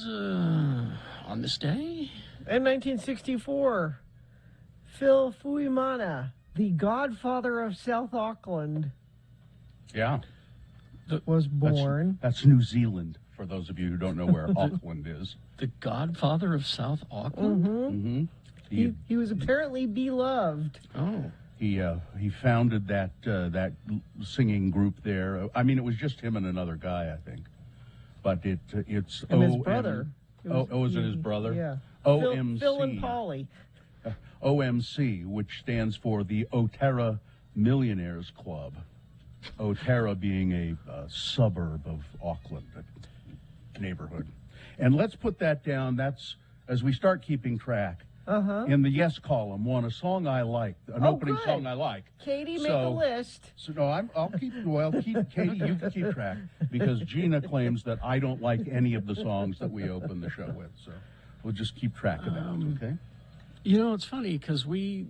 On this day? In 1964, Phil Fuimana, the godfather of South Auckland, was born. That's New Zealand, for those of you who don't know where Auckland is. The godfather of South Auckland? Mm-hmm. He was apparently beloved. Oh. He founded that singing group there. I mean, it was just him and another guy, I think. But it's and his brother. Is it his brother? Yeah. OMC. Phil and Polly. OMC, which stands for the Otera Millionaires Club. Otera being a suburb of Auckland, a neighborhood. And let's put that down. That's as we start keeping track. In the yes column, a song I like, an opening good. Song I like. Katie, make a list. So no, I'll keep Katie, you can keep track, because Gina claims that I don't like any of the songs that we open the show with. So we'll just keep track of that, okay? You know, it's funny because we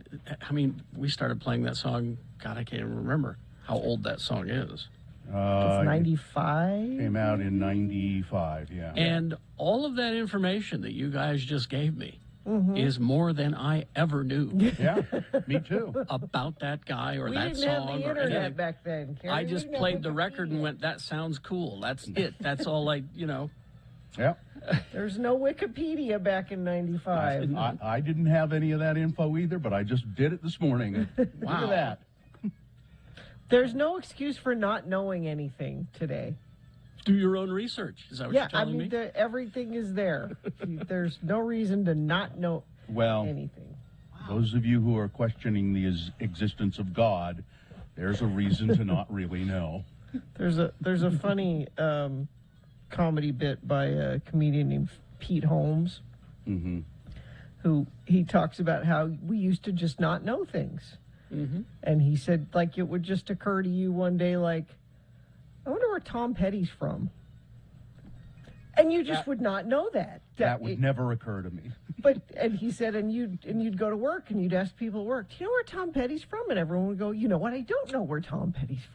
started playing that song. God, I can't even remember how old that song is. It's 95. Came out in 95, yeah. And all of that information that you guys just gave me is more than I ever knew. Yeah, me too. About that guy or we that didn't song. have the internet back then, Carrie. I just played the record and went, that sounds cool. That's it. That's all Yeah. There's no Wikipedia back in 95. I didn't have any of that info either, but I just did it this morning. Wow. Look at that. There's no excuse for not knowing anything today. Do your own research. Is that what you're telling me? Everything is there. There's no reason to not know anything. Those of you who are questioning the existence of God, there's a reason to not really know. There's a funny comedy bit by a comedian named Pete Holmes, who he talks about how we used to just not know things. And he said, like, it would just occur to you one day, like, I wonder where Tom Petty's from. And you just would not know that. That would never occur to me. And he said, and you'd go to work and you'd ask people at work, do you know where Tom Petty's from? And everyone would go, you know what? I don't know where Tom Petty's from.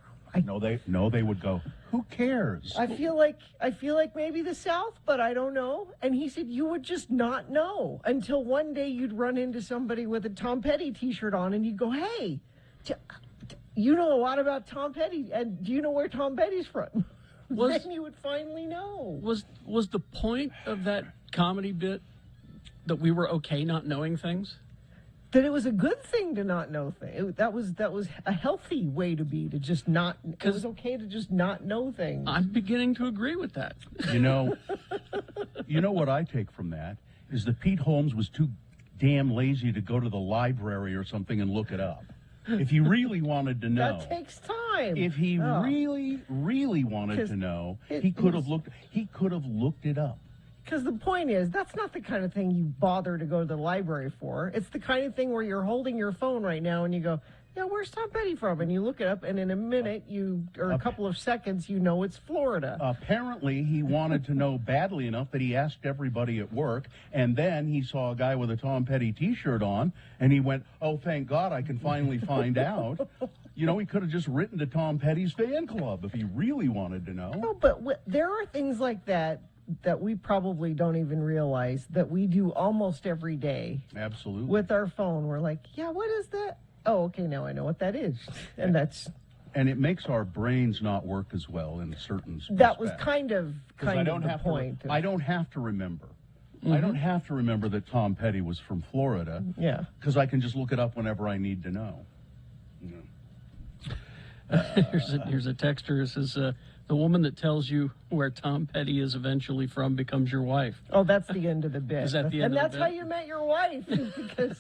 They would go, who cares? I feel like maybe the South, but I don't know. And he said you would just not know until one day you'd run into somebody with a Tom Petty T-shirt on, and you'd go, "Hey, you know a lot about Tom Petty, and do you know where Tom Petty's from?" Then you would finally know. Was the point of that comedy bit that we were okay not knowing things? That it was a good thing to not know things. That was a healthy way to be, to just not. It was okay to just not know things. I'm beginning to agree with that. You know what I take from that is that Pete Holmes was too damn lazy to go to the library or something and look it up. If he really wanted to know, that takes time. If he really, really wanted to know, he could have looked it up. Because the point is, that's not the kind of thing you bother to go to the library for. It's the kind of thing where you're holding your phone right now and you go, yeah, where's Tom Petty from? And you look it up, and in a minute, or a couple of seconds, you know it's Florida. Apparently, he wanted to know badly enough that he asked everybody at work, and then he saw a guy with a Tom Petty T-shirt on, and he went, oh, thank God, I can finally find out. You know, he could have just written to Tom Petty's fan club if he really wanted to know. No, but there are things like that we probably don't even realize that we do almost every day. Absolutely. With our phone, we're like, yeah, what is that? Oh, okay, now I know what that is. And and it makes our brains not work as well in certain respects. That was kind of the point. I don't have to remember. I don't have to remember that Tom Petty was from Florida. Yeah. Because I can just look it up whenever I need to know. Here's a texter who says, the woman that tells you where Tom Petty is eventually from becomes your wife. Oh, that's the end of the bit. Is that the end of the bit? And that's how you met your wife, because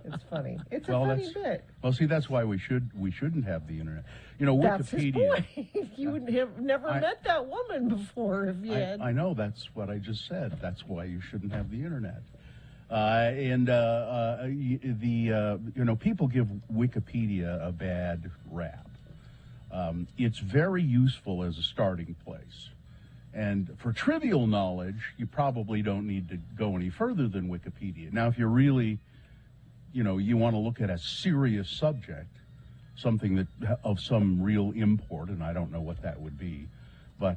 it's funny. It's a funny bit. Well, see, that's why we shouldn't have the internet. You know, Wikipedia. That's his point. You would have never met that woman before if you had. I know, that's what I just said. That's why you shouldn't have the internet. People give Wikipedia a bad rap. It's very useful as a starting place. And for trivial knowledge, you probably don't need to go any further than Wikipedia. Now, if you're really, you want to look at a serious subject, something that of some real import, and I don't know what that would be, but,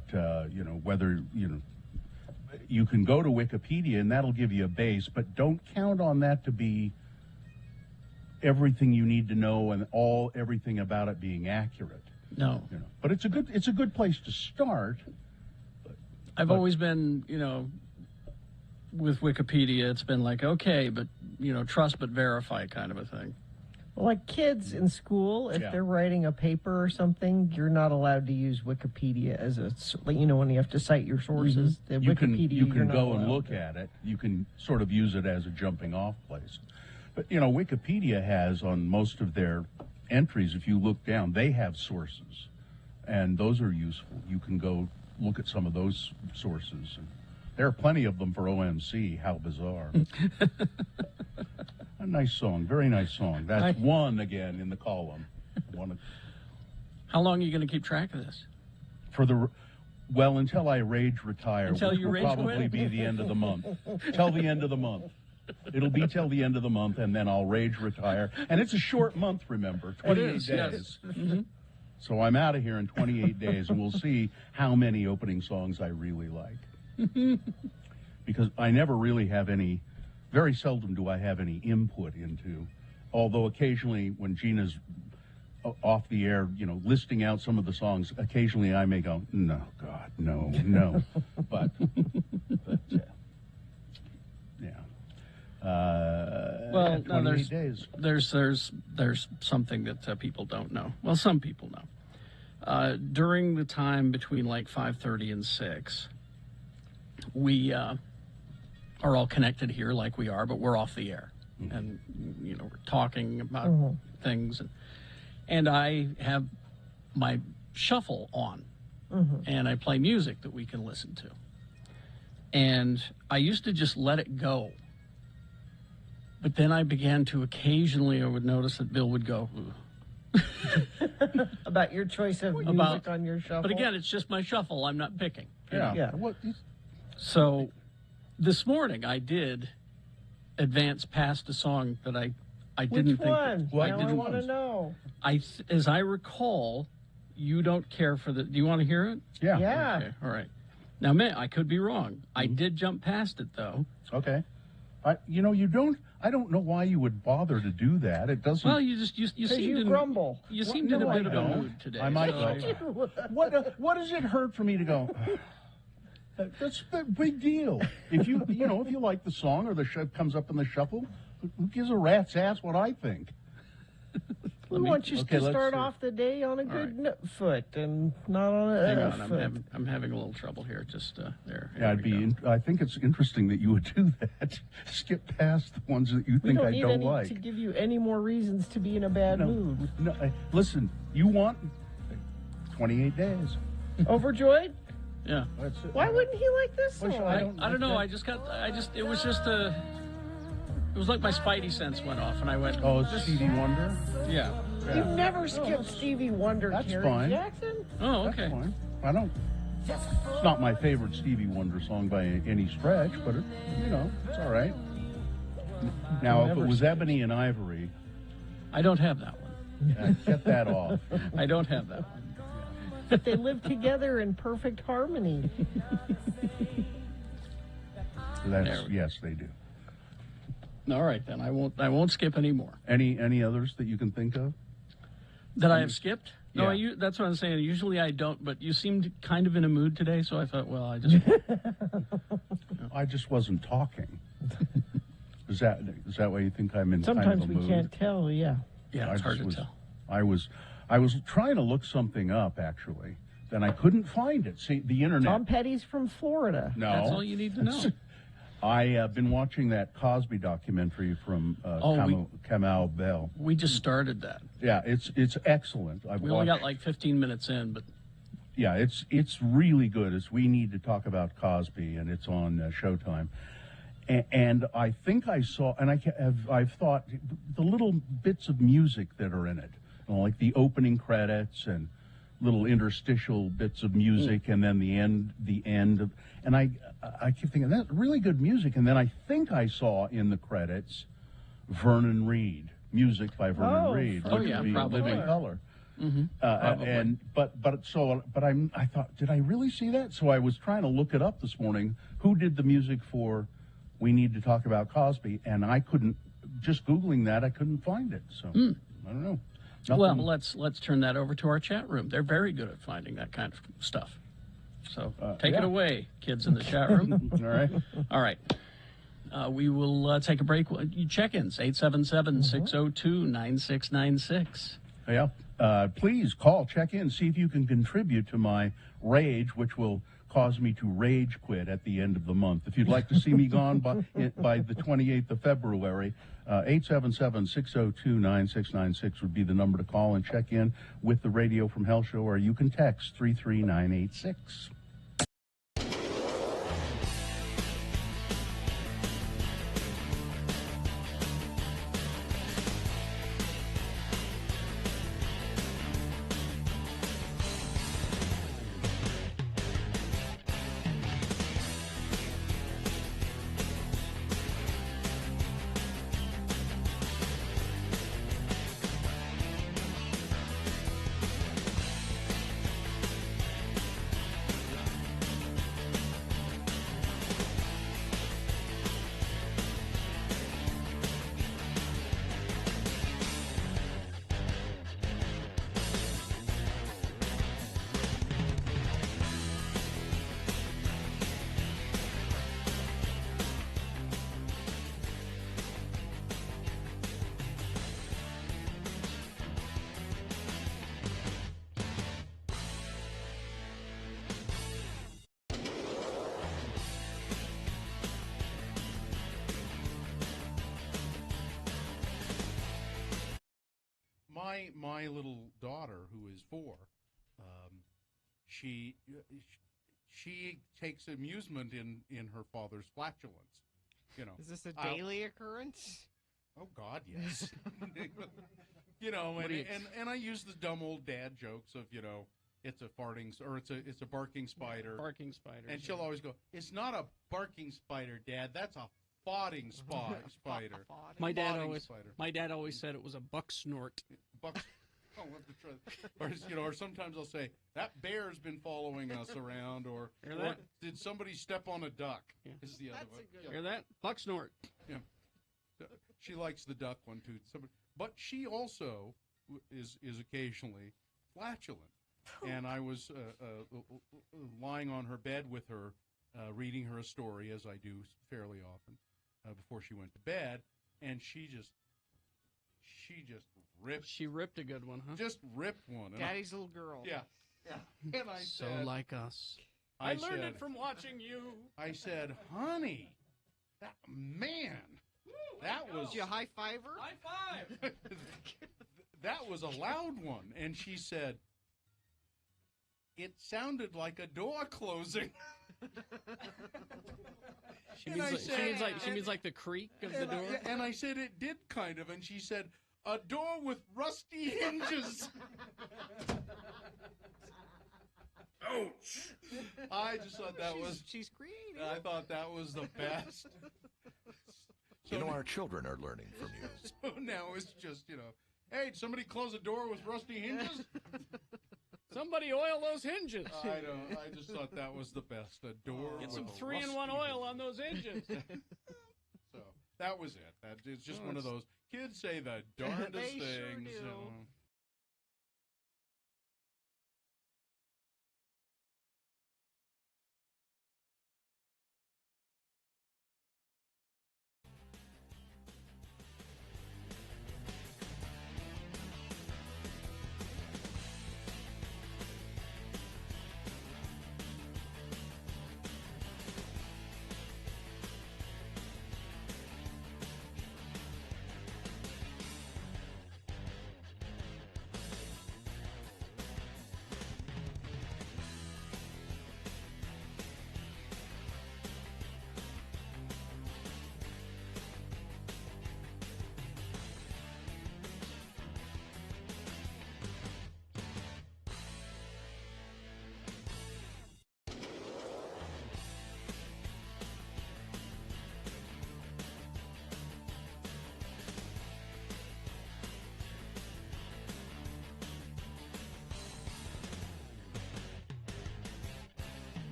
you can go to Wikipedia and that'll give you a base, but don't count on that to be everything you need to know and everything about it being accurate. No. You know, but it's a good place to start. I've always been, with Wikipedia, it's been like, okay, but, trust but verify kind of a thing. Like kids in school, if they're writing a paper or something, you're not allowed to use Wikipedia as when you have to cite your sources. Mm-hmm. You can go and look at it. You can sort of use it as a jumping off place. But, Wikipedia has on most of their entries, if you look down, they have sources. And those are useful. You can go look at some of those sources. There are plenty of them for OMC. How bizarre. A nice song, very nice song. That's one again in the column. How long are you going to keep track of this? Until I rage retire, until which you will rage probably quit? be the end of the month. Till the end of the month. It'll be till the end of the month, and then I'll rage retire. And it's a short month, remember, 28 days. Yes. Mm-hmm. So I'm out of here in 28 days, and we'll see how many opening songs I really like. Because I never really have any, very seldom do I have any input into, although occasionally when Gina's off the air, listing out some of the songs, occasionally I may go, no, God, no. But yeah. Well, 28 days. There's something that people don't know. Well, some people know. During the time between like 5:30 and 6, we are all connected here like we are, but we're off the air, and we're talking about things, and I have my shuffle on, and I play music that we can listen to, and I used to just let it go. But then I began to occasionally, I would notice that Bill would go, ooh. About your choice of music on your shuffle. But again, it's just my shuffle. I'm not picking. Yeah. So this morning I did advance past a song that I didn't think. Which one? I want to know. As I recall, you don't care for the. Do you want to hear it? Yeah. Okay. All right. Now, I could be wrong. I did jump past it though. Okay. You don't. I don't know why you would bother to do that. It doesn't. Well, you seemed in grumble. You seemed in a bit of a mood today. I might go. What does it hurt for me to go? That's a big deal. If you if you like the song or the comes up in the shuffle, who gives a rat's ass what I think? We want you to start off the day on a good foot and not on a foot. I'm having a little trouble here. Just there. Yeah, I think it's interesting that you would do that. Skip past the ones that you think I don't like. To give you any more reasons to be in a bad mood. No, listen. You want 28 days. Overjoyed? Yeah. That's it. Why wouldn't he like this song? I don't know. It was just a. It was like my spidey sense went off, and I went. Oh, it's Stevie Wonder. Yeah. You've never skipped Stevie Wonder, That's Kerry fine. Jackson? Oh, okay. That's fine. I don't. It's not my favorite Stevie Wonder song by any stretch, but it's all right. Now, if it was Ebony and Ivory, I don't have that one. Get that off. I don't have that one. But they live together in perfect harmony. Yes, they do. All right, then I won't skip any more. Any others that you can think of? That I have skipped? No, Yeah. that's what I'm saying. Usually I don't, but you seemed kind of in a mood today, so I thought, well, I just. I just wasn't talking. Is that why you think I'm in Sometimes kind of a mood? we can't tell, yeah. Yeah, it's hard to tell. I was trying to look something up, actually, then I couldn't find it. See, the internet. Tom Petty's from Florida. No. That's all you need to know. I have been watching that Cosby documentary from Kamau Bell. We just started that. Yeah, it's excellent. We only got like 15 minutes in, but yeah, it's really good. We need to talk about Cosby, and it's on Showtime. And I think I saw, and I've thought the little bits of music that are in it, like the opening credits and little interstitial bits of music, and then the end of, and I keep thinking that's really good music, and then I think I saw in the credits Vernon Reid, music by Vernon Reid, oh which yeah, would be probably. Living Color. I thought, did I really see that? So I was trying to look it up this morning. Who did the music for We Need to Talk About Cosby? And I couldn't, just Googling that, I couldn't find it. So I don't know. Well, let's turn that over to our chat room. They're very good at finding that kind of stuff. So take it away, kids in the chat room. All right. All right. We will take a break. Check-ins, 877-602-9696. Yeah. Please call, check in, see if you can contribute to my rage, which will cause me to rage quit at the end of the month. If you'd like to see me gone by the 28th of February, 877-602-9696 would be the number to call and check in with the Radio from Hell show, or you can text 33986. My little daughter, who is 4, she takes amusement in her father's flatulence. You know, is this a daily occurrence? Oh God, yes. You know, and I use the dumb old dad jokes of, you know, it's a farting or it's a barking spider. Barking spider. And she'll always go, "It's not a barking spider, Dad. That's a foding spider." My dad Spider. always said it was a buck snort. Bucks. Oh, we'll have to try. Or, you know, or sometimes I'll say that bear's been following us around, or did somebody step on a duck? Yeah. Is the other one. Yeah. Hear that? Buck snort. Yeah. She likes the duck one too. But she also is occasionally flatulent. And I was lying on her bed with her, reading her a story, as I do fairly often, before she went to bed, and she just ripped. She ripped a good one, huh? Just ripped one. Daddy's little girl. Yeah. And I so said, like us. I learned it from watching you. I said, honey, that was... Did you high five her? High five! That was a loud one. And she said, it sounded like a door closing. She means like the creak of the door. And I said it did kind of, and she said, a door with rusty hinges. Ouch! I just thought she's creative. I thought that was the best. So, you know, our children are learning from you. So now it's just, you know, hey, did somebody close a door with rusty hinges? Somebody oil those hinges. I just thought that was the best. A door. Get with some a 3-in-1 oil on those hinges. So that was it. It's just one of those. Kids say the darndest They things. sure do. You know.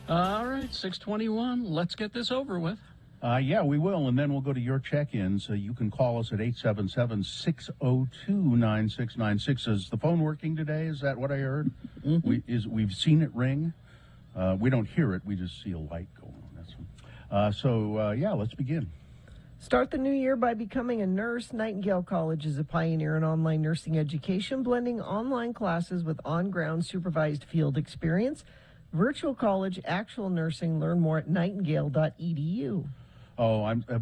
All right, 6:21. Let's get this over with. Yeah, we will, and then we'll go to your check-ins. You can call us at 877-602-9696. Is the phone working today? Is that what I heard? Mm-hmm. We've seen it ring. We don't hear it. We just see a light go on. That's yeah, let's begin. Start the new year by becoming a nurse. Nightingale College is a pioneer in online nursing education, blending online classes with on-ground supervised field experience. Virtual college, actual nursing. Learn more at nightingale.edu.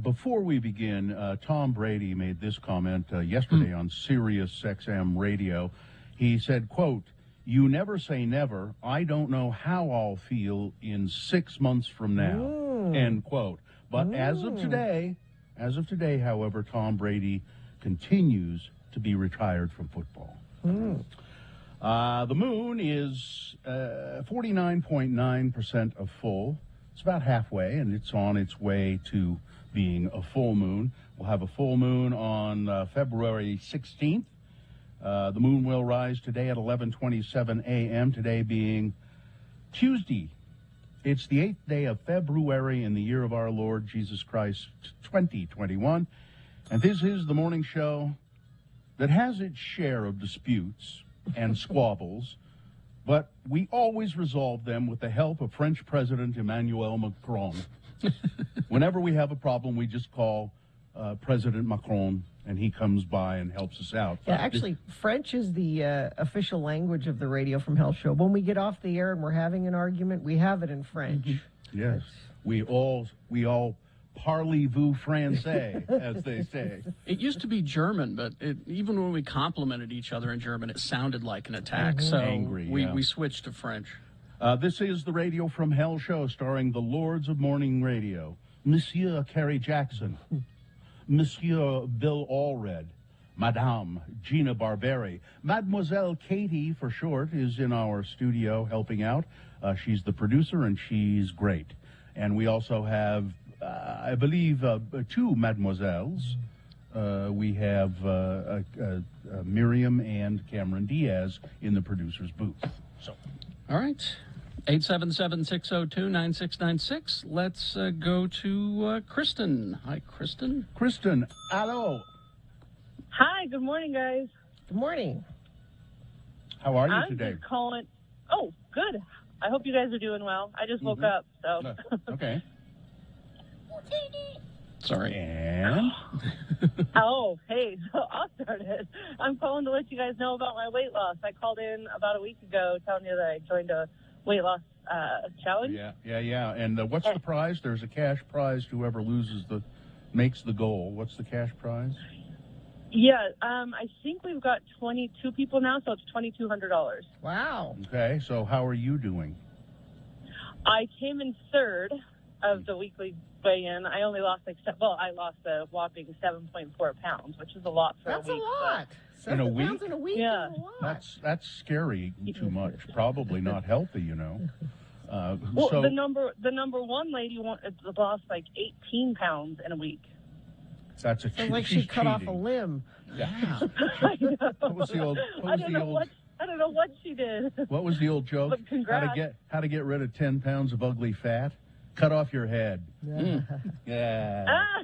Before we begin, Tom Brady made this comment yesterday on Sirius XM radio. He said, quote, "You never say never. I don't know how I'll feel in 6 months from now," end quote. But as of today, however, Tom Brady continues to be retired from football. The moon is 49.9% of full. It's about halfway, and it's on its way to being a full moon. We'll have a full moon on February 16th. The moon will rise today at 11:27 a.m., today being Tuesday. It's the 8th day of February in the year of our Lord Jesus Christ, 2021. And this is the morning show that has its share of disputes and squabbles, but we always resolve them with the help of French President Emmanuel Macron. Whenever we have a problem, we just call President Macron, and he comes by and helps us out. Yeah, actually, French is the official language of the Radio from Hell show. When we get off the air and we're having an argument, we have it in French. Yes, we all parlez-vous français, as they say. It used to be German, but even when we complimented each other in German, it sounded like an attack. So Angry, we switched to French. This is the Radio from Hell show, starring the Lords of Morning Radio, Monsieur Kerry Jackson, Monsieur Bill Allred, Madame Gina Barberi. Mademoiselle Katie, for short, is in our studio helping out. She's the producer, and she's great. And we also have, I believe, two mademoiselles. We have Miriam and Cameron Diaz in the producer's booth. So, All right. 877-602-9696. Let's go to Kristen. Hi, Kristen. Kristen, hello. Hi, good morning, guys. Good morning. How are you I'm today? just calling. Oh, good. I hope you guys are doing well. I just woke up, so. Okay. Sorry. And? Oh, hey, so I'll start it. I'm calling to let you guys know about my weight loss. I called in about a week ago telling you that I joined a weight loss challenge. Yeah. And what's the prize? There's a cash prize to whoever makes the goal. What's the cash prize? Yeah, I think we've got 22 people now, so it's $2,200. Wow. Okay, so how are you doing? I came in third of the weekly weigh-in. I only lost I lost a whopping 7.4 pounds, which is a lot for That's a week. a lot. In a 7 week? pounds in a week Yeah. is a lot. That's scary too much. Probably not healthy, you know. Well, so the number one lady lost like 18 pounds in a week. that's a Sounds like she she's cut off a cheating. limb. Yeah. I know. What was the old? I don't know what she did. What was the old joke? But congrats. How to get rid of 10 pounds of ugly fat? Cut off your head. Yeah.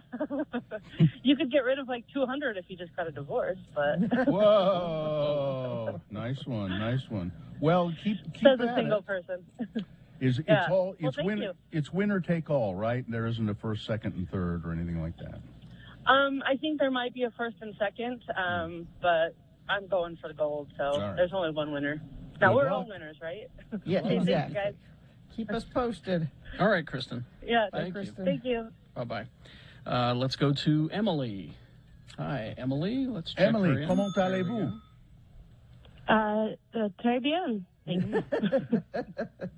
You could get rid of like 200 if you just got a divorce, but Whoa! Nice one. Well, keep says a at single it. person. It's Yeah. all Well, thank you. It's winner take all, right? There isn't a first, second, and third or anything like that. I think there might be a first and second, but I'm going for the gold, so right. there's only one winner. Now, Good we're luck. all winners, right? Yeah, Thanks, exactly. guys. Keep us posted. All right, Kristen. Yeah, Bye, Thank you. Kristen. thank you. Bye-bye. Let's go to Emily. Hi, Emily. Let's check her Emily, in. comment There we allez-vous? Très bien. Thank you.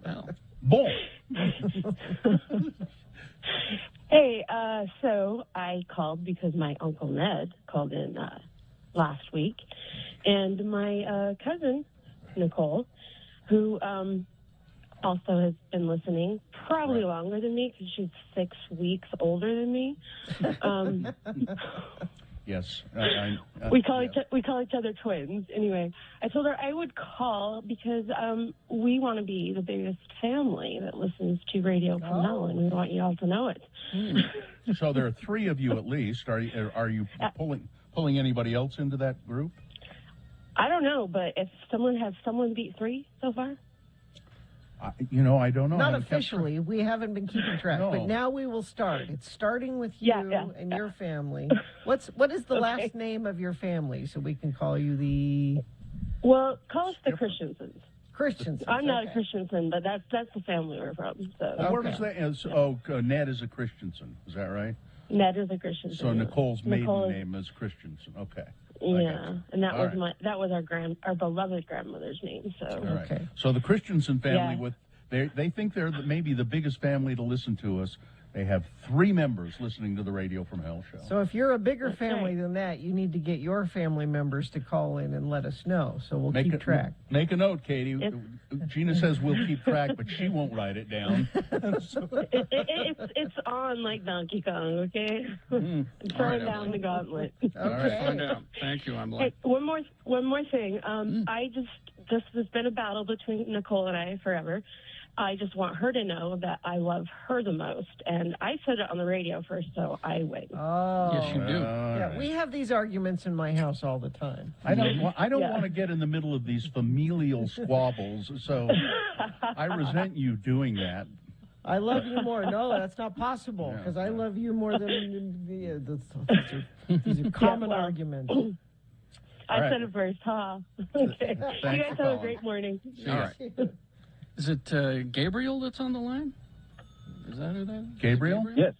go. Well, Bon. Hey, so I called because my Uncle Ned called in last week, and my cousin, Nicole, who also has been listening probably longer than me because she's 6 weeks older than me. Yes. We call each other twins. Anyway, I told her I would call because we want to be the biggest family that listens to radio from now on. We want you all to know it. So there are 3 of you at least. Are you pulling anybody else into that group? I don't know, but if someone beat 3 so far? I don't know. Not officially. We haven't been keeping track, No. but now we will start. It's starting with you and your family. What is the last name of your family so we can call you the... Well, call us the Christiansons. Christiansons. I'm not a Christiansen, but that's the family we're from. So. Where does that? Ned is a Christensen. Is that right? Ned is a Christiansen. So Nicole's maiden name is Christensen. Okay. Yeah, and that was our beloved grandmother's name. So Okay. So the Christensen family they think they're maybe the biggest family to listen to us. They have 3 members listening to the Radio from Hell show. So if you're a bigger family than that, you need to get your family members to call in and let us know, so we'll keep track. Make a note, Katie. Gina says we'll keep track, but she won't write it down. It's on like Donkey Kong, okay? I'm throwing down the gauntlet. All right. Thank you, I'm Hey, one more thing. This has been a battle between Nicole and I forever. I just want her to know that I love her the most, and I said it on the radio first, so I win. Oh, yes, you do. Yeah, we have these arguments in my house all the time. I don't want to get in the middle of these familial squabbles, so I resent you doing that. I love you more. No, that's not possible, because I love you more than these are common arguments. I said it first, huh? Okay. You guys have a great morning. All right. Is it Gabriel that's on the line? Is that who that is? Gabriel? Yes.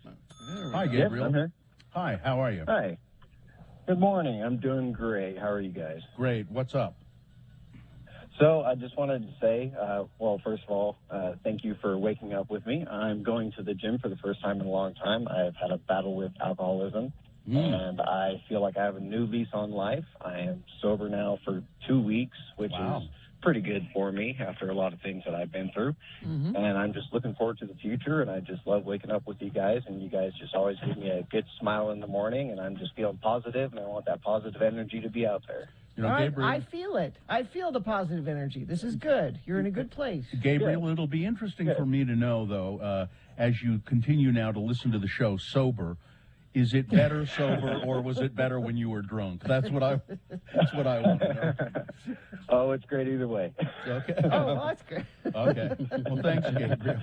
Hi, Gabriel. Yes, I'm here. Hi, how are you? Hi. Good morning. I'm doing great. How are you guys? Great. What's up? So I just wanted to say, first of all, thank you for waking up with me. I'm going to the gym for the first time in a long time. I've had a battle with alcoholism, and I feel like I have a new lease on life. I am sober now for 2 weeks, which is pretty good for me after a lot of things that I've been through. And I'm just looking forward to the future, and I just love waking up with you guys, and you guys just always give me a good smile in the morning, and I'm just feeling positive, and I want that positive energy to be out there. You know, Gabriel, I feel it. I feel the positive energy. This is good. You're in a good place. Gabriel, it'll be interesting for me to know, though, as you continue now to listen to the show sober, is it better sober, or was it better when you were drunk? That's what I want to know. Oh, it's great either way. Okay. Oh, well, that's great. Okay. Well, thanks, Gabriel.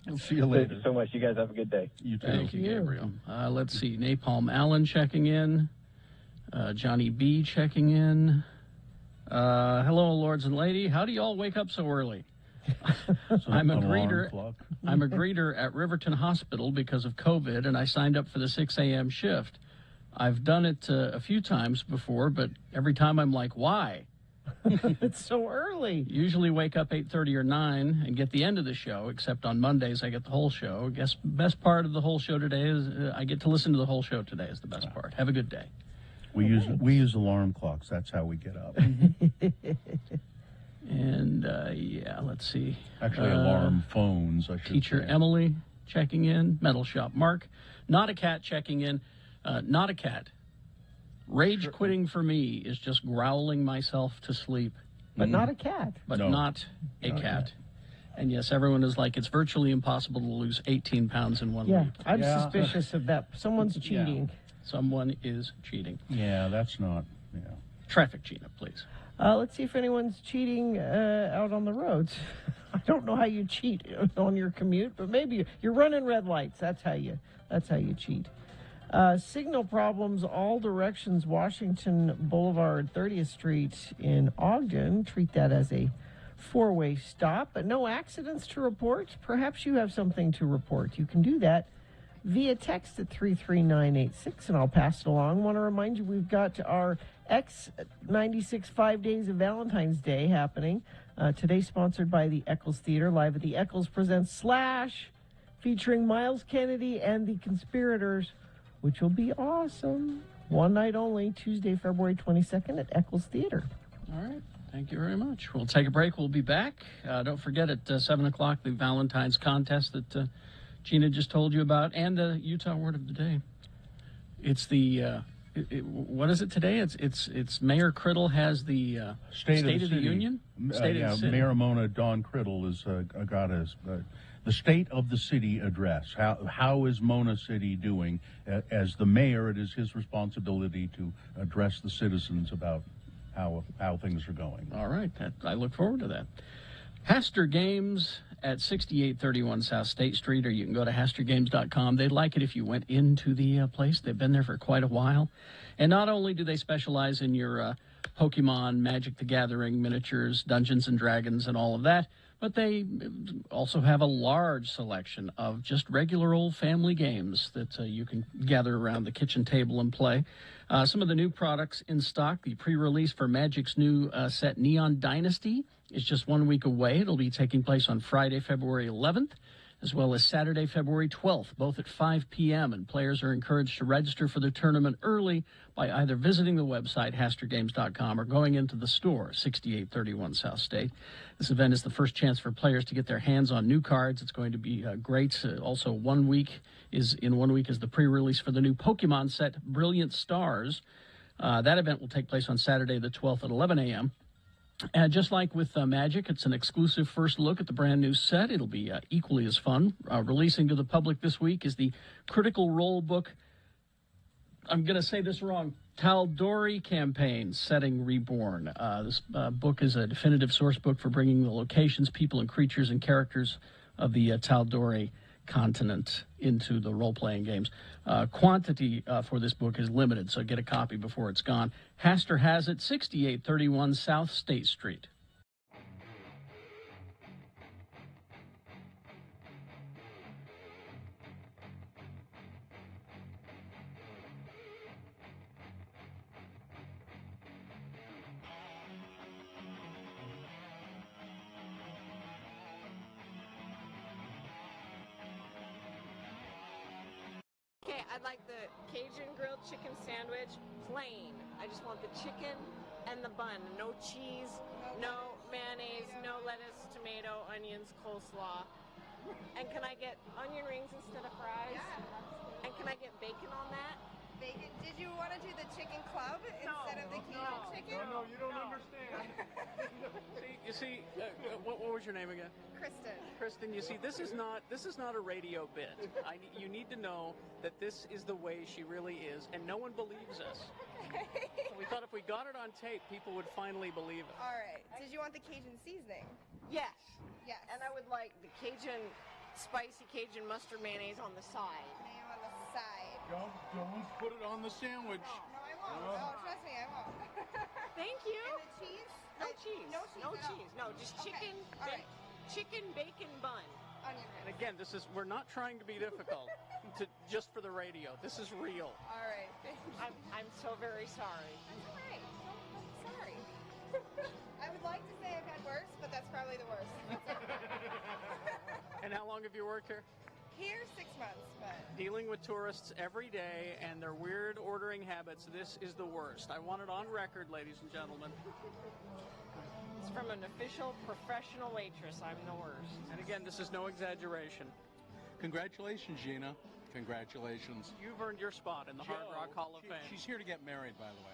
We'll see you later. Thank you so much. You guys have a good day. You too. Thank you, Gabriel. Let's see. Napalm Allen checking in. Johnny B checking in. Hello, lords and lady. How do you all wake up so early? I'm a greeter at Riverton Hospital because of COVID, and I signed up for the 6 a.m. shift. I've done it a few times before, but every time I'm like, why? It's so early. Usually wake up 8:30 or 9 and get the end of the show, except on Mondays I get the whole show. I guess best part of the whole show today is I get to listen to the whole show today is the best part. Have a good day. We use alarm clocks. That's how we get up. And, let's see. Actually, alarm phones, I should Teacher say. Emily checking in. Metal Shop Mark. Not a cat checking in. Not a cat. Rage quitting for me is just growling myself to sleep. But not a cat. But not a cat. And yes, everyone is like, it's virtually impossible to lose 18 pounds in 1 week. I'm suspicious of that. Someone's cheating. Someone is cheating. Yeah, that's not, Traffic, Gina, please. Let's see if anyone's cheating out on the roads. I don't know how you cheat on your commute, but maybe you're running red lights. That's how you cheat. Signal problems all directions, Washington Boulevard, 30th Street in Ogden. Treat that as a four-way stop, but no accidents to report. Perhaps you have something to report. You can do that via text at 33986, and I'll pass it along. Want to remind you we've got our X96 5 Days of Valentine's Day happening. Today sponsored by the Eccles Theater, live at the Eccles presents Slash, featuring Miles Kennedy and the Conspirators, which will be awesome. One night only, Tuesday, February 22nd at Eccles Theater. All right. Thank you very much. We'll take a break. We'll be back. Don't forget at 7 o'clock, the Valentine's contest that Gina just told you about, and the Utah Word of the Day. It's the what is it today? It's Mayor Criddle has the State of the Union. State of the City. Mayor Mona Dawn Criddle is got the State of the City address. How is Mona City doing? As the mayor, it is his responsibility to address the citizens about how things are going. All right, I look forward to that. Haster Games at 6831 South State Street, or you can go to hastergames.com. They'd like it if you went into the place. They've been there for quite a while. And not only do they specialize in your Pokemon, Magic the Gathering, miniatures, Dungeons and Dragons, and all of that, but they also have a large selection of just regular old family games that you can gather around the kitchen table and play. Some of the new products in stock, the pre-release for Magic's new set Neon Dynasty is just 1 week away. It'll be taking place on Friday, February 11th, as well as Saturday, February 12th, both at 5 p.m. And players are encouraged to register for the tournament early by either visiting the website, hastergames.com, or going into the store, 6831 South State. This event is the first chance for players to get their hands on new cards. It's going to be great. Also, 1 week is the pre-release for the new Pokemon set, Brilliant Stars. That event will take place on Saturday, the 12th at 11 a.m. Just like with Magic, it's an exclusive first look at the brand new set. It'll be equally as fun. Releasing to the public this week is the Critical Role book. I'm going to say this wrong. Tal'Dorei Campaign, Setting Reborn. This book is a definitive source book for bringing the locations, people, and creatures and characters of the Tal'Dorei continent into the role-playing games. Quantity for this book is limited, so get a copy before it's gone. Haster has it, 6831 South State Street. Okay, I'd like the Cajun grilled chicken sandwich plain. I just want the chicken and the bun. No cheese, no mayonnaise, no lettuce, tomato, onions, coleslaw. And can I get onion rings instead of fries? Yeah. And can I get bacon on that? Bacon? Did you want to do the chicken club instead of the Cajun chicken? No, you don't understand. What was your name again? Kristen, you see, this is not a radio bit. You need to know that this is the way she really is, and no one believes us. Okay. So we thought if we got it on tape, people would finally believe us. All right. Did you want the Cajun seasoning? Yes. Yes. And I would like the spicy Cajun mustard mayonnaise on the side. Mayo on the side. Don't put it on the sandwich. No, I won't. Oh, trust me, I won't. Thank you. And the cheese? No cheese. No cheese. No at all. cheese. No, just chicken. All right. Chicken bacon bun. Onion And rings. again, we're not trying to be difficult, just for the radio. This is real. All right. Thank you. I'm so very sorry. That's all right. Don't sorry. I would like to say I've had worse, but that's probably the worst. And how long have you worked here? Here, 6 months, but Dealing with tourists every day and their weird ordering habits, this is the worst. I want it on record, ladies and gentlemen. It's from an official professional waitress. I'm the worst. And again, this is no exaggeration. Congratulations, Gina. Congratulations. You've earned your spot in the Hard Rock Hall of Fame. She's here to get married, by the way.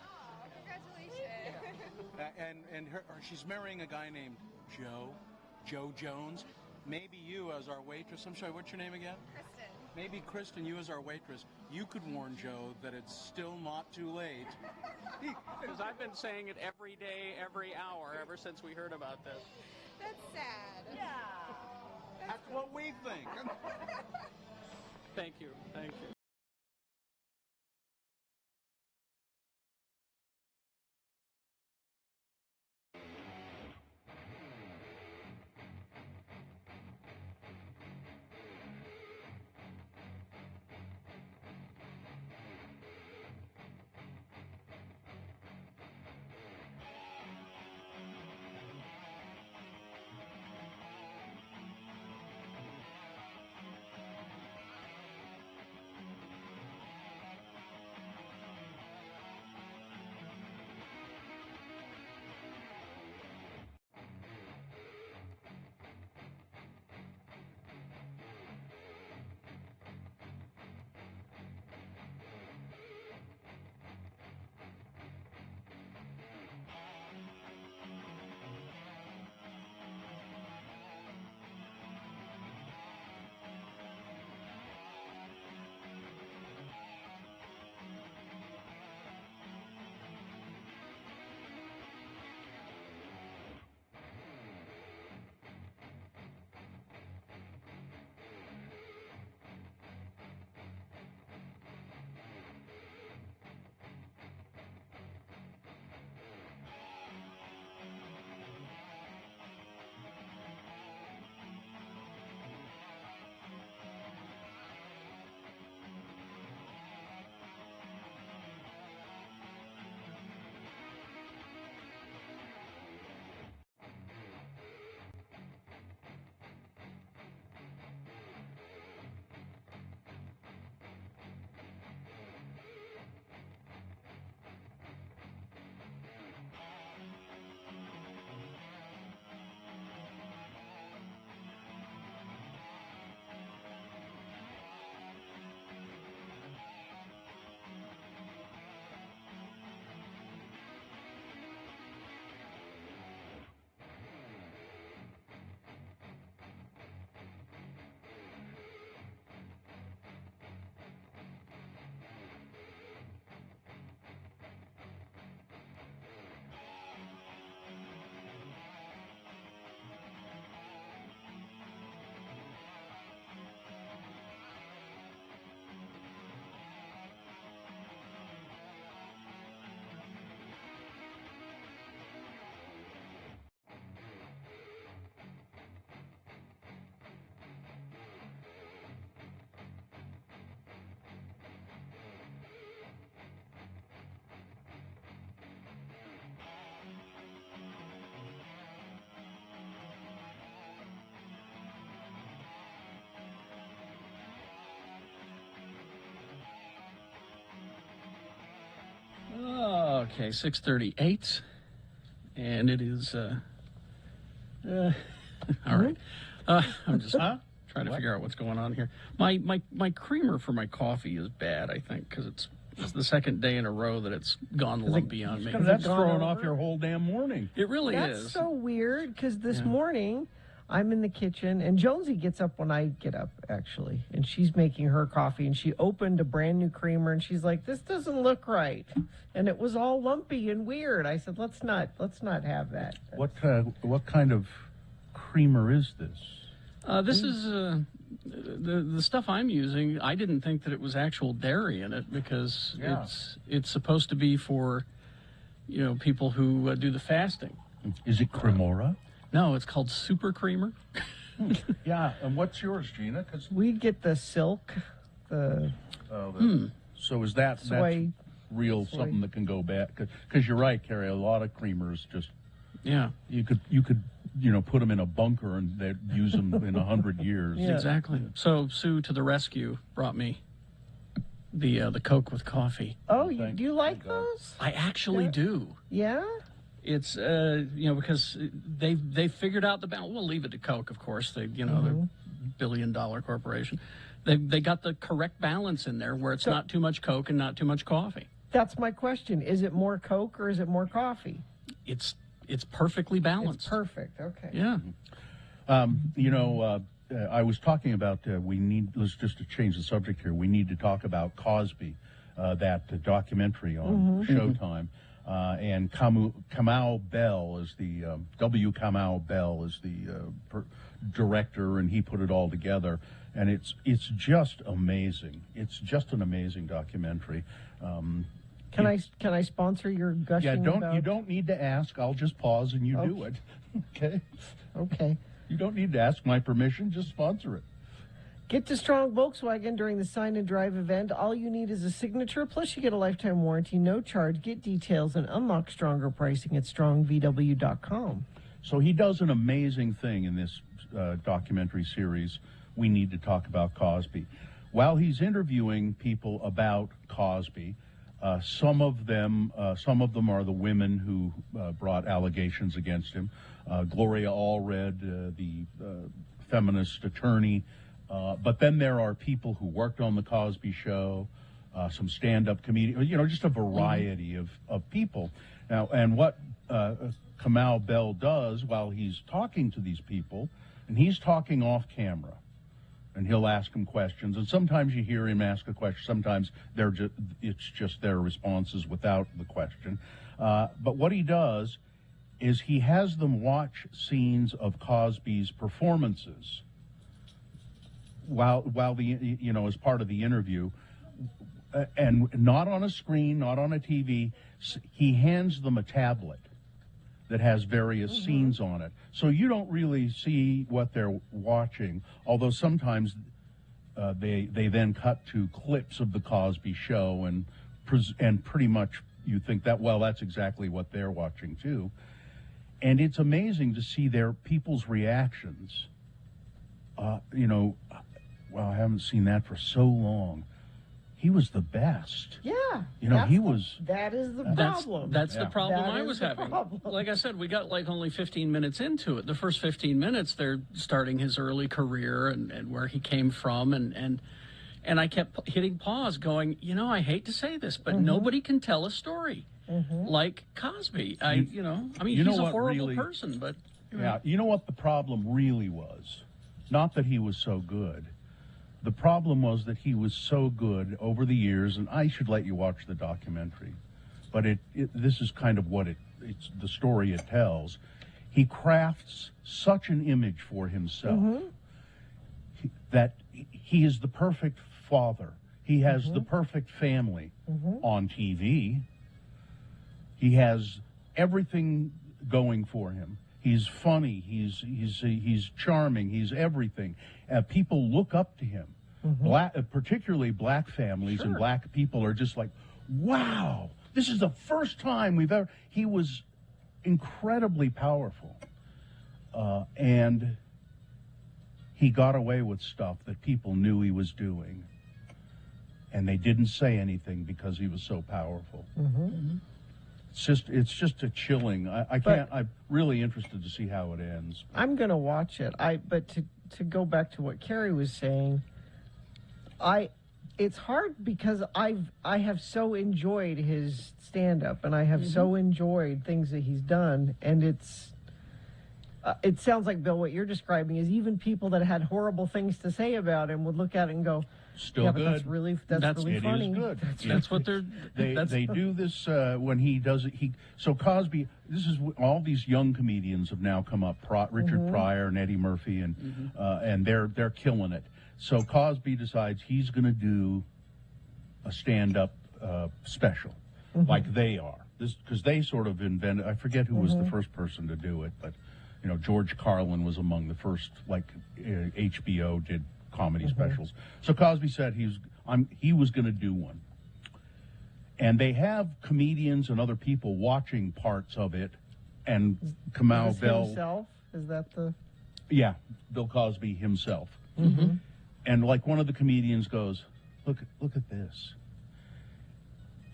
congratulations. And she's marrying a guy named Joe Jones. Maybe you as our waitress. I'm sorry, what's your name again? Kristen. Maybe Kristen, you as our waitress, you could warn Joe that it's still not too late. Because I've been saying it every day, every hour, ever since we heard about this. That's sad. Yeah. That's what we think. Thank you. Thank you. Okay, 6:38, and it is. All right. I'm just trying to figure out what's going on here. My creamer for my coffee is bad, I think, because it's the second day in a row that it's gone lumpy on me. That's throwing off your whole damn morning. It really That's is. so weird, because this morning I'm in the kitchen, and Jonesy gets up when I get up, actually, and she's making her coffee, and she opened a brand new creamer, and she's like, "This doesn't look right," and it was all lumpy and weird. I said, "Let's not have that." What kind of creamer is this? This is the stuff I'm using. I didn't think that it was actual dairy in it, because it's supposed to be for people who do the fasting. Is it Cremora? No, it's called Super Creamer. Yeah, and what's yours, Gina? Because we get the silk. So is that soy, real soy. something that can go bad? Because you're right, Carrie. A lot of creamers just you could put them in a bunker and they'd use them in 100 years. Yeah. Exactly. So Sue to the rescue brought me the Coke with coffee. Oh, do you like those? I actually do. Yeah. It's because they figured out the balance. We'll leave it to Coke, of course. They're $1 billion corporation. They got the correct balance in there where it's not too much Coke and not too much coffee. That's my question. Is it more Coke or is it more coffee? It's perfectly balanced. It's perfect. Okay. Yeah. I was talking about let's just to change the subject here. We need to talk about Cosby, that documentary on Showtime. And Kamau Bell is the Kamau Bell is the director, and he put it all together, and it's just amazing. It's just an amazing documentary. Can I sponsor your gushing? Yeah, you don't need to ask. I'll just pause and you do it. Okay. Okay. You don't need to ask my permission. Just sponsor it. Get to Strong Volkswagen during the Sign and Drive event. All you need is a signature, plus you get a lifetime warranty, no charge. Get details and unlock stronger pricing at strongvw.com. So he does an amazing thing in this documentary series. We need to talk about Cosby. While he's interviewing people about Cosby, some of them are the women who brought allegations against him. Gloria Allred, the feminist attorney. But then there are people who worked on the Cosby Show, some stand-up comedians, just a variety of people. Now, and what Kamau Bell does while he's talking to these people, and he's talking off camera, and he'll ask them questions, and sometimes you hear him ask a question, sometimes it's just their responses without the question. But what he does is he has them watch scenes of Cosby's performances while as part of the interview, and not on a screen, not on a TV. He hands them a tablet that has various scenes on it, so you don't really see what they're watching. Although sometimes they then cut to clips of the Cosby Show, and pretty much you think that's exactly what they're watching too. And it's amazing to see people's reactions. I haven't seen that for so long. He was the best. Yeah. That is the problem. That's the problem I was having. Like I said, we got only 15 minutes into it. The first 15 minutes, they're starting his early career and where he came from. And I kept hitting pause going, I hate to say this, but nobody can tell a story like Cosby. He's a horrible person, but... Yeah, you know what the problem really was? Not that he was so good. The problem was that he was so good over the years, and I should let you watch the documentary, but this is kind of it's the story it tells. He crafts such an image for himself that he is the perfect father. He has the perfect family on TV. He has everything going for him. He's funny. He's charming. He's everything. People look up to him. Particularly black families and black people are just like, wow, this is the first time we've ever. He was incredibly powerful, and he got away with stuff that people knew he was doing, and they didn't say anything because he was so powerful. It's just a chilling. I can't. I'm really interested to see how it ends. I'm going to watch it. But to go back to what Carrie was saying, it's hard because I have so enjoyed his stand-up, and I have so enjoyed things that he's done, and it sounds like, Bill, what you're describing is even people that had horrible things to say about him would look at it and go, Still yeah, good. but that's really funny. It is good. That's what they do this when he does it. So Cosby. This is all these young comedians have now come up. Richard Pryor and Eddie Murphy, and they're killing it. So Cosby decides he's going to do a stand-up special, like they are. This because they sort of invented. I forget who was the first person to do it, but George Carlin was among the first. Like HBO did comedy specials. So Cosby said he was going to do one. And they have comedians and other people watching parts of it. And Kamau Bell himself? Is that the... Yeah, Bill Cosby himself. And like one of the comedians goes, look at this.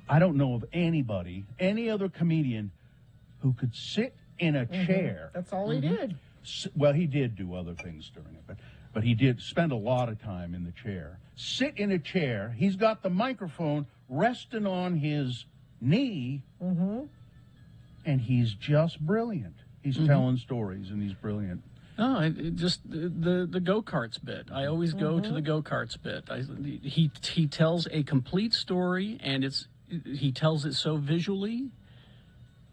I don't know of anybody, any other comedian who could sit in a chair. That's all he did. Well, he did do other things during it, but he did spend a lot of time in the chair. Sit in a chair. He's got the microphone resting on his knee, and he's just brilliant. He's telling stories, and he's brilliant. No, just the go-karts bit. I always go to the go-karts bit. He tells a complete story, and he tells it so visually.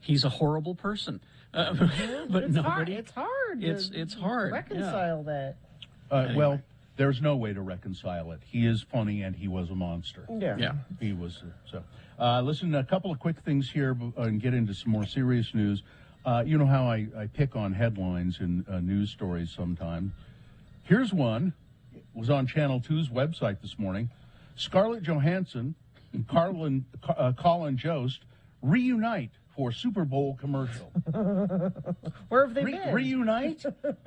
He's a horrible person. But it's nobody. It's hard. It's hard. Reconcile that. Anyway. Well, there's no way to reconcile it. He is funny, and he was a monster. Yeah. He was. Listen, a couple of quick things here and get into some more serious news. You know how I pick on headlines in news stories sometimes. Here's one. It was on Channel 2's website this morning. Scarlett Johansson and Colin Jost reunite for Super Bowl commercial. Where have they been? Reunite?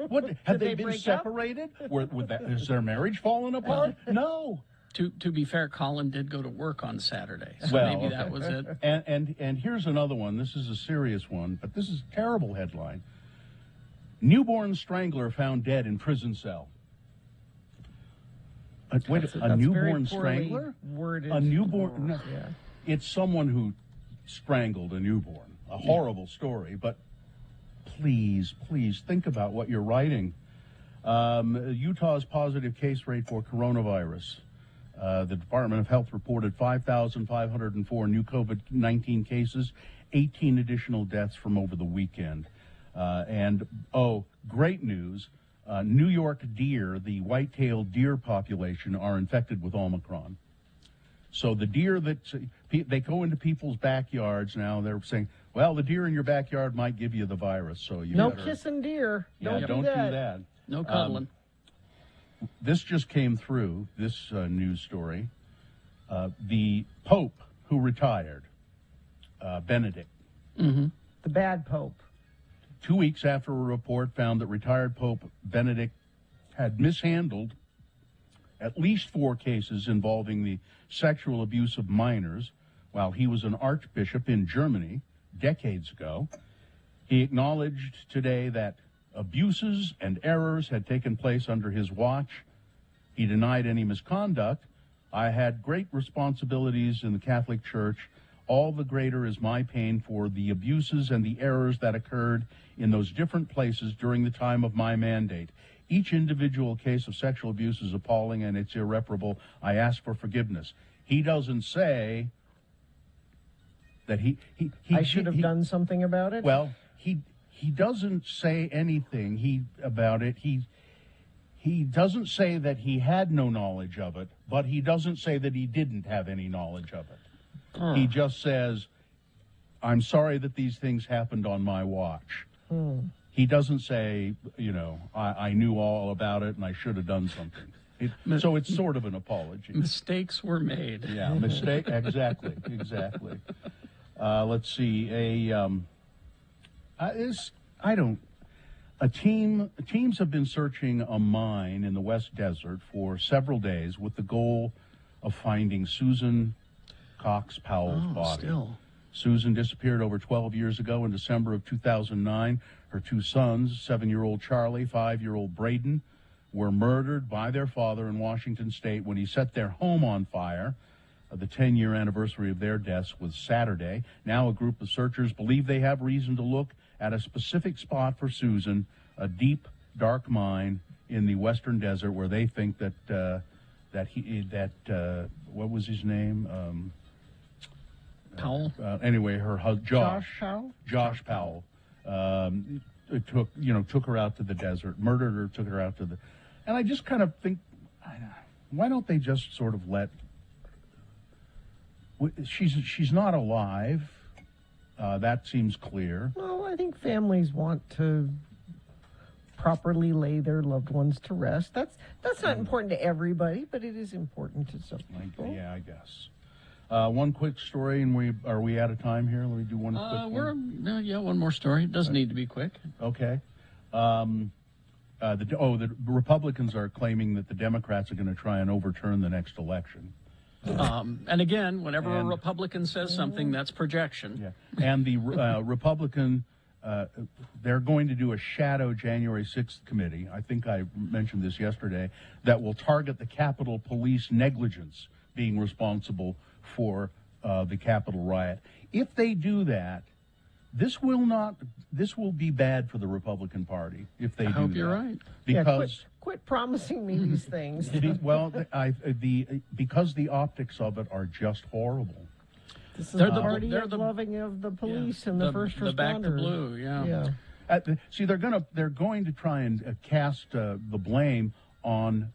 What have they they been break up? separated? Is their marriage fallen apart? No. To be fair, Colin did go to work on Saturday, so maybe that was it. And here's another one. This is a serious one, but this is a terrible headline. Newborn strangler found dead in prison cell. A newborn strangler? Worded. A newborn? No. Yeah. It's someone who strangled a newborn. A horrible story, but please think about what you're writing. Utah's positive case rate for coronavirus. The Department of Health reported 5,504 new COVID-19 cases, 18 additional deaths from over the weekend. Great news. New York deer, the white-tailed deer population, are infected with Omicron. So the deer they go into people's backyards now. They're saying, well, the deer in your backyard might give you the virus. So you no better, kissing deer. Yeah, don't do that. No cuddling. This just came through, this news story. The Pope who retired, Benedict. The bad Pope. 2 weeks after a report found that retired Pope Benedict had mishandled at least 4 cases involving the sexual abuse of minors while he was an archbishop in Germany decades ago. He acknowledged today that abuses and errors had taken place under his watch. He denied any misconduct. I had great responsibilities in the Catholic Church. All the greater is my pain for the abuses and the errors that occurred in those different places during the time of my mandate. Each individual case of sexual abuse is appalling and it's irreparable. I ask for forgiveness. He doesn't say that I should have done something about it? Well, he doesn't say anything about it. He doesn't say that he had no knowledge of it, but he doesn't say that he didn't have any knowledge of it. He just says, I'm sorry that these things happened on my watch. He doesn't say, I knew all about it and I should have done something. So it's sort of an apology. Mistakes were made. Yeah, mistake. Exactly. Let's see. Teams have been searching a mine in the West Desert for several days with the goal of finding Susan Cox Powell's body. Susan disappeared over 12 years ago in December of 2009. Her two sons, 7-year-old Charlie, 5-year-old Braden, were murdered by their father in Washington State when he set their home on fire. The 10-year anniversary of their deaths was Saturday. Now a group of searchers believe they have reason to look at a specific spot for Susan, a deep, dark mine in the western desert where they think that what was his name? Powell. Anyway, her husband Josh Powell. Josh Powell took her out to the desert, murdered her, took her out to the, and I just kind of think, why don't they just sort of let? She's not alive. That seems clear. Well, I think families want to properly lay their loved ones to rest. That's not important to everybody, but it is important to some people. Yeah, I guess. One quick story, and are we out of time here? Let me do one quick one. One more story. It doesn't need to be quick. Okay. The Republicans are claiming that the Democrats are going to try and overturn the next election. And again, whenever a Republican says something, that's projection. Yeah. And the Republican, they're going to do a shadow January 6th committee. I think I mentioned this yesterday, that will target the Capitol Police negligence being responsible for the Capitol riot. If they do that, this will be bad for the Republican Party if they do that. I hope you're right. Because quit promising me these things. Because the optics of it are just horrible. This is the party of loving of the police and the first responders. The back to blue, yeah. See, they're going to try and cast the blame on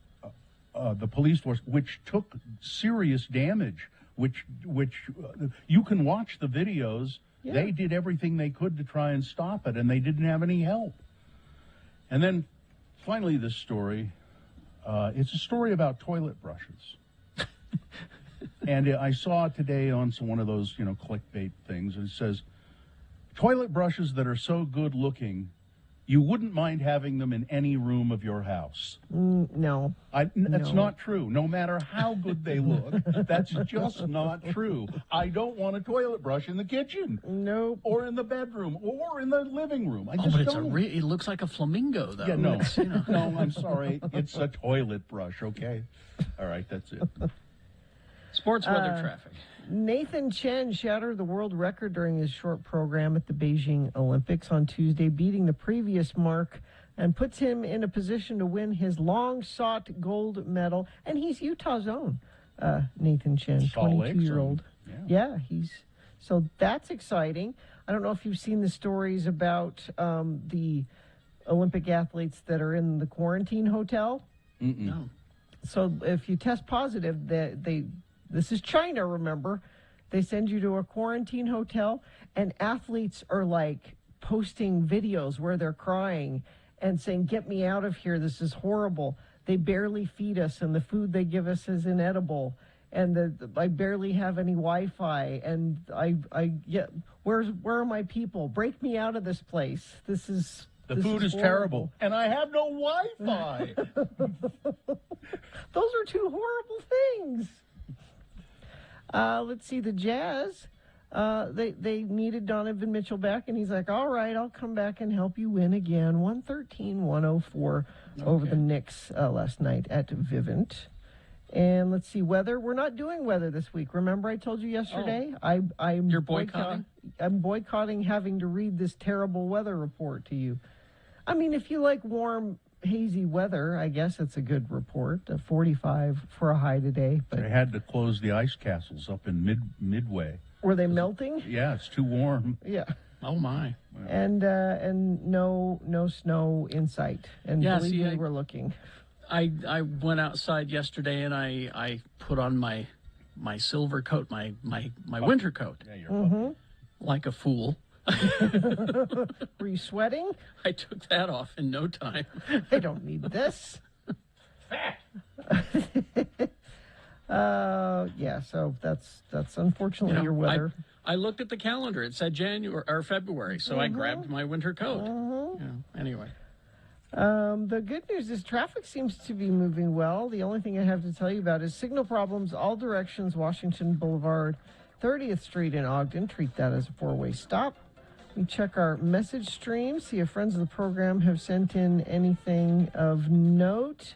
the police force, which took serious damage. Which you can watch the videos. Yeah. They did everything they could to try and stop it, and they didn't have any help. And then, finally, this story. It's a story about toilet brushes. And I saw it today on one of those, clickbait things. And it says, toilet brushes that are so good looking, you wouldn't mind having them in any room of your house. No. That's not true. No matter how good they look, that's just not true. I don't want a toilet brush in the kitchen. Nope. Or in the bedroom, or in the living room. I just don't. It looks like a flamingo, though. Yeah, no. No, I'm sorry. It's a toilet brush, okay? All right, that's it. Sports weather traffic. Nathan Chen shattered the world record during his short program at the Beijing Olympics on Tuesday, beating the previous mark and puts him in a position to win his long-sought gold medal. And he's Utah's own, Nathan Chen, 22-year-old. Yeah, so that's exciting. I don't know if you've seen the stories about the Olympic athletes that are in the quarantine hotel. No. So if you test positive, this is China, remember? They send you to a quarantine hotel, and athletes are like posting videos where they're crying and saying, "Get me out of here, this is horrible. They barely feed us, and the food they give us is inedible. And I barely have any Wi-Fi, and where are my people? Break me out of this place. The food is terrible, and I have no Wi-Fi." Those are two horrible things. Let's see, the Jazz. They needed Donovan Mitchell back, and he's like, all right, I'll come back and help you win again. 113-104 over the Knicks last night at Vivint. And let's see, weather. We're not doing weather this week. Remember I told you yesterday? You're boycotting? I'm boycotting having to read this terrible weather report to you. I mean, if you like warm, hazy weather, I guess it's a good report. 45 for a high today. But they had to close the ice castles up in Midway. Were they melting? Yeah, it's too warm. Yeah. Oh my. And no snow in sight. And believe me, we're looking. I went outside yesterday and I put on my silver coat, my winter coat. Yeah, you're like a fool. Were you sweating? I took that off in no time. I don't need this. So that's unfortunately your weather. I looked at the calendar. It said January or February, so I grabbed my winter coat. Anyway. The good news is traffic seems to be moving well. The only thing I have to tell you about is signal problems all directions, Washington Boulevard, 30th Street in Ogden. Treat that as a four-way stop. We check our message stream, see if friends of the program have sent in anything of note.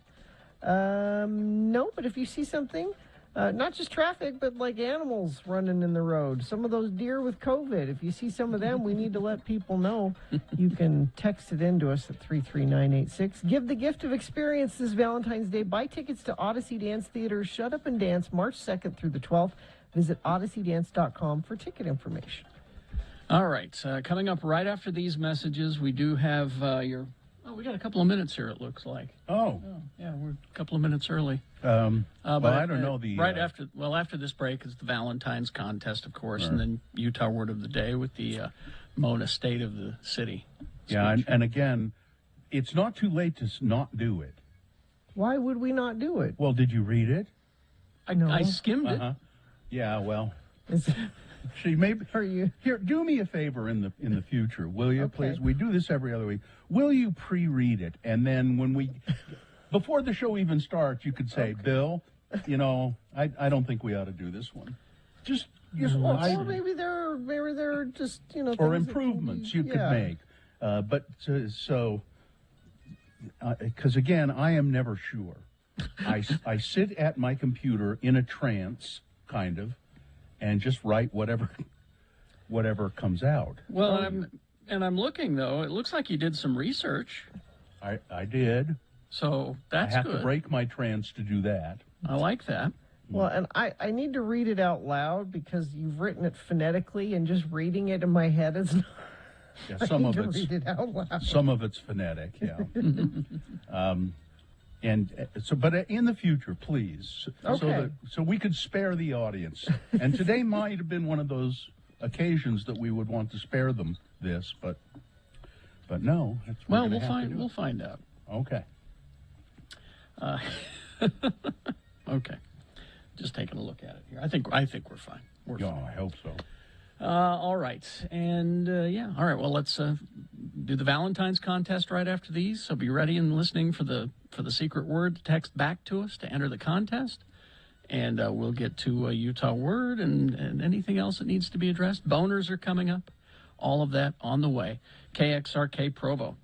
No, but if you see something, not just traffic, but like animals running in the road, some of those deer with COVID, if you see some of them, we need to let people know. You can text it in to us at 33986. Give the gift of experience this Valentine's Day. Buy tickets to Odyssey Dance Theater's Shut Up and Dance March 2nd through the 12th. Visit odysseydance.com for ticket information. All right. Coming up right after these messages, we do have your... Oh, we got a couple of minutes here, it looks like. Oh. Yeah, we're a couple of minutes early. Well, I don't know the... Right after this break is the Valentine's contest, of course, and then Utah Word of the Day with the Mona State of the City. Yeah, and again, it's not too late to not do it. Why would we not do it? Well, did you read it? I skimmed it. Yeah, well... She maybe here. Do me a favor in the future, will you, please? We do this every other week. Will you pre-read it, and then when we, before the show even starts, you could say, Bill, I don't think we ought to do this one. Just or maybe there are just or improvements you could make, because again, I am never sure. I sit at my computer in a trance, kind of. And just write whatever comes out. Well, I'm looking, though. It looks like you did some research. I did. So that's good. I have good. to break my trance to do that. I like that. Well, and I need to read it out loud because you've written it phonetically, and just reading it in my head is not. Yeah, read it out loud. Some of it's phonetic, yeah. But in the future, please, so we could spare the audience. And today might have been one of those occasions that we would want to spare them this, but no. We'll find out. Okay. Okay. Just taking a look at it here. I think we're fine. I hope so. All right. And, all right. Well, let's do the Valentine's contest right after these. So be ready and listening for the secret word to text back to us to enter the contest. And we'll get to Utah Word and anything else that needs to be addressed. Boners are coming up. All of that on the way. KXRK Provo.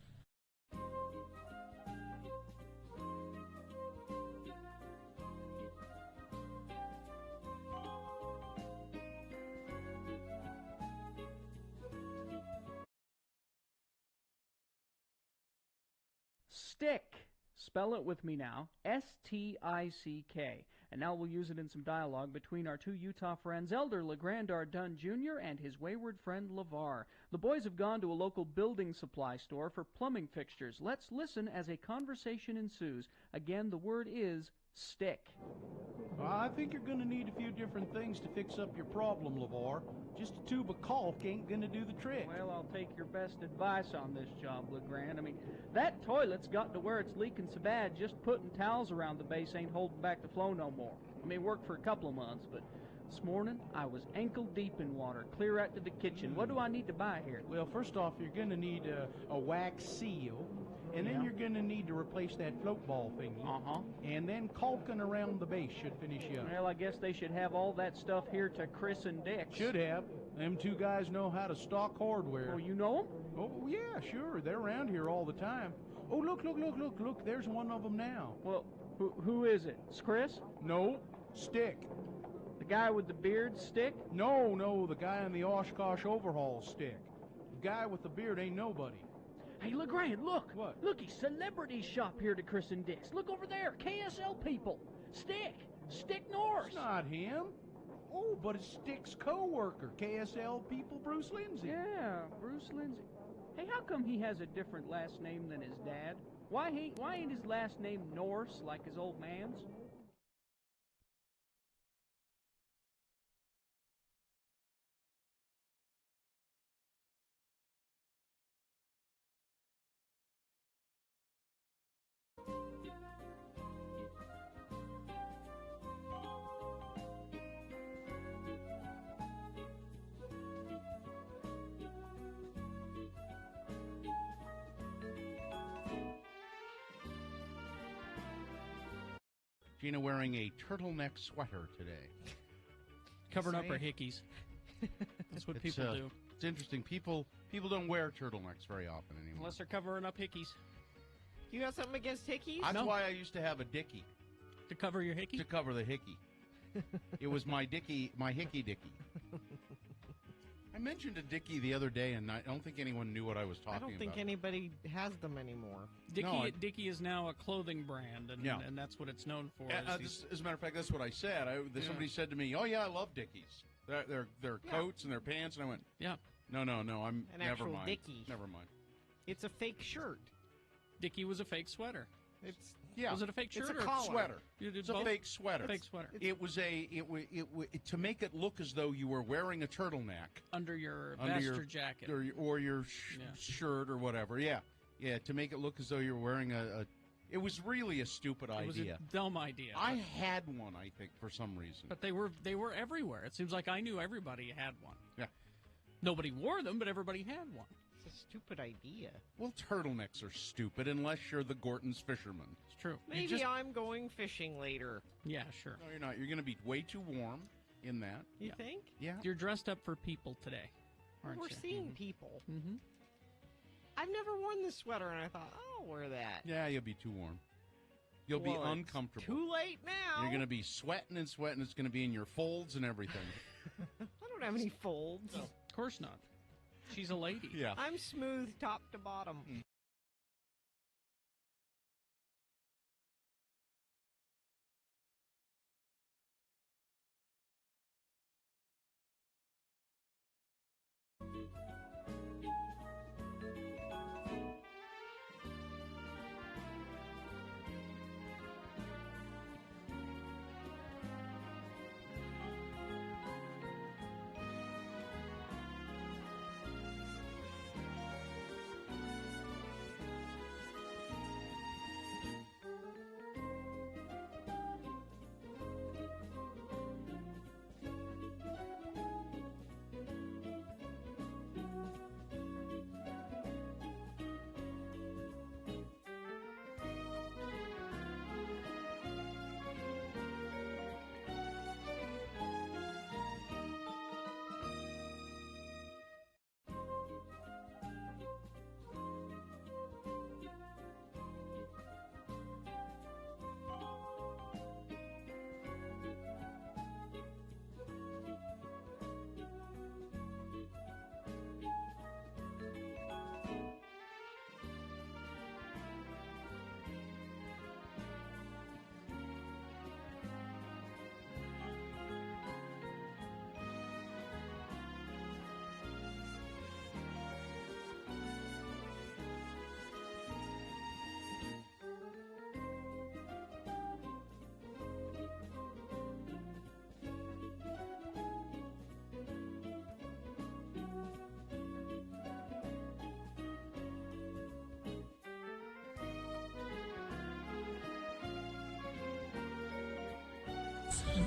Stick. Spell it with me now. S-T-I-C-K. And now we'll use it in some dialogue between our two Utah friends, Elder LeGrand Dunn Jr. and his wayward friend LeVar. The boys have gone to a local building supply store for plumbing fixtures. Let's listen as a conversation ensues. Again, the word is stick. I think you're going to need a few different things to fix up your problem, LeVar. Just a tube of caulk ain't going to do the trick. Well, I'll take your best advice on this job, LeGrand. I mean, that toilet's got to where it's leaking so bad, just putting towels around the base ain't holding back the flow no more. I mean, it worked for a couple of months, but this morning I was ankle deep in water, clear out to the kitchen. What do I need to buy here? Well, first off, you're going to need a wax seal. And then you're going to need to replace that float ball thingy. And then caulking around the base should finish you up. Well, I guess they should have all that stuff here to Chris and Dick. Should have. Them two guys know how to stock hardware. Oh, you know them? Oh, yeah, sure. They're around here all the time. Oh, look. There's one of them now. Well, who is it? It's Chris? No, Stick. The guy with the beard, Stick? No, the guy in the Oshkosh overhaul, Stick. The guy with the beard ain't nobody. Hey, LeGrand, look. What? Look, he's celebrities shop here to Chris and Dick's. Look over there, KSL people. Stick Norris. It's not him. Oh, but it's Stick's co-worker, KSL people, Bruce Lindsay. Yeah, Bruce Lindsay. Hey, how come he has a different last name than his dad? Why ain't his last name Norris like his old man's? Gina wearing a turtleneck sweater today. Covering up Say. our hickeys. That's what It's, people do. It's interesting. People don't wear turtlenecks very often anymore. Unless they're covering up hickeys. You got something against hickeys? That's why I used to have a dickie. To cover your hickey? To cover the hickey. It was my hickey dickie. I mentioned a dickie the other day, and I don't think anyone knew what I was talking I about. don't think anybody has them anymore. Dickie is now a clothing brand, and that's what it's known for. As a matter of fact, that's what I said. Somebody said to me, "Oh yeah, I love dickies. Their coats and their pants," and I went, "Yeah, no, I'm An never actual mind. dickie. Never mind." It's a fake shirt. Dickie was a fake sweater. Was it a fake shirt It's a or collar. Sweater? You did It's a both? fake sweater. Fake sweater. It was to make it look as though you were wearing a turtleneck Under your vest or jacket. or your shirt or whatever. Yeah, to make it look as though you were wearing a. It was really a stupid idea. It was a dumb idea. I had one, I think, for some reason. But they were everywhere. It seems like I knew everybody had one. Yeah. Nobody wore them, but everybody had one. It's a stupid idea. Well, turtlenecks are stupid unless you're the Gorton's fisherman. It's true. Maybe I'm going fishing later. Yeah, sure. No, you're not. You're going to be way too warm in that. You think? Yeah. You're dressed up for people today, aren't We're you? seeing people. Mm-hmm. I've never worn this sweater, and I thought, I'll wear that. Yeah, you'll be too warm. You'll be Well, it's uncomfortable. Too late now. You're going to be sweating and sweating. It's going to be in your folds and everything. I don't have any folds. Of course not. She's a lady. Yeah. I'm smooth top to bottom.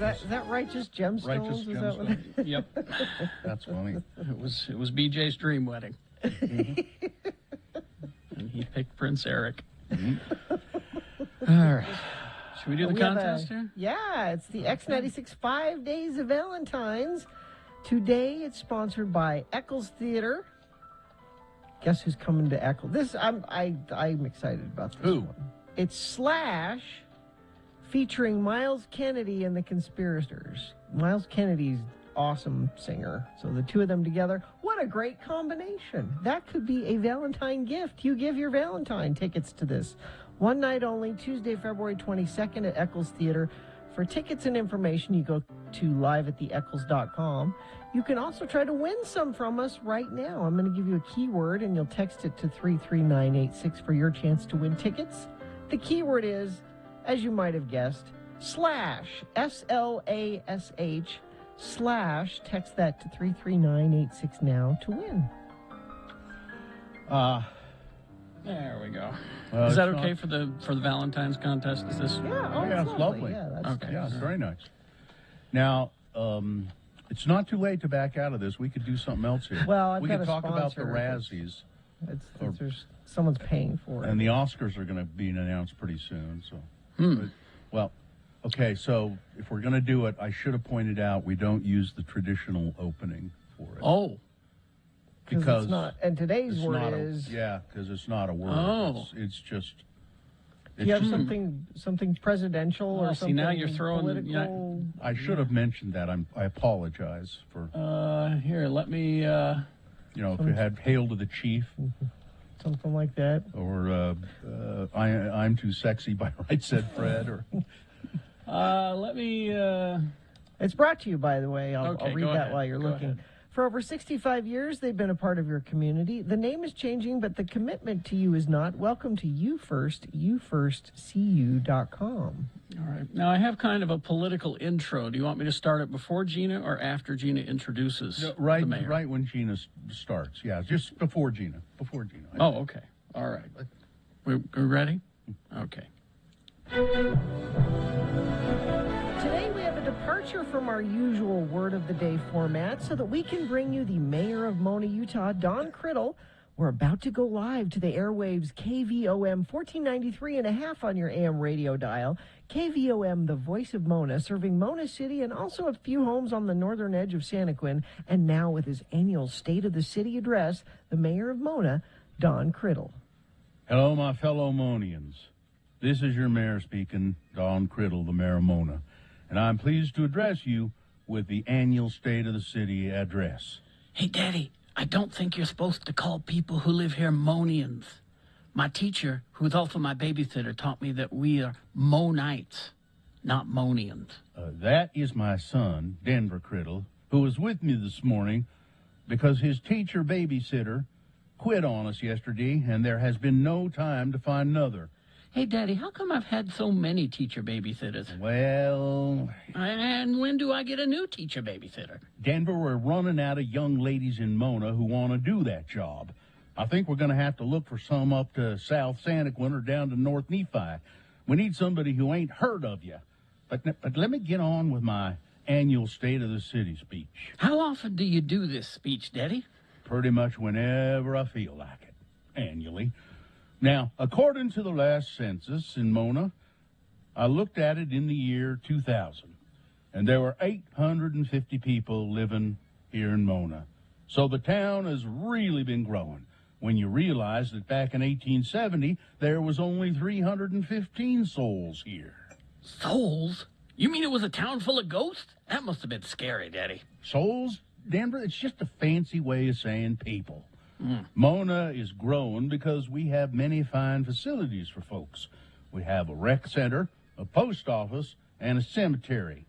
Is that Righteous Gemstones? Righteous Is that what it- Gemstones. Yep. That's funny. It was BJ's dream wedding. And he picked Prince Eric. All right. Should we do the We have contest here? Yeah, it's the X96 5 Days of Valentine's. Today it's sponsored by Eccles Theater. Guess who's coming to Eccles? I'm excited about this Who? one. It's Slash featuring Miles Kennedy and the Conspirators. Miles Kennedy's awesome singer. So the two of them together, what a great combination. That could be a Valentine gift. You give your Valentine tickets to this. One night only, Tuesday, February 22nd at Eccles Theater. For tickets and information, you go to liveattheeccles.com. You can also try to win some from us right now. I'm going to give you a keyword, and you'll text it to 33986 for your chance to win tickets. The keyword is, as you might have guessed, slash, S-L-A-S-H, slash. Text that to 33986 now to win. There we go. Well, Is that it's okay not- for the Valentine's contest? Is this? Yeah, it's lovely. Yeah, that's Okay. Yeah, it's very nice. Now, it's not too late to back out of this. We could do something else here. Well, I've we got could a talk about the sponsor. Razzies, There's someone's paying for it. and the Oscars are going to be announced pretty soon. So, Hmm. but, well, Okay, so if we're going to do it, I should have pointed out we don't use the traditional opening for it. Oh. Because it's not, and today's it's word not is... because it's not a word. Oh. It's just... Do you have something presidential or something now you're throwing political? I should have mentioned that. I apologize for... Here, let me... if you had Hail to the Chief. Something like that. Or I'm Too Sexy by Right Said Fred. Or let me... It's brought to you, by the way. I'll read that ahead. while you're looking. Ahead. For over 65 years, they've been a part of your community. The name is changing, but the commitment to you is not. Welcome to You First, YouFirstCU.com. All right. Now, I have kind of a political intro. Do you want me to start it before Gina or after Gina introduces the mayor? Right when Gina starts. Yeah, just before Gina. Oh, okay. All right. We ready? Okay. Today we have a departure from our usual word of the day format so that we can bring you the mayor of Mona, Utah, Don Criddle. We're about to go live to the airwaves KVOM 1493.5 on your AM radio dial. KVOM, the voice of Mona, serving Mona City and also a few homes on the northern edge of Santaquin. And now with his annual State of the City address, the mayor of Mona, Don Criddle. Hello, my fellow Monians. This is your mayor speaking, Don Criddle, the mayor of Mona. And I'm pleased to address you with the annual State of the City address. Hey, Daddy, I don't think you're supposed to call people who live here Monians. My teacher, who's also my babysitter, taught me that we are Monites, not Monians. That is my son, Denver Criddle, who was with me this morning because his teacher babysitter quit on us yesterday, and there has been no time to find another. Hey, Daddy, how come I've had so many teacher babysitters? Well... And when do I get a new teacher babysitter? Denver, we're running out of young ladies in Mona who want to do that job. I think we're going to have to look for some up to South Santaquin or down to North Nephi. We need somebody who ain't heard of you. But let me get on with my annual State of the City speech. How often do you do this speech, Daddy? Pretty much whenever I feel like it, annually. Now, according to the last census in Mona, I looked at it in the year 2000, and there were 850 people living here in Mona. So the town has really been growing. When you realize that back in 1870, there was only 315 souls here. Souls? You mean it was a town full of ghosts? That must have been scary, Daddy. Souls, Denver? It's just a fancy way of saying people. Mona is growing because we have many fine facilities for folks. We have a rec center, a post office, and a cemetery.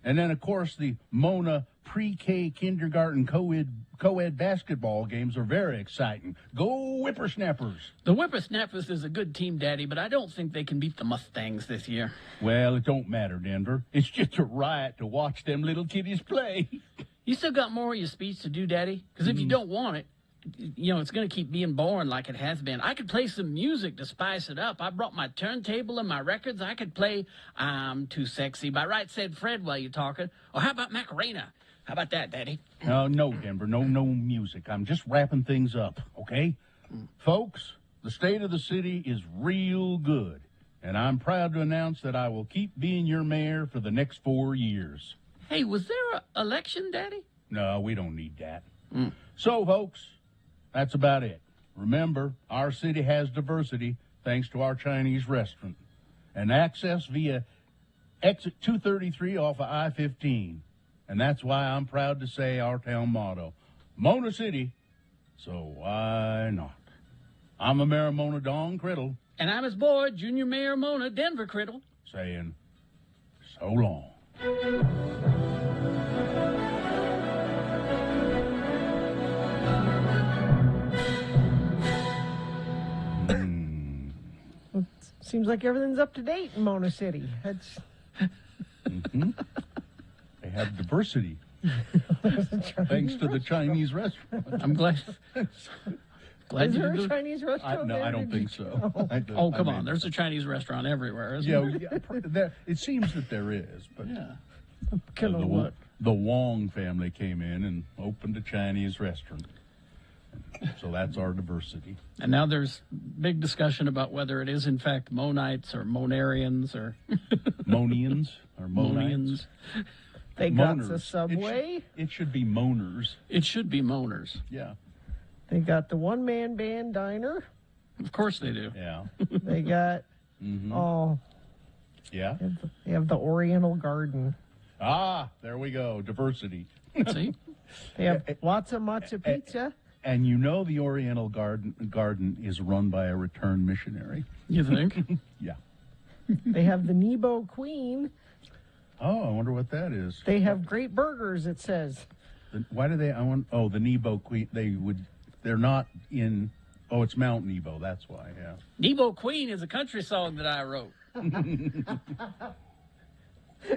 And then, of course, the Mona pre-K kindergarten co-ed basketball games are very exciting. Go Whippersnappers! The Whippersnappers is a good team, Daddy, but I don't think they can beat the Mustangs this year. Well, it don't matter, Denver. It's just a riot to watch them little kiddies play. You still got more of your speech to do, Daddy? Because if you don't want it, it's going to keep being boring like it has been. I could play some music to spice it up. I brought my turntable and my records. I could play I'm Too Sexy by Right Said Fred while you're talking. Or how about Macarena? How about that, Daddy? No, Denver. No music. I'm just wrapping things up, okay? Folks, the state of the city is real good. And I'm proud to announce that I will keep being your mayor for the next 4 years. Hey, was there an election, Daddy? No, we don't need that. So, folks, that's about it. Remember, our city has diversity thanks to our Chinese restaurant and access via exit 233 off of I-15. And that's why I'm proud to say our town motto, Mona City, so why not? I'm a Mayor of Mona, Don Criddle. And I'm his boy, Junior Mayor Mona, Denver Criddle. Saying, so long. Seems like everything's up to date in Mona City. That's... They have diversity. Thanks to the Chinese restaurant. I'm glad. Is there a Chinese restaurant there? I don't think so. Oh, come on. There's a Chinese restaurant everywhere, isn't there? It seems that there is, but what? The Wong family came in and opened a Chinese restaurant. So that's our diversity. And now there's big discussion about whether it is in fact Monites or Monarians or Monians or Monites. Monians. They got Moaners. the subway. It should be moaners. It should be Moaners. Yeah. They got the one-man band diner. Of course they do. Yeah. They got Yeah. they have the Oriental Garden. Ah, there we go. Diversity. See? They have lots of matzo pizza. And you know the Oriental Garden is run by a returned missionary. You think? Yeah. They have the Nebo Queen. Oh, I wonder what that is. They have great burgers, it says. Why do they? The Nebo Queen. They're not in. Oh, it's Mount Nebo. That's why. Yeah. Nebo Queen is a country song that I wrote.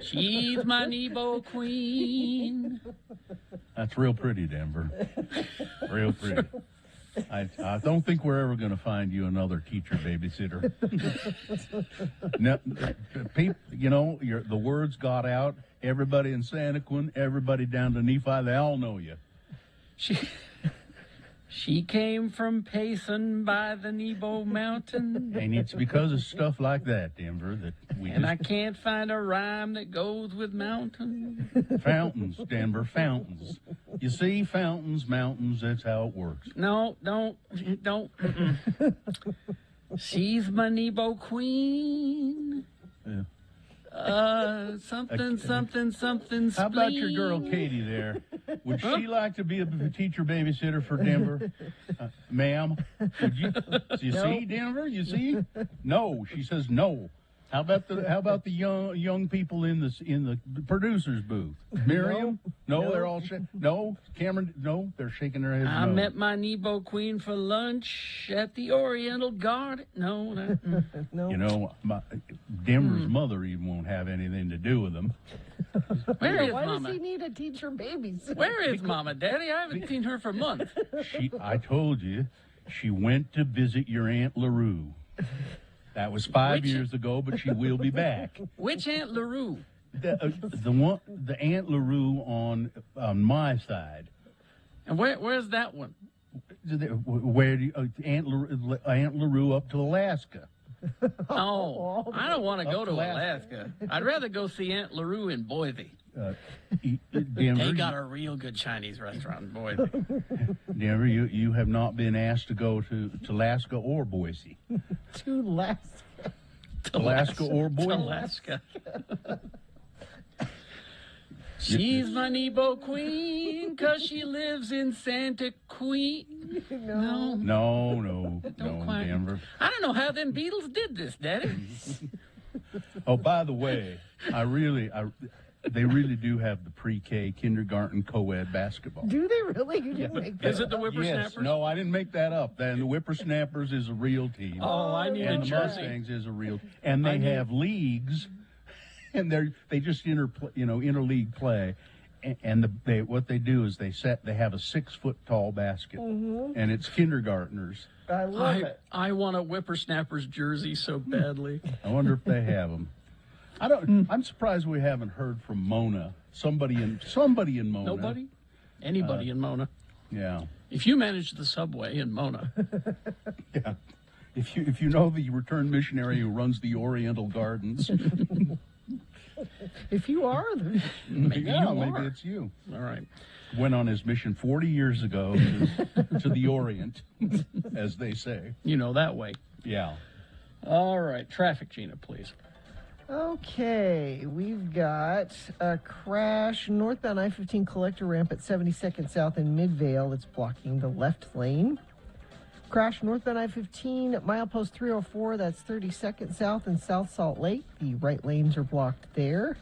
She's my Nebo Queen. That's real pretty, Denver. Real pretty. I don't think we're ever going to find you another teacher babysitter. No, the words got out. Everybody in Santaquin, everybody down to Nephi, they all know you. She came from Payson by the Nebo Mountain. And it's because of stuff like that, Denver, that we And I can't find a rhyme that goes with mountain. Fountains, Denver, fountains. You see, fountains, mountains, that's how it works. No, don't. She's my Nebo Queen. Yeah. Something spleen. How about your girl Katie there? Would she like to be a teacher babysitter for Denver? Ma'am? Would you see, Denver? You see? No. She says no. How about the young people in the producer's booth? Miriam? No, they're all no. Cameron? No, they're shaking their heads. I no. met my Nebo Queen for lunch at the Oriental Garden. No. No. You know, Denver's mother even won't have anything to do with them. Where is Why Mama? does he need a teacher babysitter? Where is Mama, Daddy? I haven't seen her for months. I told you, she went to visit your Aunt LaRue. That was 5 years ago, but she will be back. Which Aunt LaRue? The Aunt LaRue on my side. And where's that one? Where do you, Aunt LaRue up to Alaska? Oh, I don't want to go to Alaska. I'd rather go see Aunt LaRue in Boise. Denver, They got a real good Chinese restaurant in Boise. Denver, you have not been asked to go to Alaska or Boise. To Alaska. Alaska or Boise. Alaska. She's my Nebo Queen, 'cause she lives in Santa Queen. No. No, quite. Denver. I don't know how them Beatles did this, Daddy. Oh, by the way, they really do have the pre-K kindergarten co-ed basketball. Do they really? You didn't make that Is it the up. Whippersnappers? Yes. No, I didn't make that up. Then the Whippersnappers is a real team. Oh, I need a And the jersey. Mustangs is a real, and they have leagues, and they just interleague play, and what they do is they have a 6 foot tall basket, and it's kindergartners. I love it. I want a Whippersnappers jersey so badly. I wonder if they have them. I don't. I'm surprised we haven't heard from Mona. Somebody in Mona. Nobody? Anybody in Mona. Yeah. If you manage the subway in Mona. Yeah. If you know the returned missionary who runs the Oriental Gardens. If you are, maybe maybe it's you. All right. Went on his mission 40 years ago to the Orient, as they say. You know that way. Yeah. All right. Traffic, Gina, please. Okay, we've got a crash northbound I-15 collector ramp at 72nd South in Midvale. It's blocking the left lane. Crash northbound I-15 at milepost 304. That's 32nd South in South Salt Lake. The right lanes are blocked there.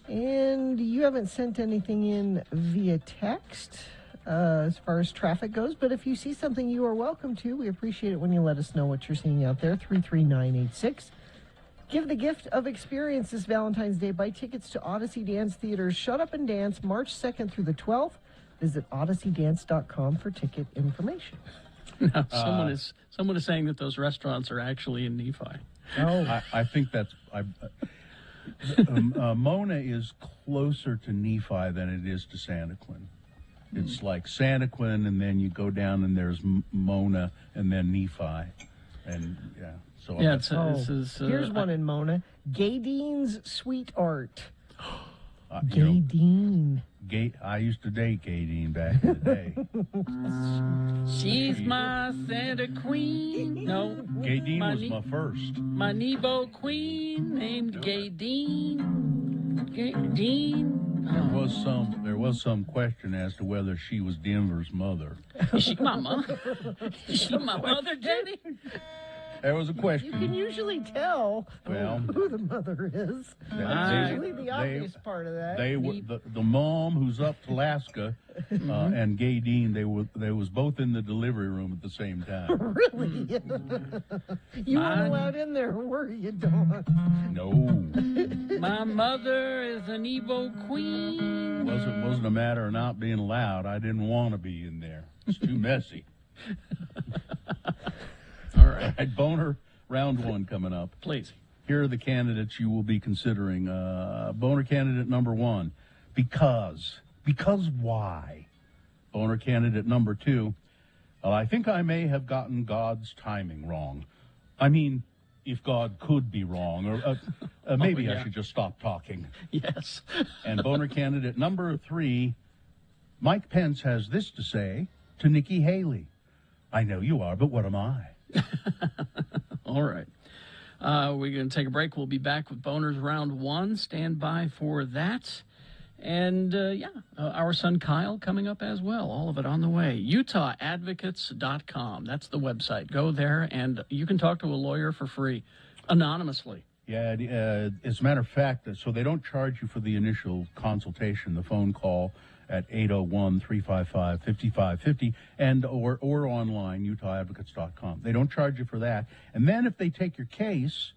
And you haven't sent anything in via text as far as traffic goes, but if you see something, you are welcome to. We appreciate it when you let us know what you're seeing out there. 33986. Give the gift of experience this Valentine's Day. Buy tickets to Odyssey Dance Theater's Shut Up and Dance March 2nd through the 12th. Visit odysseydance.com for ticket information. No, someone is saying that those restaurants are actually in Nephi. Oh, I think that's... Mona is closer to Nephi than it is to Santaquin. It's like Santaquin, and then you go down and there's Mona, and then Nephi, and yeah. So Yeah, this is, here's one in Mona. Gaydine's Sweet Art. Gaydine. I used to date Gaydine back in the day. She's my Santa Queen. No. Gaydine was my first. My Nebo Queen named Gaydine. Gaydine. There was some question as to whether she was Denver's mother. Is she my mother? Is she my mother, Jenny? There was a question. You can usually tell who the mother is. That's usually the obvious part of that. They were the mom who's up to Alaska and Gaydine. They was both in the delivery room at the same time. Really? You weren't allowed in there, were you, Dawn? No. My mother is an Nebo Queen. Wasn't a matter of not being allowed. I didn't want to be in there. It's too messy. All right. Boner round one coming up. Please. Here are the candidates you will be considering. Boner candidate number 1, because. Because why? Boner candidate number 2, I think I may have gotten God's timing wrong. I mean, if God could be wrong, or maybe I should just stop talking. Yes. And boner candidate number 3, Mike Pence has this to say to Nikki Haley. I know you are, but what am I? All right. We're going to take a break. We'll be back with Boners Round 1. Stand by for that. And, our son Kyle coming up as well. All of it on the way. UtahAdvocates.com. That's the website. Go there, and you can talk to a lawyer for free, anonymously. Yeah, as a matter of fact, so they don't charge you for the initial consultation, the phone call at 801-355-5550 and or online, UtahAdvocates.com. They don't charge you for that. And then if they take your case,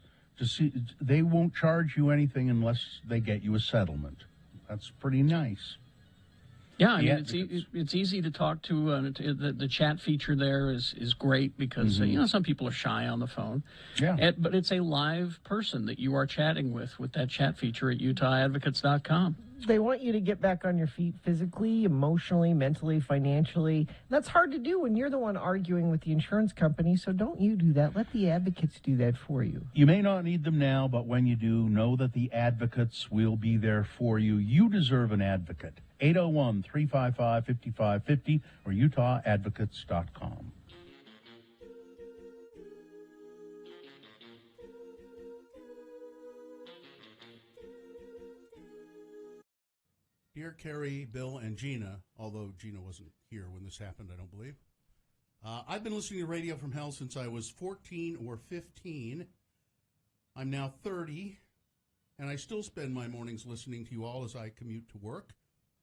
they won't charge you anything unless they get you a settlement. That's pretty nice. Yeah, I mean, it's easy to talk to. The chat feature there is great because, some people are shy on the phone. Yeah. But it's a live person that you are chatting with that chat feature at UtahAdvocates.com. They want you to get back on your feet physically, emotionally, mentally, financially. That's hard to do when you're the one arguing with the insurance company, so don't you do that. Let the advocates do that for you. You may not need them now, but when you do, know that the advocates will be there for you. You deserve an advocate. 801-355-5550 or UtahAdvocates.com. Dear Carrie, Bill, and Gina, although Gina wasn't here when this happened, I don't believe. I've been listening to Radio from Hell since I was 14 or 15. I'm now 30, and I still spend my mornings listening to you all as I commute to work.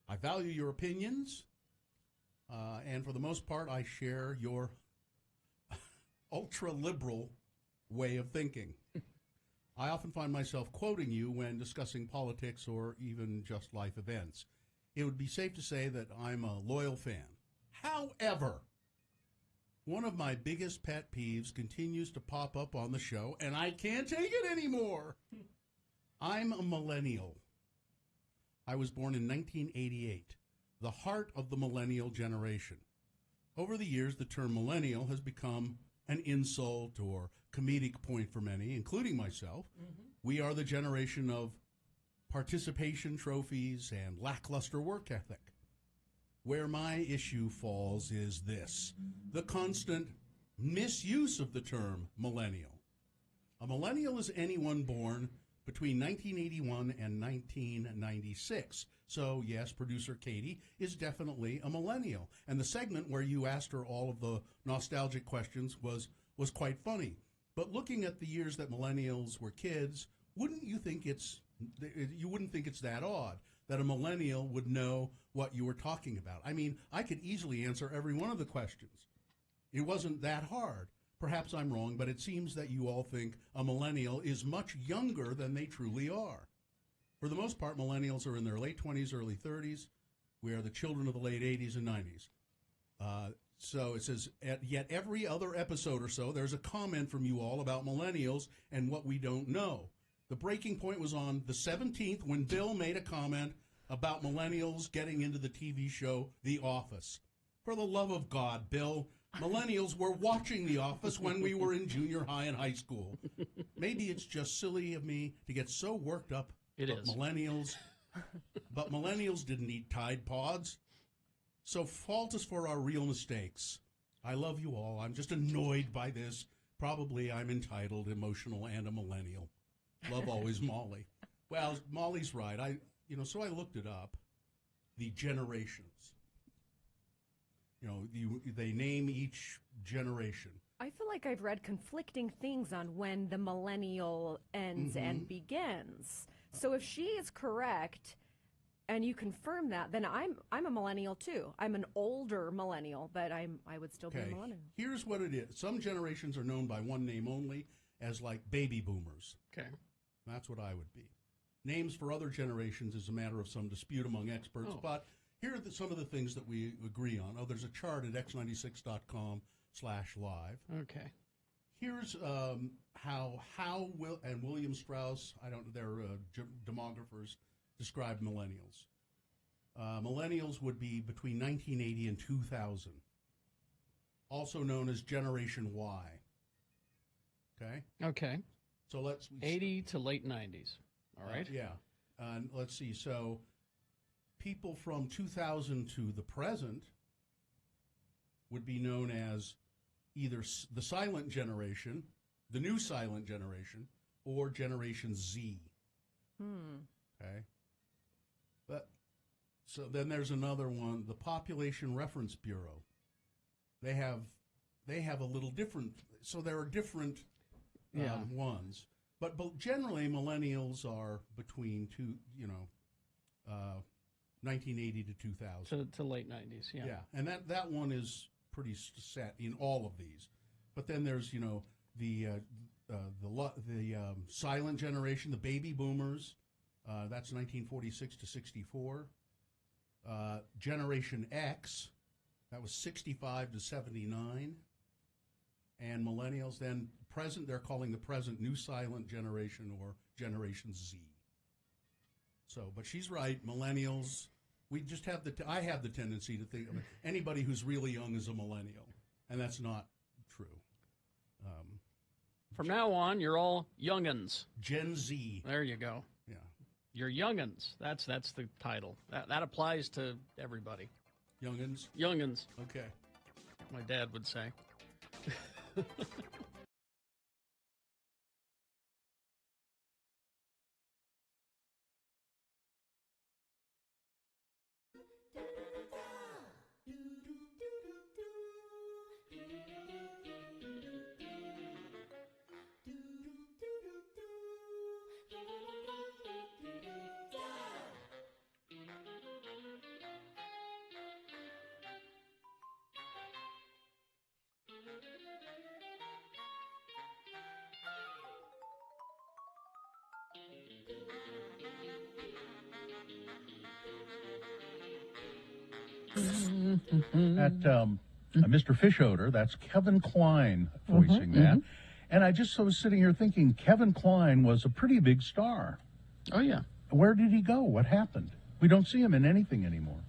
I value your opinions, and for the most part, I share your ultra-liberal way of thinking. I often find myself quoting you when discussing politics or even just life events. It would be safe to say that I'm a loyal fan. However, one of my biggest pet peeves continues to pop up on the show, and I can't take it anymore. I'm a millennial. I was born in 1988, the heart of the millennial generation. Over the years, the term millennial has become an insult or comedic point for many, including myself. We are the generation of participation trophies and lackluster work ethic. Where my issue falls is this: the constant misuse of the term millennial. A millennial is anyone born between 1981 and 1996. So, yes, producer Katie is definitely a millennial. And the segment where you asked her all of the nostalgic questions was quite funny. But looking at the years that millennials were kids, you wouldn't think it's that odd that a millennial would know what you were talking about. I mean, I could easily answer every one of the questions. It wasn't that hard. Perhaps I'm wrong, but it seems that you all think a millennial is much younger than they truly are. For the most part, millennials are in their late 20s, early 30s. We are the children of the late 80s and 90s. So it says, yet every other episode or so, there's a comment from you all about millennials and what we don't know. The breaking point was on the 17th when Bill made a comment about millennials getting into the TV show The Office. For the love of God, Bill, millennials were watching The Office when we were in junior high and high school. Maybe it's just silly of me to get so worked up. It is. But millennials didn't eat Tide Pods. So fault us for our real mistakes. I love you all. I'm just annoyed by this. Probably I'm entitled, emotional, and a millennial. Love always, Molly. Well, Molly's right. So I looked it up. The generations. They name each generation. I feel like I've read conflicting things on when the millennial ends and begins. So if she is correct, and you confirm that, then I'm a millennial too. I'm an older millennial, but I would still be a millennial. Here's what it is. Some generations are known by one name only, as like baby boomers. Okay. That's what I would be. Names for other generations is a matter of some dispute among experts, but here are some of the things that we agree on. There's a chart at x96.com/live. Okay. Here's how Will and William Strauss, they're demographers, describe millennials. Millennials would be between 1980 and 2000, also known as Generation Y. Okay? Okay. So let's... 80 to late 90s. All right? Yeah. Let's see. So people from 2000 to the present would be known as either the silent generation, the new silent generation, or Generation Z. Okay? But so then there's another one, the Population Reference Bureau. They have a little different, so there are different ones. But generally, millennials are between 1980 to 2000. To late 90s, yeah. Yeah, and that one is pretty set in all of these. But then there's, the silent generation, the baby boomers. That's 1946 to 64. Generation X, that was 65 to 79. And millennials, then they're calling the present new silent generation or Generation Z. So, but she's right, millennials, we just have I have the tendency to think anybody who's really young is a millennial, and that's not true. From now on, you're all young'uns. Gen Z. There you go. Yeah. You're young'uns. That's the title. That applies to everybody. Young'uns? Young'uns. Okay. My dad would say. At Mr. Fish Odor, that's Kevin Kline voicing that. And I just was sitting here thinking, Kevin Kline was a pretty big star. Oh, yeah. Where did he go? What happened? We don't see him in anything anymore.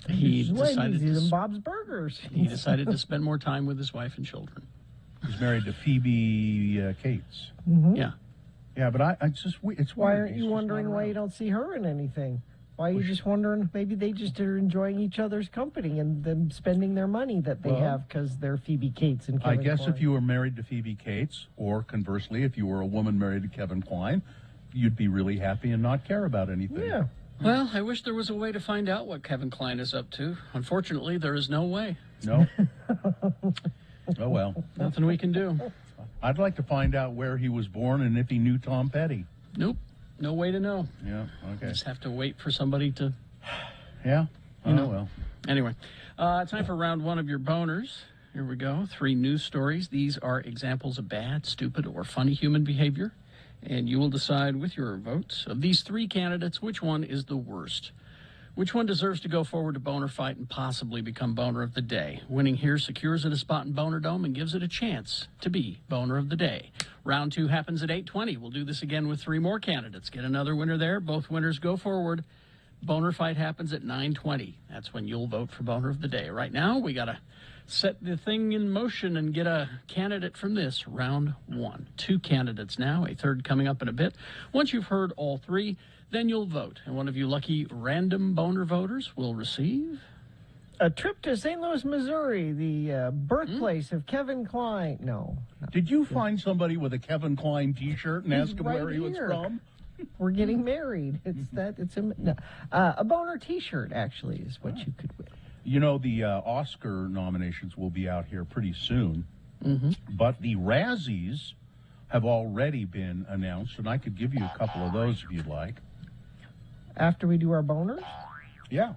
He decided He's in Bob's Burgers. He decided to spend more time with his wife and children. He's married to Phoebe Cates. Yeah. Yeah, but it's weird. Why aren't you wondering why you don't see her in anything? Why are you just wondering, maybe they just are enjoying each other's company and them spending their money that they have because they're Phoebe Cates and Kevin I guess Kline. if you were married to Phoebe Cates, or conversely, if you were a woman married to Kevin Kline, you'd be really happy and not care about anything. Yeah. Well, I wish there was a way to find out what Kevin Kline is up to. Unfortunately, there is no way. No? Oh, well. Nothing we can do. I'd like to find out where he was born and if he knew Tom Petty. Nope. No way to know. Yeah, okay. Just have to wait for somebody to... Yeah? Well. Anyway, time for round one of your boners. Here we go. 3 news stories. These are examples of bad, stupid, or funny human behavior. And you will decide with your votes of these 3 candidates which one is the worst. Which one deserves to go forward to Boner Fight and possibly become Boner of the Day? Winning here secures it a spot in Boner Dome and gives it a chance to be Boner of the Day. Round 2 happens at 8:20. We'll do this again with 3 more candidates. Get another winner there. Both winners go forward. Boner fight happens at 9:20. That's when you'll vote for Boner of the Day. Right now, we got to set the thing in motion and get a candidate from this round 1. 2 candidates now, a third coming up in a bit. Once you've heard all 3, then you'll vote. And one of you lucky random Boner voters will receive a trip to St. Louis, Missouri, the birthplace of Kevin Kline. No. Did you find somebody with a Kevin Kline T-shirt and He's ask him right where he was here. from? We're getting married. A Boner T-shirt, actually, is what you could win. You know, the Oscar nominations will be out here pretty soon, but the Razzies have already been announced, and I could give you a couple of those if you'd like. After we do our boners? Yeah.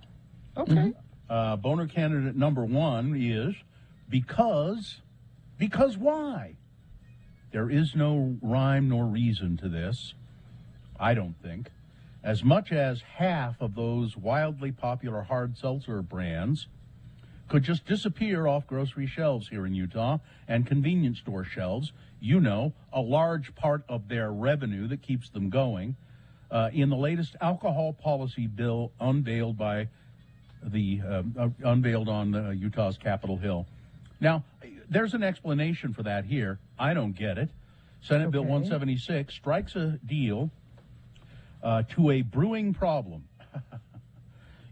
Okay. Boner candidate number 1 is because why? There is no rhyme nor reason to this, I don't think. As much as half of those wildly popular hard seltzer brands could just disappear off grocery shelves here in Utah and convenience store shelves, you know, a large part of their revenue that keeps them going, in the latest alcohol policy bill unveiled by unveiled on Utah's Capitol Hill. Now, there's an explanation for that here. I don't get it. Senate Bill 176 strikes a deal to a brewing problem.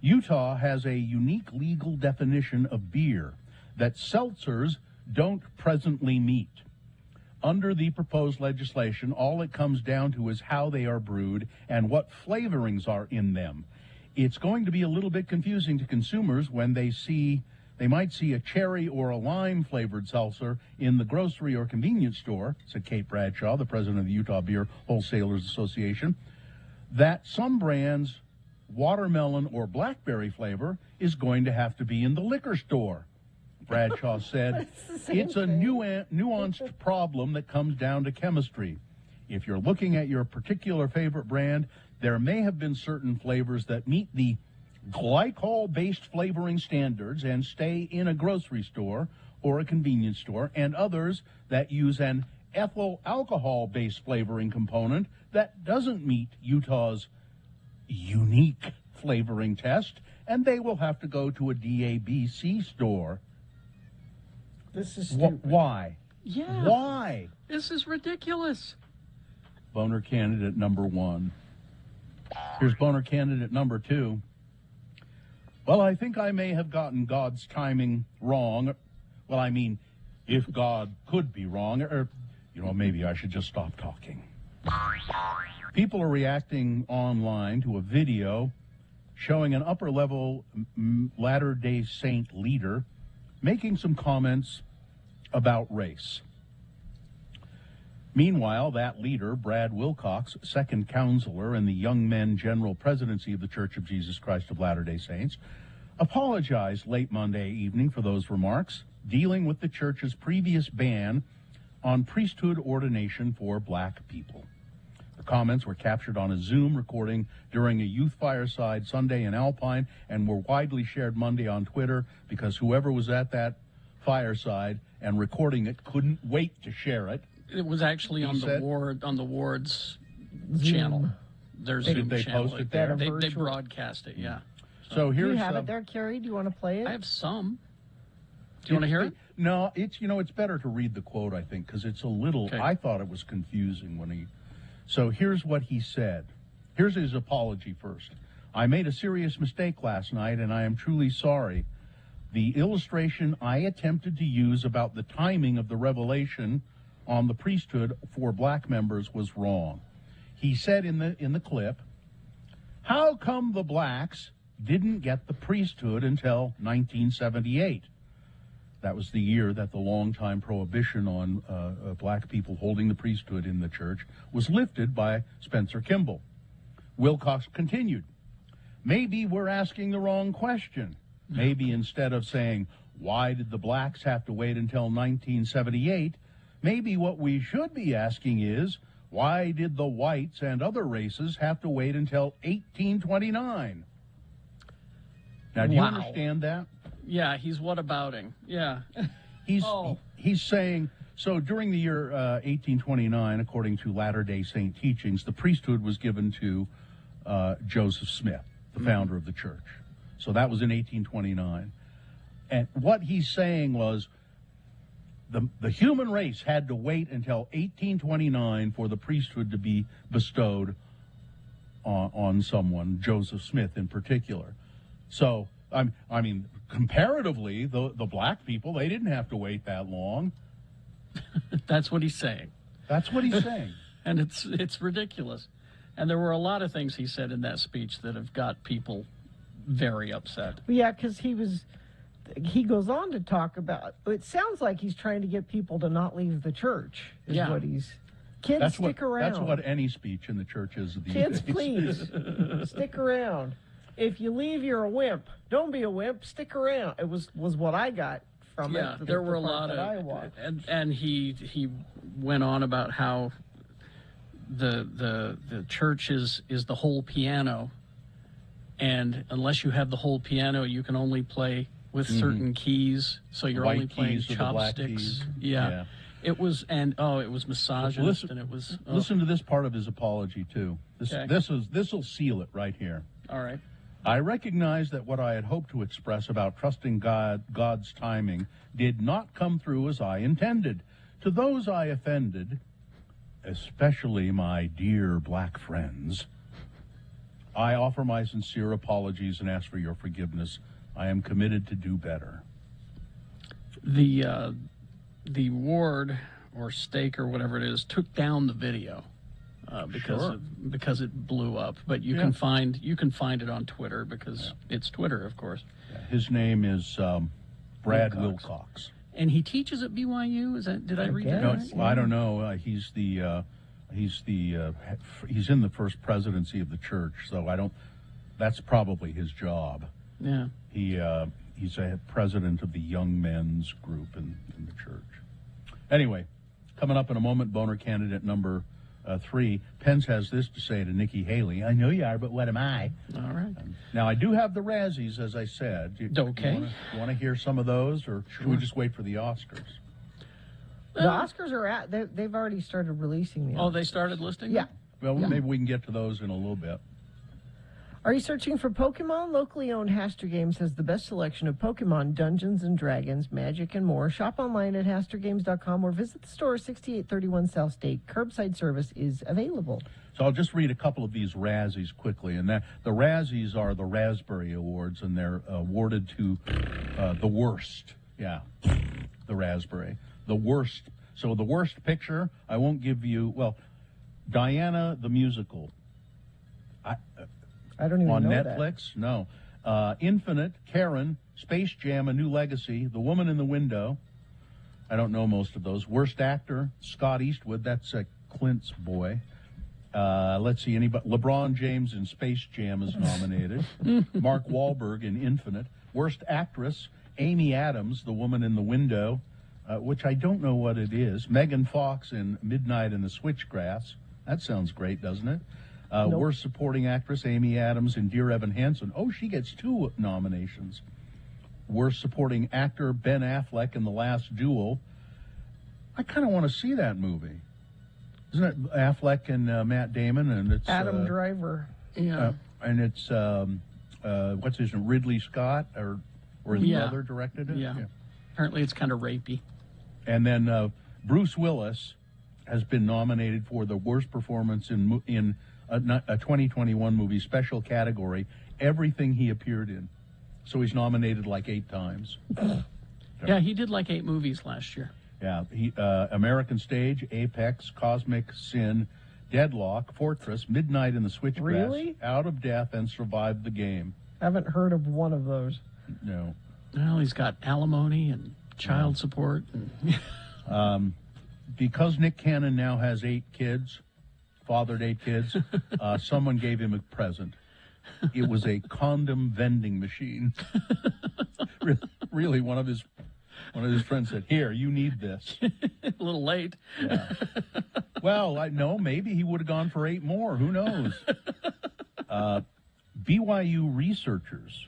Utah has a unique legal definition of beer that seltzers don't presently meet. Under the proposed legislation, all it comes down to is how they are brewed and what flavorings are in them. It's going to be a little bit confusing to consumers when they might see a cherry or a lime flavored seltzer in the grocery or convenience store, said Kate Bradshaw, the president of the Utah Beer Wholesalers Association, that some brands' watermelon or blackberry flavor is going to have to be in the liquor store. Bradshaw said, it's a nuanced problem that comes down to chemistry. If you're looking at your particular favorite brand, there may have been certain flavors that meet the glycol-based flavoring standards and stay in a grocery store or a convenience store, and others that use an ethyl alcohol-based flavoring component that doesn't meet Utah's unique flavoring test, and they will have to go to a DABC store. This is stupid. Why? Yeah. Why? This is ridiculous. Boner candidate number 1. Here's Boner candidate number 2. Well, I think I may have gotten God's timing wrong. Well, I mean, if God could be wrong, or, maybe I should just stop talking. People are reacting online to a video showing an upper-level Latter-day Saint leader making some comments about race. Meanwhile, that leader, Brad Wilcox, second counselor in the Young Men General Presidency of the Church of Jesus Christ of Latter-day Saints, apologized late Monday evening for those remarks, dealing with the church's previous ban on priesthood ordination for black people. The comments were captured on a Zoom recording during a youth fireside Sunday in Alpine and were widely shared Monday on Twitter because whoever was at that fireside and recording it couldn't wait to share it. It was actually on the ward's channel. Their Zoom they channel. post it there? They broadcast it, yeah. So here's Do you have it there, Carrie? Do you want to play it? I have some. Do you want to hear it? No, it's better to read the quote, I think, because it's a little, Okay. I thought it was confusing when he, so here's what he said. Here's his apology first. I made a serious mistake last night, and I am truly sorry. The illustration I attempted to use about the timing of the revelation on the priesthood for black members was wrong. He said in the clip, how come the blacks didn't get the priesthood until 1978? That was the year that the longtime prohibition on black people holding the priesthood in the church was lifted by Spencer Kimball. Wilcox continued, maybe we're asking the wrong question. Maybe instead of saying, why did the blacks have to wait until 1978, maybe what we should be asking is, why did the whites and other races have to wait until 1829? Now, do you understand that? Yeah, he's whatabouting. Yeah. He's saying, So during the year 1829, according to Latter-day Saint teachings, the priesthood was given to Joseph Smith, the founder of the church. So that was in 1829. And what he's saying was the human race had to wait until 1829 for the priesthood to be bestowed on someone, Joseph Smith in particular. So, I mean, comparatively, the black people, they didn't have to wait that long. That's what he's saying. That's what he's saying. And it's ridiculous. And there were a lot of things he said in that speech that have got people very upset. Yeah, because he goes on to talk about, it sounds like he's trying to get people to not leave the church, is what he's... Kids, stick around. That's what any speech in the church is these Kids, days. please, stick around. If you leave, you're a wimp. Don't be a wimp. Stick around. It was what I got from it. Yeah, there were a lot of... And he went on about how the church is the whole piano, and unless you have the whole piano, you can only play with certain keys, so you're only playing chopsticks. Yeah. It was misogynist, and it was... Listen to this part of his apology, too. This will seal it right here. All right. I recognize that what I had hoped to express about trusting God's timing did not come through as I intended. To those I offended, especially my dear black friends, I offer my sincere apologies and ask for your forgiveness. I am committed to do better. The ward or stake or whatever it is took down the video because it blew up. But you can find it on Twitter because it's Twitter, of course. Yeah, his name is Brad Wilcox. And he teaches at BYU. Did I read that right? I don't know. He's in the first presidency of the church, so I don't. That's probably his job. Yeah. He's a president of the young men's group in the church. Anyway, coming up in a moment, boner candidate number 3. Pence has this to say to Nikki Haley. I know you are, but what am I? All right. Now, I do have the Razzies, as I said. Okay. You want to hear some of those, or should we just wait for the Oscars? The Oscars are they've already started releasing them. Oh, they started listing them? Yeah. Well, maybe we can get to those in a little bit. Are you searching for Pokemon? Locally owned Haster Games has the best selection of Pokemon, Dungeons and Dragons, Magic, and more. Shop online at HasterGames.com or visit the store 6831 South State. Curbside service is available. So I'll just read a couple of these Razzies quickly. And the Razzies are the Raspberry Awards, and they're awarded to the worst. Yeah, the Raspberry. The worst. So the worst picture, I won't give you, Diana the Musical. I don't even on know Netflix? That. No. Infinite, Karen, Space Jam, A New Legacy, The Woman in the Window. I don't know most of those. Worst actor, Scott Eastwood. That's Clint's boy. Let's see. LeBron James in Space Jam is nominated. Mark Wahlberg in Infinite. Worst actress, Amy Adams, The Woman in the Window, which I don't know what it is. Megan Fox in Midnight in the Switchgrass. That sounds great, doesn't it? Nope. Worst supporting actress, Amy Adams in Dear Evan Hansen. Oh, she gets 2 nominations. Worst supporting actor, Ben Affleck in The Last Duel. I kind of want to see that movie. Isn't it Affleck and Matt Damon? And it's Adam Driver. Yeah. And it's, what's his name, Ridley Scott? Or his brother directed it? Yeah. Apparently it's kind of rapey. And then Bruce Willis has been nominated for the worst performance in a 2021 movie special category, everything he appeared in. So he's nominated like 8 times. Yeah, he did like 8 movies last year. Yeah, American Stage, Apex, Cosmic Sin, Deadlock, Fortress, Midnight in the Switchgrass, Really? Out of Death, and Survived the Game. Haven't heard of one of those. No. Well, he's got alimony and child support. And because Nick Cannon now has 8 kids, fathered 8 kids, someone gave him a present. It was a condom vending machine. Really, one of his friends said, "Here, you need this." A little late. Yeah. Well, I know maybe he would have gone for 8 more. Who knows? BYU researchers,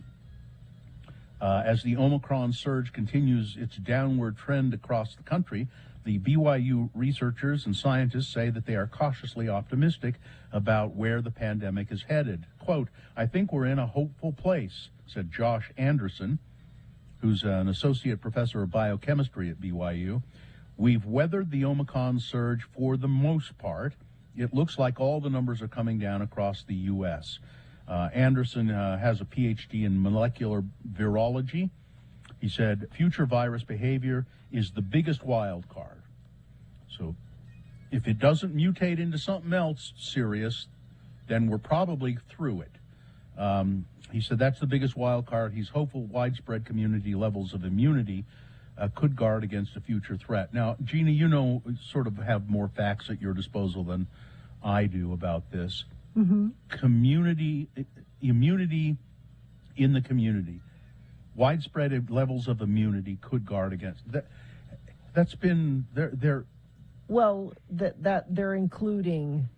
as the Omicron surge continues its downward trend across the country, The BYU researchers and scientists say that they are cautiously optimistic about where the pandemic is headed. Quote, "I think we're in a hopeful place," said Josh Anderson, who's an associate professor of biochemistry at BYU. "We've weathered the Omicron surge for the most part. It looks like all the numbers are coming down across the U.S." Anderson has a PhD in molecular virology. He said, "Future virus behavior is the biggest wild card. So if it doesn't mutate into something else serious, then we're probably through it." He said that's the biggest wild card. He's hopeful widespread community levels of immunity could guard against a future threat. Now, Gina, you know, sort of have more facts at your disposal than I do about this. Mm-hmm. Immunity in the community. Widespread levels of immunity could guard against that. That's been they're well that they're including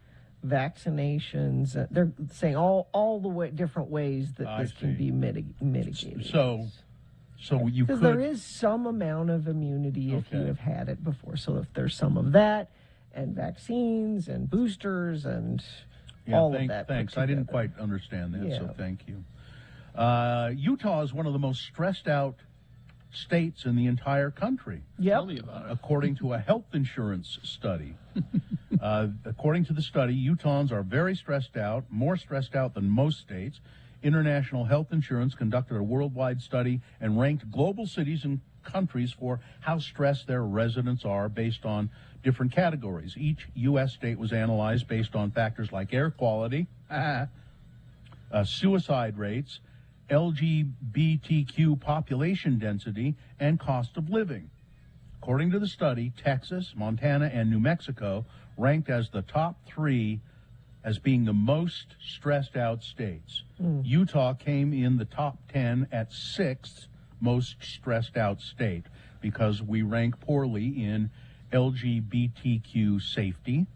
vaccinations. They're saying all the different ways that this can be mitigated. So you because could, there is some amount of immunity if you have had it before. So if there's some of that, and vaccines and boosters and all of that. Thanks. I didn't quite understand that, so Yeah. thank you. Utah is one of the most stressed out states in the entire country. Yep. Tell me about it. According to a health insurance study. According to the study, Utahns are very stressed out, more stressed out than most states. International Health Insurance conducted a worldwide study and ranked global cities and countries for how stressed their residents are based on different categories. Each U.S. state was analyzed based on factors like air quality, suicide rates, LGBTQ population density, and cost of living. According to the study, Texas, Montana, and New Mexico ranked as the top three as being the most stressed out states. Utah came in the top 10 at sixth most stressed out state because we rank poorly in LGBTQ safety,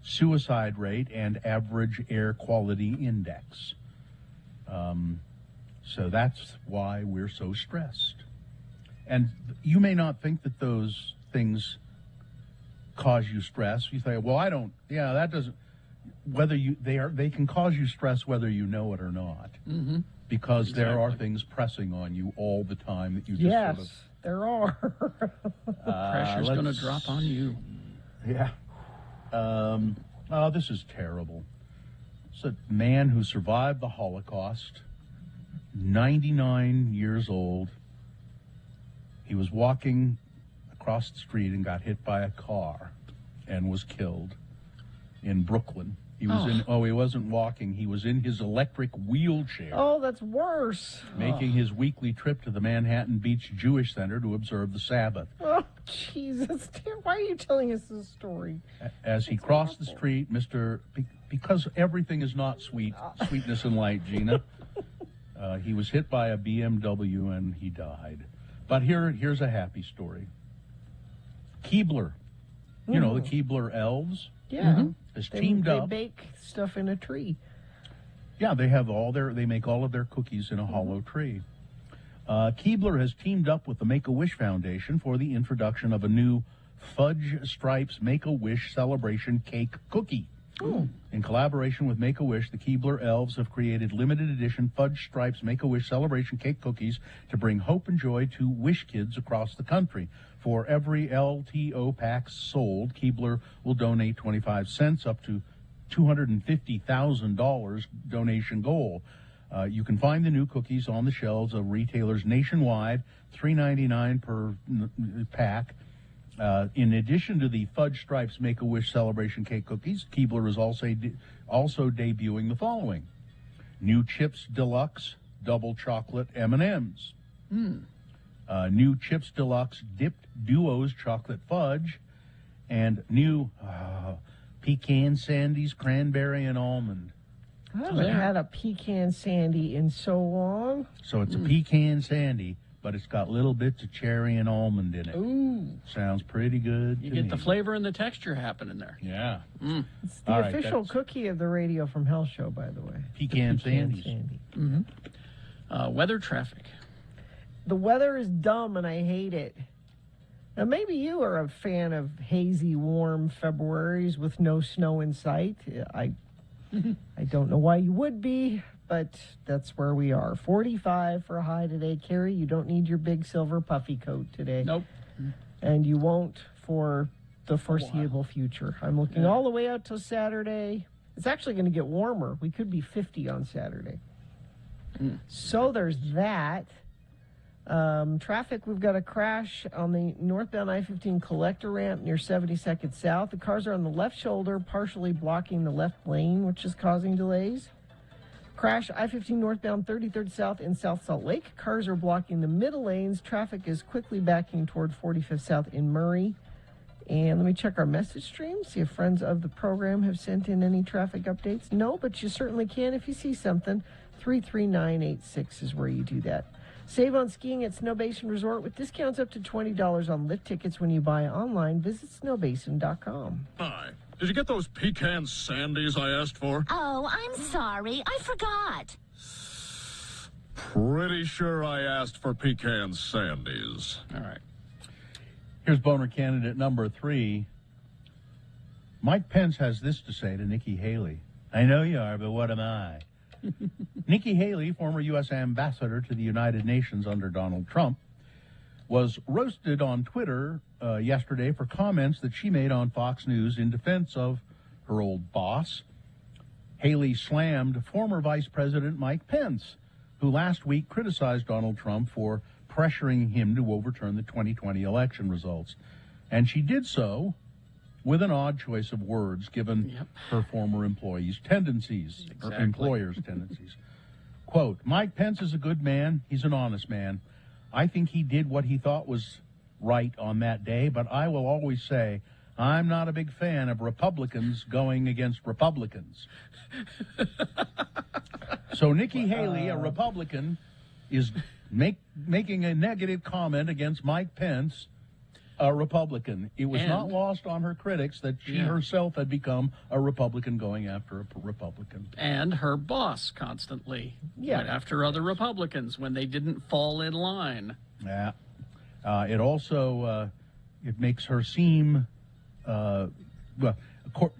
suicide rate, and average air quality index. So that's why we're so stressed. And you may not think that those things cause you stress. You say, well, I don't, that doesn't, they can cause you stress whether you know it or not. Mm-hmm. Because there are things pressing on you all the time that you just yes, sort of... there are. Pressure's going to drop on you. Yeah. This is terrible. It's a man who survived the Holocaust, 99 years old. He was walking across the street and got hit by a car and was killed in Brooklyn. He was he wasn't walking. He was in his electric wheelchair. Oh, that's worse. Making his weekly trip to the Manhattan Beach Jewish Center to observe the Sabbath. Oh, Jesus. Why are you telling us this story? As he crossed the street, because everything is not sweetness and light, Gina, he was hit by a BMW and he died. But here's a happy story. Keebler, you know, the Keebler elves. Yeah. Has teamed up. They bake stuff in a tree. Yeah, they make all of their cookies in a hollow tree. Keebler has teamed up with the Make-A-Wish Foundation for the introduction of a new Fudge Stripes Make-A-Wish Celebration Cake Cookie. In collaboration with Make-A-Wish, the Keebler elves have created limited edition Fudge Stripes Make-A-Wish Celebration Cake Cookies to bring hope and joy to Wish kids across the country. For every LTO pack sold, Keebler will donate 25 cents up to $250,000 donation goal. You can find the new cookies on the shelves of retailers nationwide, $3.99 per pack. In addition to the Fudge Stripes Make-A-Wish Celebration Cake Cookies, Keebler is also debuting the following: new Chips Deluxe Double Chocolate M&Ms, new Chips Deluxe Dipped Duos Chocolate Fudge, and new Pecan Sandies Cranberry and Almond. I haven't had a pecan sandy in so long. So it's a pecan sandy, but it's got little bits of cherry and almond in it. Ooh. Sounds pretty good. You get the flavor and the texture happening there. Yeah. It's the official cookie of the Radio from Hell show, by the way. Pecan Sandies. Sandy. Weather traffic. The weather is dumb and I hate it. Now, maybe you are a fan of hazy, warm Februaries with no snow in sight. I don't know why you would be, but that's where we are. 45 for a high today. Carrie, you don't need your big silver puffy coat today. Nope. And you won't for the foreseeable future. I'm looking all the way out till Saturday. It's actually going to get warmer. We could be 50 on Saturday. So there's that. Traffic, we've got a crash on the northbound I-15 collector ramp near 72nd South. The cars are on the left shoulder, partially blocking the left lane, which is causing delays. Crash I-15 northbound 33rd South in South Salt Lake. Cars are blocking the middle lanes. Traffic is quickly backing toward 45th South in Murray. And let me check our message stream, see if friends of the program have sent in any traffic updates. No, but you certainly can if you see something. 33986 is where you do that. Save on skiing at Snow Basin Resort with discounts up to $20 on lift tickets when you buy online. Visit snowbasin.com. Hi. Did you get those pecan sandies I asked for? Oh, I'm sorry. I forgot. Pretty sure I asked for pecan sandies. All right. Here's boner candidate number 3. Mike Pence has this to say to Nikki Haley. I know you are, but what am I? Nikki Haley, former U.S. ambassador to the United Nations under Donald Trump, was roasted on Twitter yesterday for comments that she made on Fox News in defense of her old boss. Haley slammed former Vice President Mike Pence, who last week criticized Donald Trump for pressuring him to overturn the 2020 election results. And she did so with an odd choice of words given her former employees' tendencies, or employers' tendencies. Quote, Mike Pence is a good man. He's an honest man. I think he did what he thought was right on that day, but I will always say I'm not a big fan of Republicans going against Republicans. So Nikki Haley, a Republican, is making a negative comment against Mike Pence, a Republican. It was not lost on her critics that she herself had become a Republican going after a Republican. And her boss constantly went after other Republicans when they didn't fall in line. Yeah. It also, it makes her seem,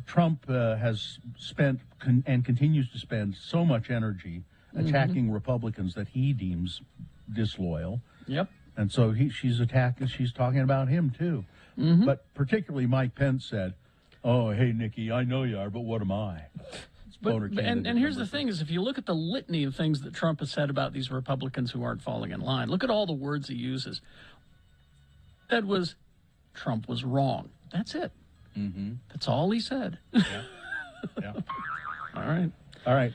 Trump has spent and continues to spend so much energy attacking Republicans that he deems disloyal. Yep. And so she's talking about him too. But particularly Mike Pence said, oh, hey, Nikki, I know you are, but what am I? And here's the thing is, if you look at the litany of things that Trump has said about these Republicans who aren't falling in line, look at all the words he uses. That was, Trump was wrong. That's it. That's all he said. Yeah. All right. All right.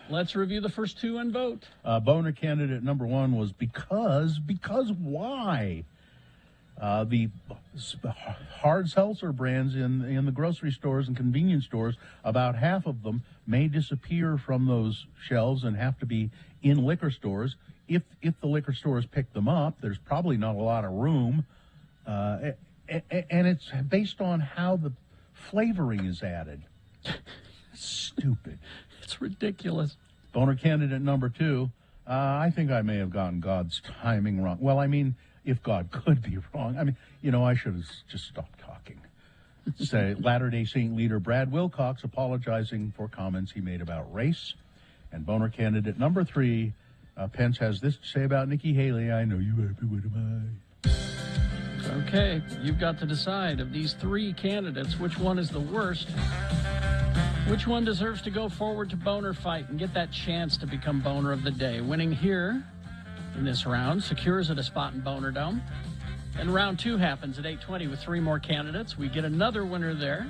Let's review the first two and vote. Boner candidate number 1 was because why? The hard seltzer brands in the grocery stores and convenience stores, about half of them may disappear from those shelves and have to be in liquor stores. If the liquor stores pick them up, there's probably not a lot of room. And it's based on how the flavoring is added. Stupid. It's ridiculous. Boner candidate number 2, I think I may have gotten God's timing wrong. Well, I mean, if God could be wrong. I mean, I should have just stopped talking. Say, Latter-day Saint leader Brad Wilcox apologizing for comments he made about race. And boner candidate number 3, Pence has this to say about Nikki Haley. I know you are, but what am I? Okay, you've got to decide of these 3 candidates, which one is the worst. Which one deserves to go forward to Boner Fight and get that chance to become Boner of the Day? Winning here in this round secures it a spot in Boner Dome. And round 2 happens at 8:20 with 3 more candidates. We get another winner there.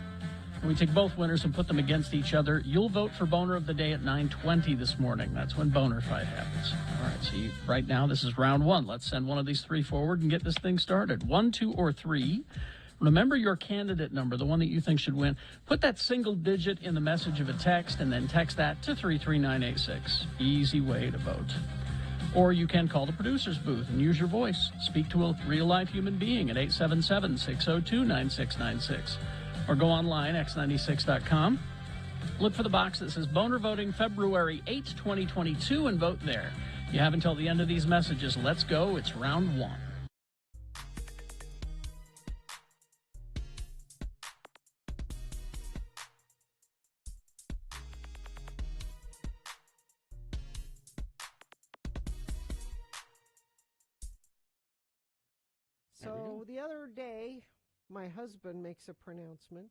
And we take both winners and put them against each other. You'll vote for Boner of the Day at 9:20 this morning. That's when Boner Fight happens. All right, so right now this is round 1. Let's send one of these 3 forward and get this thing started. 1, 2, or 3. Remember your candidate number, the one that you think should win. Put that single digit in the message of a text and then text that to 33986. Easy way to vote. Or you can call the producer's booth and use your voice. Speak to a real-life human being at 877-602-9696. Or go online, x96.com. Look for the box that says Boner Voting February 8, 2022, and vote there. You have until the end of these messages. Let's go. It's round 1. my husband makes a pronouncement,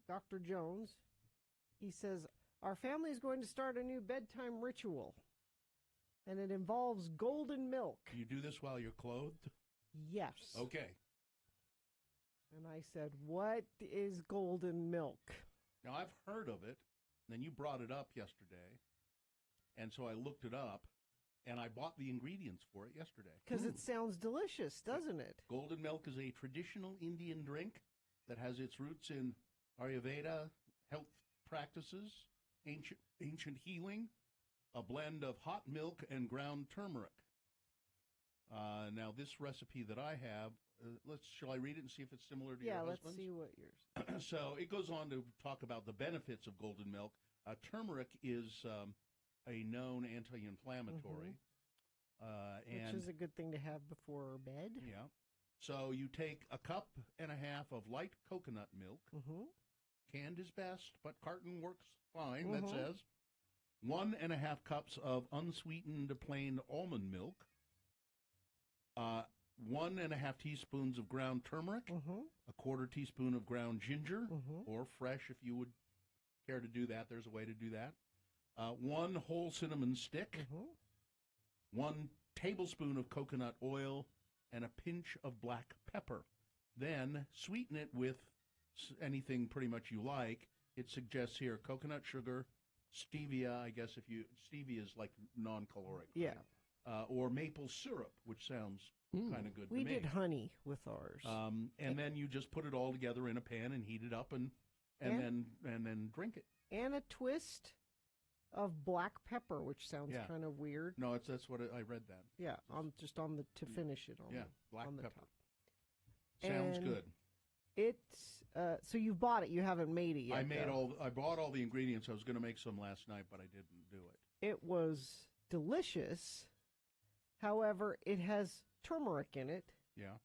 Dr. Jones. He says, our family is going to start a new bedtime ritual, and it involves golden milk. Do you do this while you're clothed? Yes. Okay. And I said, what is golden milk? Now, I've heard of it. Then you brought it up yesterday, and so I looked it up, and I bought the ingredients for it yesterday. Because it sounds delicious, doesn't it? Golden milk is a traditional Indian drink that has its roots in Ayurveda, health practices, ancient healing, a blend of hot milk and ground turmeric. Now, this recipe that I have, shall I read it and see if it's similar to your husband's? Yeah, let's see what yours. So it goes on to talk about the benefits of golden milk. Turmeric is a known anti-inflammatory. Which is a good thing to have before bed. Yeah. So you take a cup and a half of light coconut milk. Canned is best, but carton works fine, that says. 1.5 cups of unsweetened plain almond milk. 1.5 teaspoons of ground turmeric, a 1/4 teaspoon of ground ginger, or fresh if you would care to do that. There's a way to do that. 1 whole cinnamon stick, 1 tablespoon of coconut oil, and a pinch of black pepper. Then sweeten it with anything pretty much you like. It suggests here coconut sugar, stevia, I guess stevia is like non-caloric. Yeah. Or maple syrup, which sounds kind of good to me. We did honey with ours. And then you just put it all together in a pan and heat it up and then drink it. And a twist of black pepper, which sounds kind of weird. No, that's what I read that. Yeah, to finish it on black on the pepper. top. Sounds And good. It's so you've bought it. You haven't made it yet. I bought all the ingredients. I was going to make some last night, but I didn't do it. It was delicious. However, it has turmeric in it. Yeah.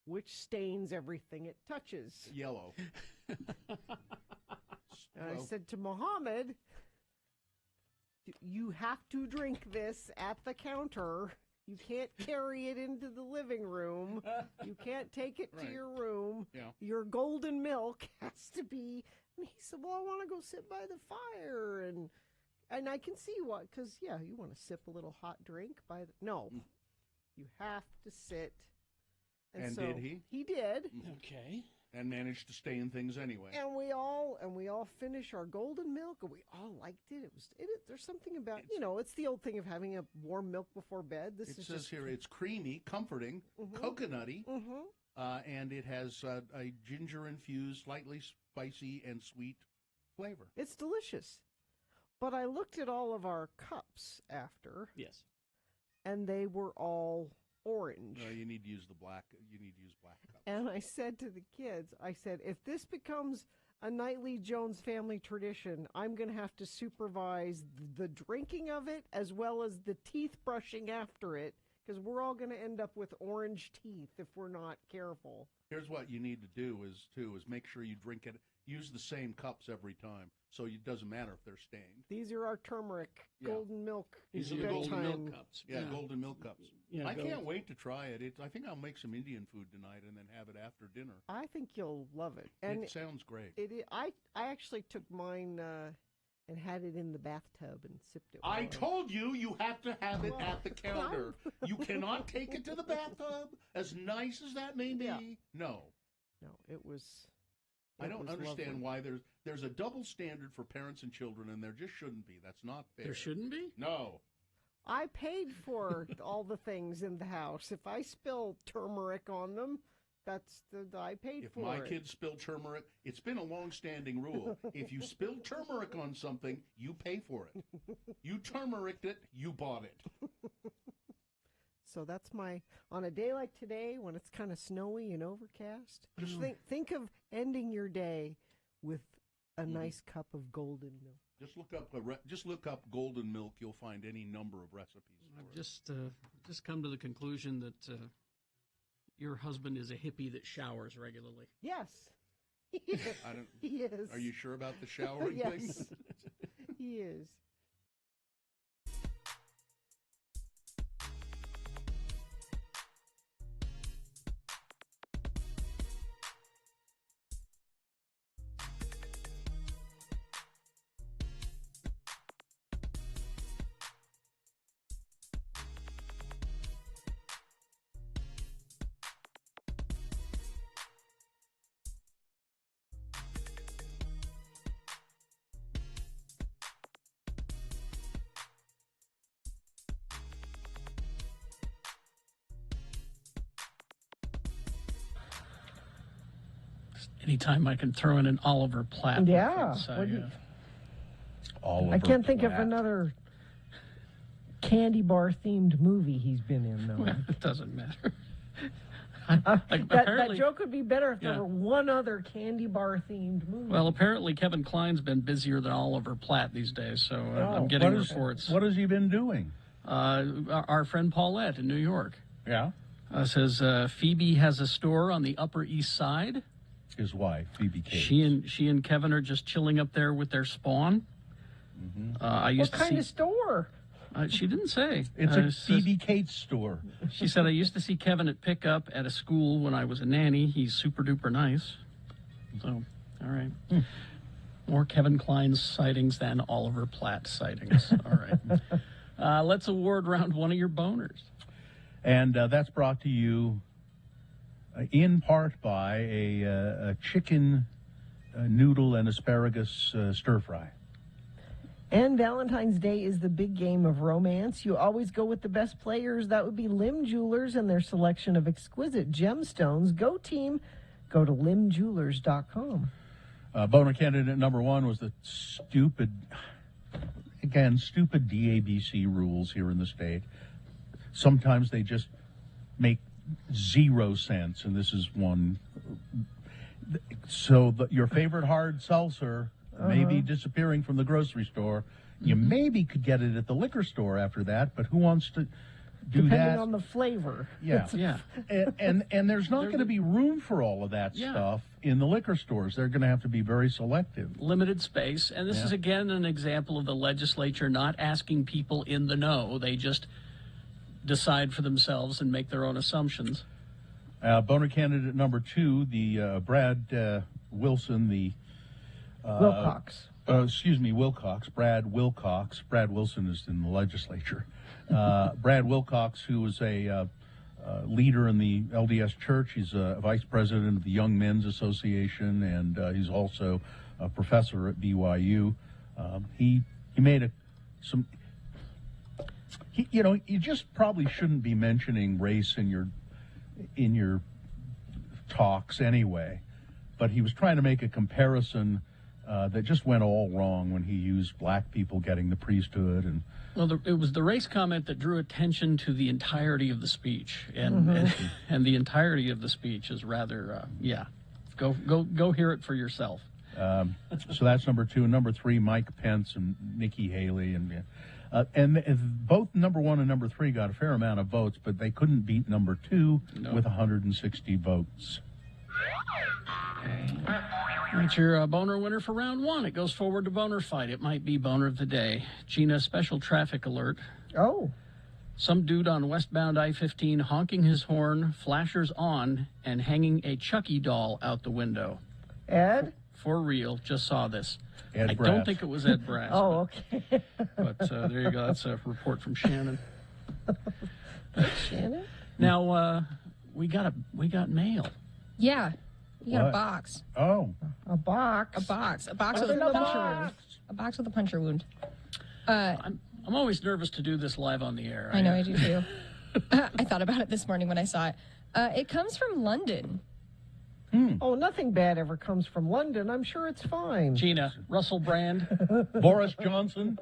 Which stains everything it touches. Yellow. And I said to Mohammed, you have to drink this at the counter. You can't carry it into the living room. You can't take it to your room. Yeah. Your golden milk has to be. And he said, well, I want to go sit by the fire. And I can see what, because, you want to sip a little hot drink by the. No. You have to sit. And so did he? He did. Okay. And managed to stain things anyway. And we all finished our golden milk, and we all liked it. There's something about it's the old thing of having a warm milk before bed. This It is says just here it's creamy, comforting, coconutty, and it has a ginger-infused, slightly spicy and sweet flavor. It's delicious. But I looked at all of our cups after. Yes. And they were all orange. You need to use black cups. And I said to the kids, if this becomes a nightly Jones family tradition, I'm going to have to supervise the drinking of it as well as the teeth brushing after it, because we're all going to end up with orange teeth if we're not careful. Here's what you need to do is make sure you drink it. Use the same cups every time, so it doesn't matter if they're stained. These are our turmeric golden milk. These are the golden milk cups. Yeah, golden milk cups. Yeah, I can't wait to try it. I think I'll make some Indian food tonight and then have it after dinner. I think you'll love it. And it sounds great. I actually took mine and had it in the bathtub and sipped it. I told you have to have it at the counter. You cannot take it to the bathtub, as nice as that may be. Yeah. No, it was. I don't understand why there's a double standard for parents and children, and there just shouldn't be. That's not fair. There shouldn't be? No. I paid for all the things in the house. If I spill turmeric on them, I paid for it. If my kids spill turmeric, it's been a long-standing rule. If you spill turmeric on something, you pay for it. You turmericed it, you bought it. So that's on a day like today when it's kind of snowy and overcast, just think of ending your day with a nice cup of golden milk. Just look up golden milk. You'll find any number of recipes. I've just come to the conclusion that your husband is a hippie that showers regularly. Yes. I don't. He is. Are you sure about the showering yes. thing? He is. Anytime I can throw in an Oliver Platt. Yeah. reference, Oliver I can't think of Platt. another candy bar themed movie he's been in, though. Well, it doesn't matter. That joke would be better if Yeah. there were one other candy bar themed movie. Well, apparently Kevin Kline's been busier than Oliver Platt these days, so I'm getting reports. What has he been doing? Our friend Paulette in New York Yeah. says Phoebe has a store on the Upper East Side. His wife, Phoebe Cates. She and Kevin are just chilling up there with their spawn. I used what to kind see, of store? She didn't say. It's a Phoebe Cates store. She said, I used to see Kevin at pickup at a school when I was a nanny. He's super duper nice. So, all right. More Kevin Kline's sightings than Oliver Platt sightings. All right. Let's award round one of your boners. And that's brought to you in part by a chicken noodle and asparagus stir fry. And Valentine's Day is the big game of romance. You always go with the best players. That would be Lim Jewelers and their selection of exquisite gemstones. Go team. Go to limjewelers.com. Boner candidate number one was the stupid DABC rules here in the state. Sometimes they just make 0 sense, and this is one. So your favorite hard seltzer may be disappearing from the grocery store. You maybe could get it at the liquor store after that, but who wants to do Depending that? on the flavor. Yeah. And there's not going to be room for all of that stuff in the liquor stores. They're going to have to be very selective. Limited space. And this is, again, an example of the legislature not asking people in the know. They just decide for themselves and make their own assumptions. Boner candidate number two, the Brad Wilson, the Wilcox. Wilcox. Brad Wilcox. Brad Wilson is in the legislature. Brad Wilcox, who is a leader in the LDS Church. He's a vice president of the Young Men's Association, and he's also a professor at BYU. He made you just probably shouldn't be mentioning race in your talks anyway. But he was trying to make a comparison that just went all wrong when he used black people getting the priesthood. And well, it was the race comment that drew attention to the entirety of the speech, and the entirety of the speech is rather Go hear it for yourself. So that's number two. Number three, Mike Pence and Nikki Haley, and both number one and number three got a fair amount of votes, but they couldn't beat number two with 160 votes. That's your boner winner for round one. It goes forward to boner fight. It might be boner of the day. Gina, special traffic alert. Oh. Some dude on westbound I-15 honking his horn, flashers on, and hanging a Chucky doll out the window. Ed? For real, just saw this. Ed I Brass. don't think it was Ed Brass. Oh, okay. But there you go. That's a report from Shannon. Shannon? Now, we got mail. Yeah. You got What? a box. Oh. A box. A box. A box What's with in a the puncture box? wound. A box with a puncture wound. I'm always nervous to do this live on the air. I know, I do too. I thought about it this morning when I saw it. It comes from London. Oh, nothing bad ever comes from London. I'm sure it's fine. Gina, Russell Brand, Boris Johnson.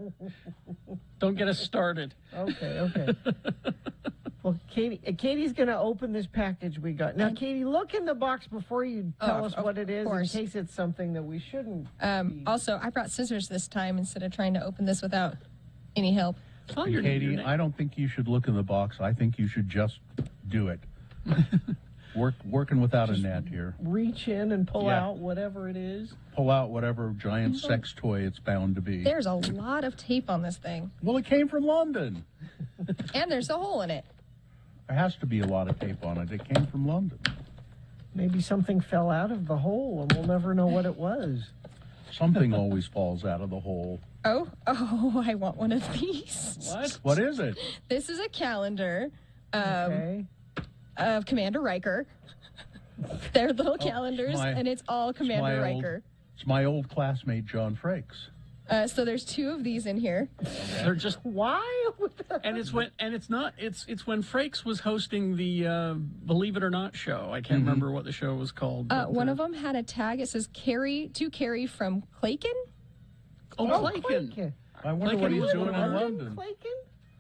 Don't get us started. Okay. Well, Katie's going to open this package we got. Now, Katie, look in the box before you tell us what it is, course. in case it's something that we shouldn't. Also, I brought scissors this time instead of trying to open this without any help. Oh, And Katie, I don't think you should look in the box. I think you should just do it. Working without a net here. Reach in and pull Yeah. out whatever it is. Pull out whatever giant sex toy it's bound to be. There's a lot of tape on this thing. Well, it came from London. And there's a hole in it. There has to be a lot of tape on it. It came from London. Maybe something fell out of the hole and we'll never know what it was. Something always falls out of the hole. Oh, I want one of these. What is it? This is a calendar Okay. of Commander Riker. They're little calendars, and it's all Commander Riker. It's my old classmate, John Frakes. So there's 2 of these in here. They're just why? And it's when it's when Frakes was hosting the Believe It or Not show. I can't remember what the show was called. But, One of them had a tag. It says Carrie from Claken. Oh, Claken. I wonder what he's doing in London.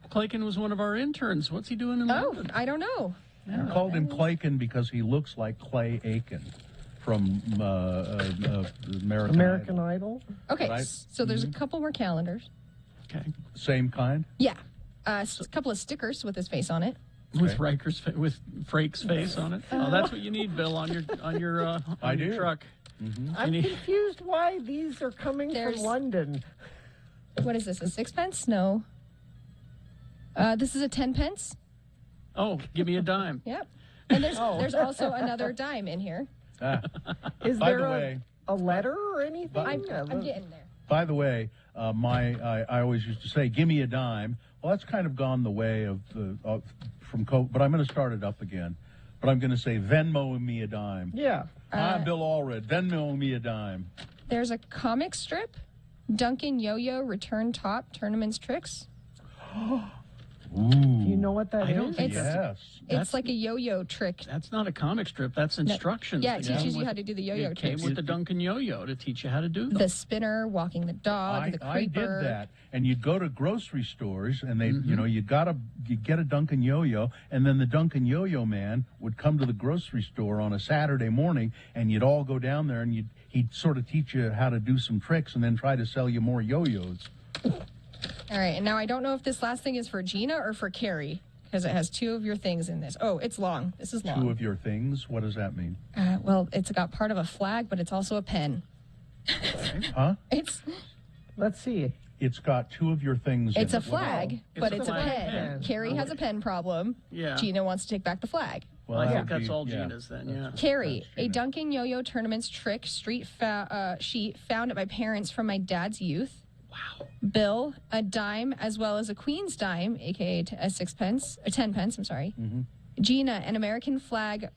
Claken was one of our interns. What's he doing in London? I don't know. We called him Claken because he looks like Clay Aiken from American Idol. Okay, Right? so there's a couple more calendars. Okay. Same kind? Yeah. A couple of stickers with his face on it. With with Frakes' face on it. Oh, that's what you need, Bill, on your truck. I'm confused why these are coming from London. What is this? A 6-pence? No. This is a 10-pence. Oh, give me a dime. Yep. And there's also another dime in here. Is By there the way, a letter or anything? I'm getting there. By the way, I always used to say, "Give me a dime." Well, that's kind of gone the way of from COVID, but I'm going to start it up again. But I'm going to say, "Venmo me a dime." Yeah. Bill Allred, Venmo me a dime. There's a comic strip, Duncan Yo-Yo Return Top Tournaments Tricks. Ooh. Do you know what that is? I don't think It's like a yo-yo trick. That's not a comic strip. That's instructions. Yeah, it teaches you how to do the yo-yo It came tricks. with the Duncan Yo-Yo to teach you how to do them. The spinner, walking the dog, the I creeper. did that, and you'd go to grocery stores, and they, you'd get a Duncan Yo-Yo, and then the Duncan Yo-Yo man would come to the grocery store on a Saturday morning, and you'd all go down there, and he'd sort of teach you how to do some tricks, and then try to sell you more yo-yos. All right, and now I don't know if this last thing is for Gina or for Carrie, because it has 2 of your things in this. Oh, it's long. This is long. 2 of your things? What does that mean? Well, it's got part of a flag, but it's also a pen. Huh? Let's see. It's got 2 of your things. It's in a it. flag, but it's a pen. Carrie has a pen problem. Yeah. Gina wants to take back the flag. Well, I think that's all Gina's then, yeah. Carrie, a Duncan Yo-Yo Tournaments trick sheet found at my parents from my dad's youth. Wow. Bill, a dime, as well as a Queen's dime, a.k.a. a 10-pence, I'm sorry. Gina, an American flag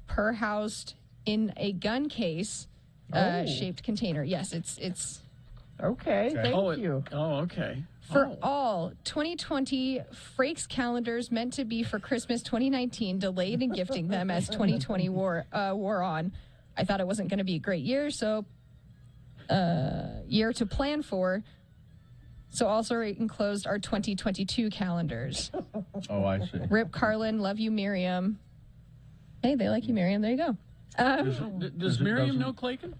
per-housed in a gun case shaped container. Yes, it's... Okay, thank you. Oh, okay. For all 2020 Frakes calendars meant to be for Christmas 2019, delayed in gifting them as 2020 wore on. I thought it wasn't going to be a great year, so year to plan for. So also enclosed our 2022 calendars. Oh, I see. Rip Carlin, love you, Miriam. Hey, they like you, Miriam. There you go. Does Miriam know Claken?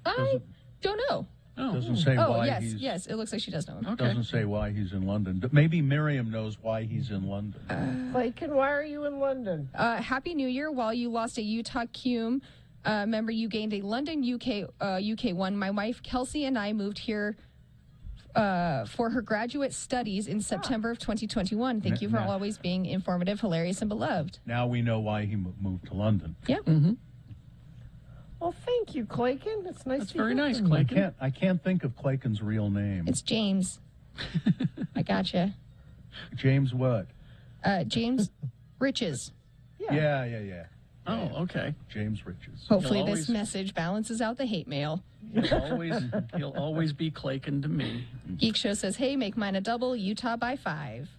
I don't know. Oh. Doesn't say why yes, he's... yes, it looks like she does know him. Okay. Doesn't say why he's in London. Maybe Miriam knows why he's in London. Claken, why are you in London? Happy New Year. While you lost a Utah cum member, you gained a London UK one. My wife, Kelsey, and I moved here for her graduate studies in September of 2021. Thank you for always being informative, hilarious, and beloved. Now we know why he moved to London. Yeah. Well, thank you, Claken. It's nice. That's to very hear nice, from you. Claken. I can't think of Claken's real name. It's James. I gotcha. James what? James Riches. Yeah. Oh, okay. James Riches. Hopefully this message balances out the hate mail. He'll always be Claken to me. Geek Show says, hey, make mine a double, Utah by 5.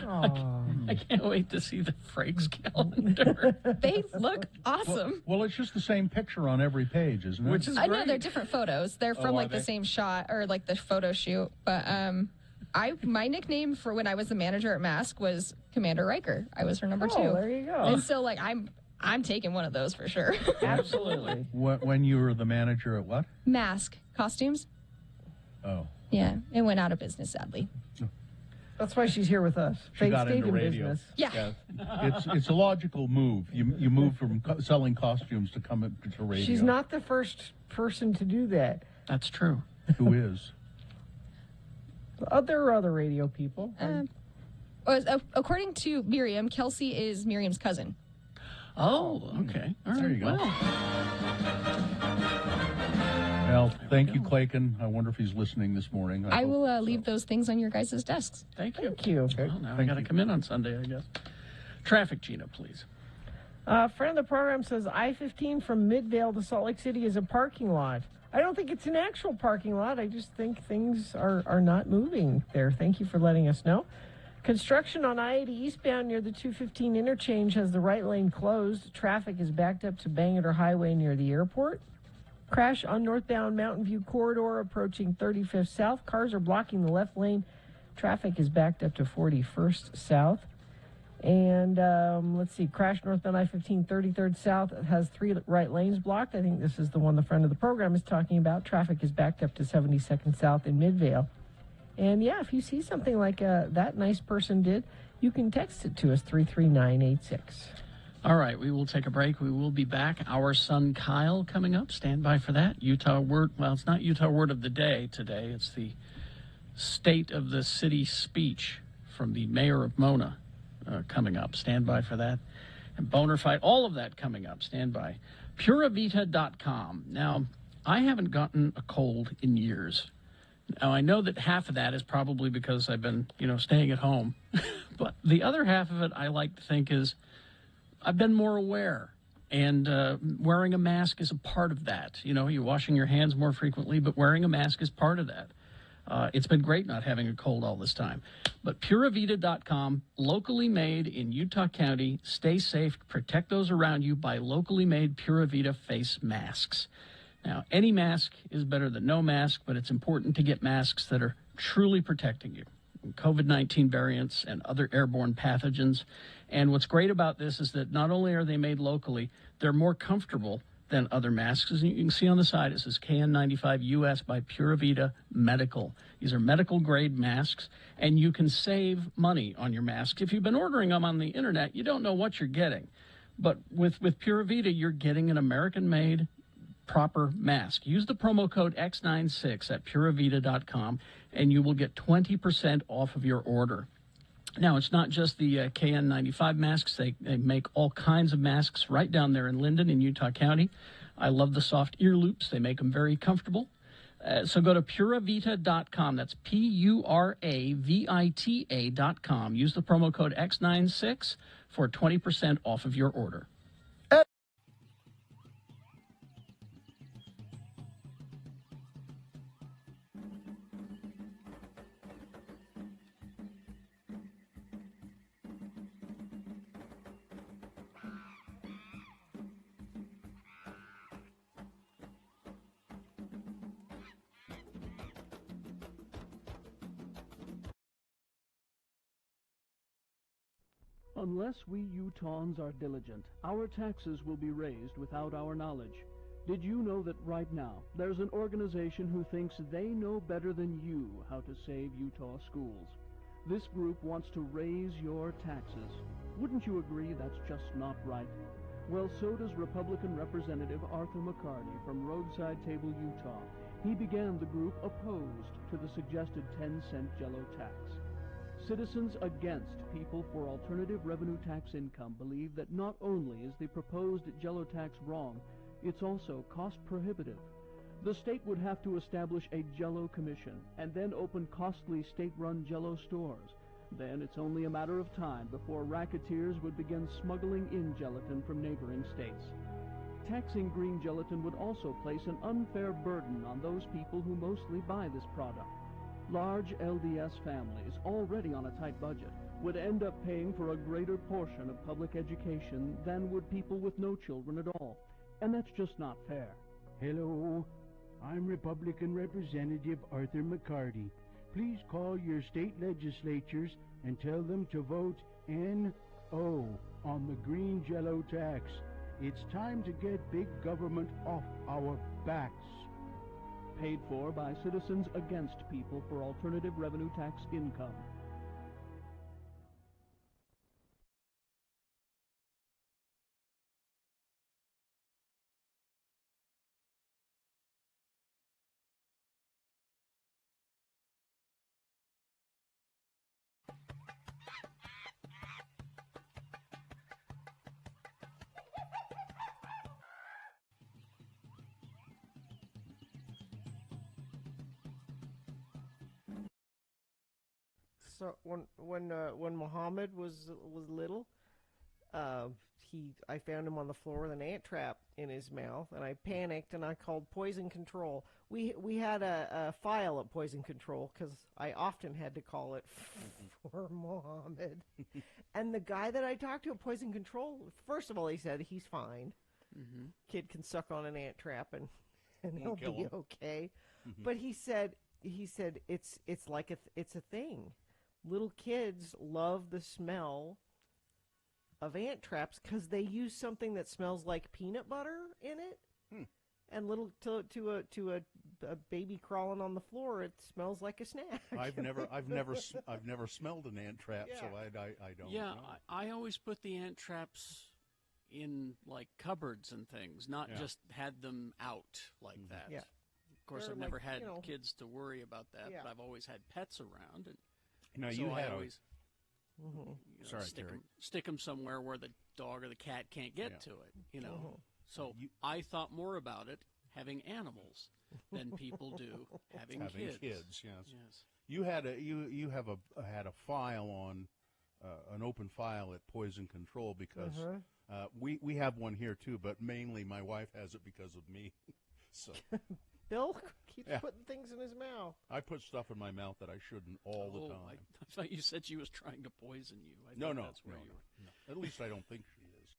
I can't wait to see the Frakes calendar. They look awesome. Well, it's just the same picture on every page, isn't it? Which is I know they're different photos. They're from like the same shot or like the photo shoot. But my nickname for when I was the manager at Mask was Commander Riker. I was her number 2. There you go. And so like I'm taking one of those for sure. Absolutely. When you were the manager at what? Mask costumes. Oh. Yeah, it went out of business sadly. That's why she's here with us. She got into Stadium radio. business. Yeah. It's a logical move. You move from selling costumes to come to radio. She's not the first person to do that. That's true. Who is? There are other radio people. According to Miriam, Kelsey is Miriam's cousin. Oh, okay. All right. There you go. Well, thank you, Claken. I wonder if he's listening this morning. I will leave those things on your guys' desks. Thank you. Thank you. Well, now I got to come in on Sunday, I guess. Traffic, Gina, please. Friend of the program says I-15 from Midvale to Salt Lake City is a parking lot. I don't think it's an actual parking lot. I just think things are not moving there. Thank you for letting us know. Construction on I-80 eastbound near the 215 interchange has the right lane closed. Traffic is backed up to Bangor Highway near the airport. Crash on northbound Mountain View corridor approaching 35th South. Cars are blocking the left lane. Traffic is backed up to 41st South. And let's see, crash northbound I-15 33rd South. It has 3 right lanes blocked. I think this is the one the friend of the program is talking about. Traffic is backed up to 72nd South in Midvale. And yeah, if you see something like that nice person did, you can text it to us, 33986. All right, we will take a break. We will be back. Our son Kyle coming up. Stand by for that. Utah word. Well, it's not Utah word of the day today. It's the State of the City speech from the mayor of Mona coming up. Stand by for that. And boner fight, all of that coming up. Stand by. Puravita.com. Now, I haven't gotten a cold in years. Now, I know that half of that is probably because I've been, staying at home. But the other half of it, I like to think, is I've been more aware. And wearing a mask is a part of that. You're washing your hands more frequently, but wearing a mask is part of that. It's been great not having a cold all this time. But Puravita.com, locally made in Utah County. Stay safe. Protect those around you by locally made Puravita face masks. Now, any mask is better than no mask, but it's important to get masks that are truly protecting you from COVID-19 variants and other airborne pathogens. And what's great about this is that not only are they made locally, they're more comfortable than other masks. As you can see on the side, it says KN95 US by Puravita Medical. These are medical-grade masks, and you can save money on your masks. If you've been ordering them on the internet, you don't know what you're getting. But with Puravita, you're getting an American-made proper mask. Use the promo code X96 at Puravita.com, and you will get 20% off of your order. Now, it's not just the KN95 masks. They make all kinds of masks right down there in Linden in Utah County. I love the soft ear loops. They make them very comfortable. So go to Puravita.com. That's Puravita.com. Use the promo code X96 for 20% off of your order. Unless we Utahns are diligent, our taxes will be raised without our knowledge. Did you know that right now there's an organization who thinks they know better than you how to save Utah schools? This group wants to raise your taxes. Wouldn't you agree that's just not right? Well, so does Republican Representative Arthur McCarty from Roadside Table, Utah. He began the group opposed to the suggested 10-cent Jello tax. Citizens against People for Alternative Revenue Tax Income believe that not only is the proposed Jello tax wrong, it's also cost prohibitive. The state would have to establish a Jello commission and then open costly state-run Jello stores. Then it's only a matter of time before racketeers would begin smuggling in gelatin from neighboring states. Taxing green gelatin would also place an unfair burden on those people who mostly buy this product. Large LDS families, already on a tight budget, would end up paying for a greater portion of public education than would people with no children at all. And that's just not fair. Hello, I'm Republican Representative Arthur McCarty. Please call your state legislatures and tell them to vote NO on the green Jello tax. It's time to get big government off our backs. Paid for by Citizens Against People for Alternative Revenue Tax Income. So when Muhammad was little, I found him on the floor with an ant trap, in his mouth, and I panicked and I called poison control. We had a file at poison control because I often had to call it for Mohammed. And the guy that I talked to at poison control, first of all, he said he's fine. Mm-hmm. Kid can suck on an ant trap and he'll Won't kill be him. okay. Mhm. But he said it's like it's a thing. Little kids love the smell of ant traps because they use something that smells like peanut butter in it. And little to a baby crawling on the floor, it smells like a snack. I've never smelled an ant trap, so I don't. Yeah, know. I always put the ant traps in like cupboards and things, not just had them out like that. Yeah. Of course, They're I've never like, had you know, kids to worry about that, Yeah. but I've always had pets around, and Now, so you I had a- always Sorry, stick Terry. them somewhere where the dog or the cat can't get to it. You know, so I thought more about it having animals than people do having kids. Yes. You had had a file on an open file at Poison Control because we have one here too, but mainly my wife has it because of me. So Bill keeps putting things in his mouth. I put stuff in my mouth that I shouldn't all the time. I thought you said she was trying to poison you. I No, thought no, that's where you were. no. At least I don't think she is.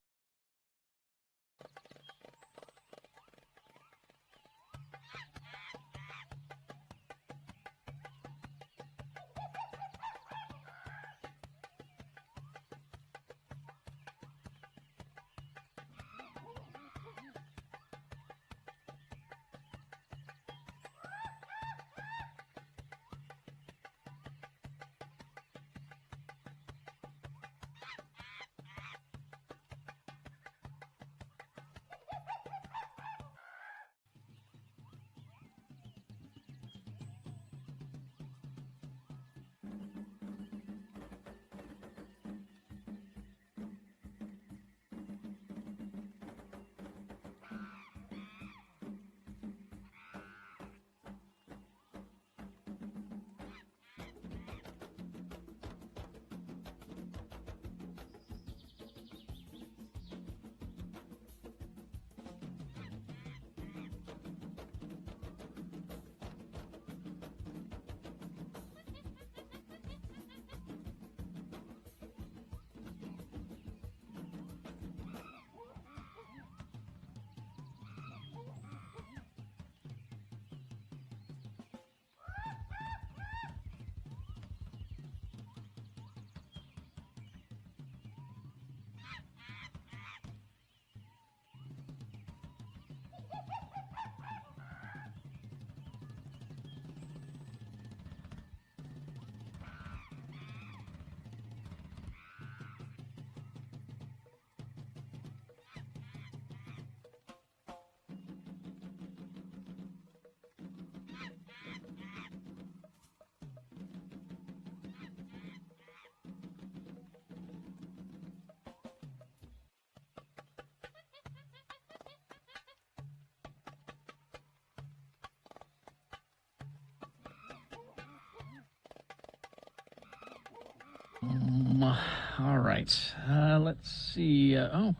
All right. Let's see.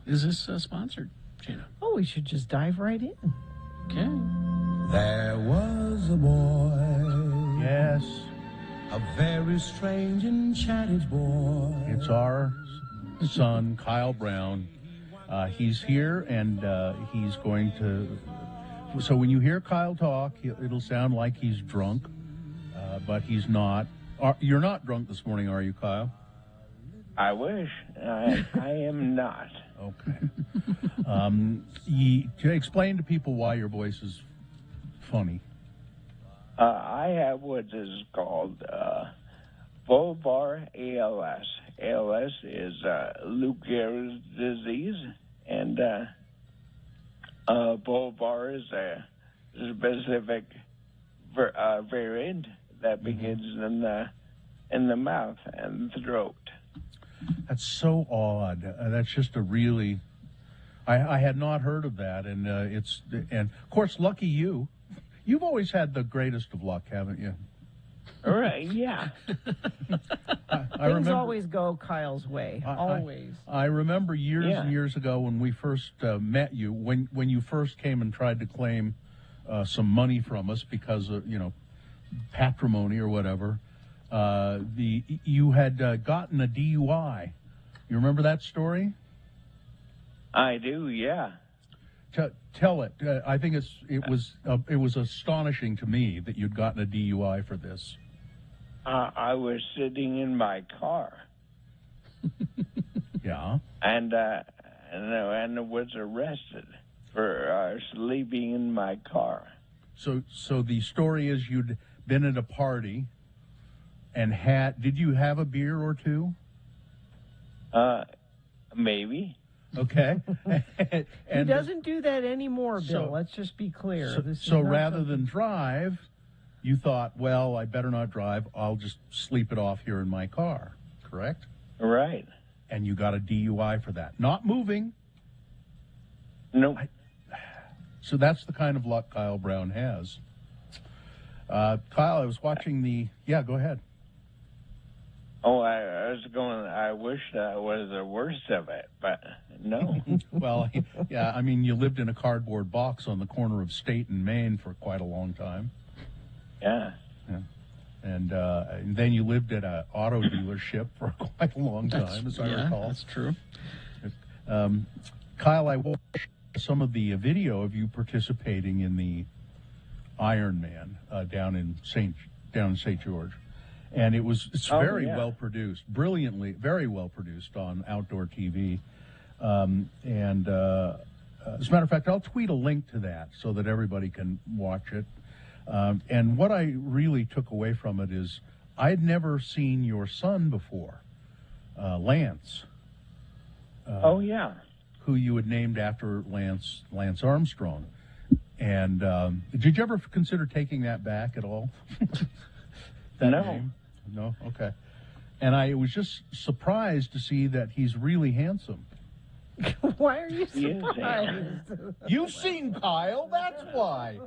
Is this sponsored, Gina? Oh, we should just dive right in. Okay. There was a boy. Yes. A very strange enchanted boy. It's our son, Kyle Brown. He's here, and he's going to... So when you hear Kyle talk, it'll sound like he's drunk, but he's not. You're not drunk this morning, are you, Kyle? I wish. I am not. Okay. Explain to people why your voice is funny. I have what is called bulbar ALS. ALS is Lou Gehrig's disease, and bulbar is a specific variant that begins in the mouth and throat. That's so odd. That's just a really... I had not heard of that, and of course, lucky you. You've always had the greatest of luck, haven't you? All right, yeah. I Things remember, always go Kyle's way. Always. I remember years Yeah. and years ago when we first met you, when you first came and tried to claim some money from us because of, patrimony or whatever. You had gotten a DUI. You remember that story? I do, yeah. Tell it. I think it was astonishing to me that you'd gotten a DUI for this. I was sitting in my car. Yeah. And was arrested for sleeping in my car. So the story is you'd been at a party and did you have a beer or two? Maybe. Okay. He doesn't do that anymore, Bill. Let's just be clear. So rather than drive, you thought, well, I better not drive. I'll just sleep it off here in my car. Correct? Right. And you got a DUI for that. Not moving. Nope. So that's the kind of luck Kyle Brown has. Kyle, I was watching Yeah, go ahead. Oh, I wish that was the worst of it, but no. Well, yeah, I mean, you lived in a cardboard box on the corner of State and Main for quite a long time. Yeah. And then you lived at an auto dealership for quite a long time, as I recall. That's true. Kyle, I watched some of the video of you participating in the Iron Man down in St. George. And it's very well produced, very well produced on outdoor TV. And as a matter of fact, I'll tweet a link to that so that everybody can watch it. And what I really took away from it is I'd never seen your son before, Lance. Oh, yeah. Who you had named after Lance Armstrong. And did you ever consider taking that back at all? No. Name? No? Okay. And I was just surprised to see that he's really handsome. Why are you surprised? You've seen Kyle, that's why.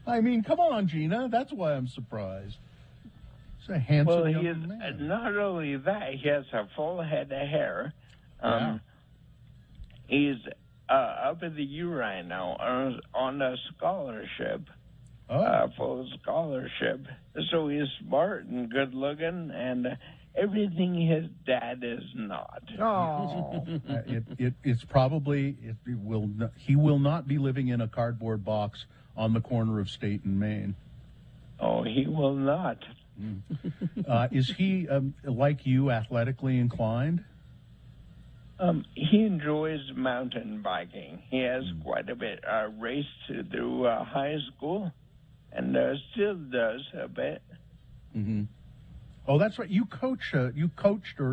I mean, come on, Gina, that's why I'm surprised. He's a handsome young man. Not only that, he has a full head of hair. Yeah. He's up in the U right now on a scholarship. Full scholarship. So he's smart and good looking and everything his dad is not. Oh. It's probably he will not be living in a cardboard box on the corner of State and Main. Oh, he will not. Is he like you, athletically inclined? He enjoys mountain biking. He has quite a bit raced through high school. And still does a bit. Mm-hmm. Oh, that's right. You coached, or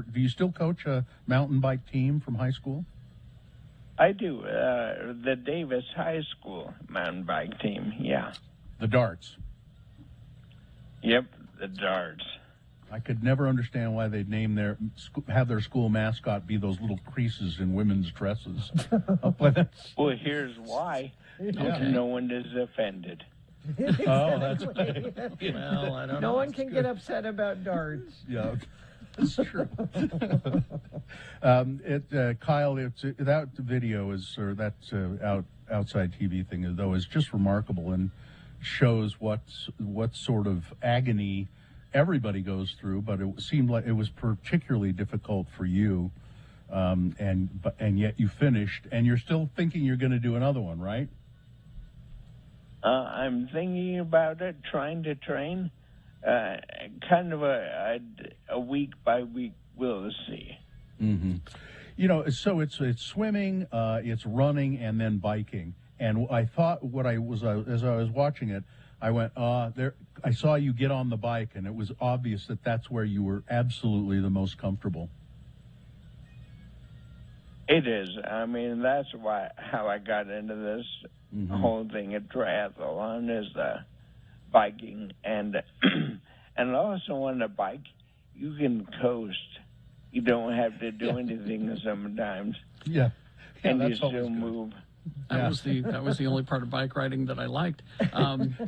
do you still coach a mountain bike team from high school? I do. The Davis High School mountain bike team, yeah. The darts? Yep, the darts. I could never understand why they'd have their school mascot be those little creases in women's dresses. Well, here's why. Okay. No one is offended. Oh, that's Well, I don't know. No one can get upset about darts. Yeah, that's true. Kyle, that video outside TV thing though is just remarkable and shows what sort of agony everybody goes through. But it seemed like it was particularly difficult for you, and yet you finished, and you're still thinking you're going to do another one, right? I'm thinking about it, trying to train, kind of a week by week. We'll see. Mm-hmm. So it's swimming, it's running, and then biking. And I thought as I was watching it, I went, I saw you get on the bike, and it was obvious that that's where you were absolutely the most comfortable. It is. I mean, that's how I got into this whole thing at triathlon is biking, and also on a bike you can coast. You don't have to do anything sometimes. Yeah, and you that's still always good. move. That was the only part of bike riding that I liked.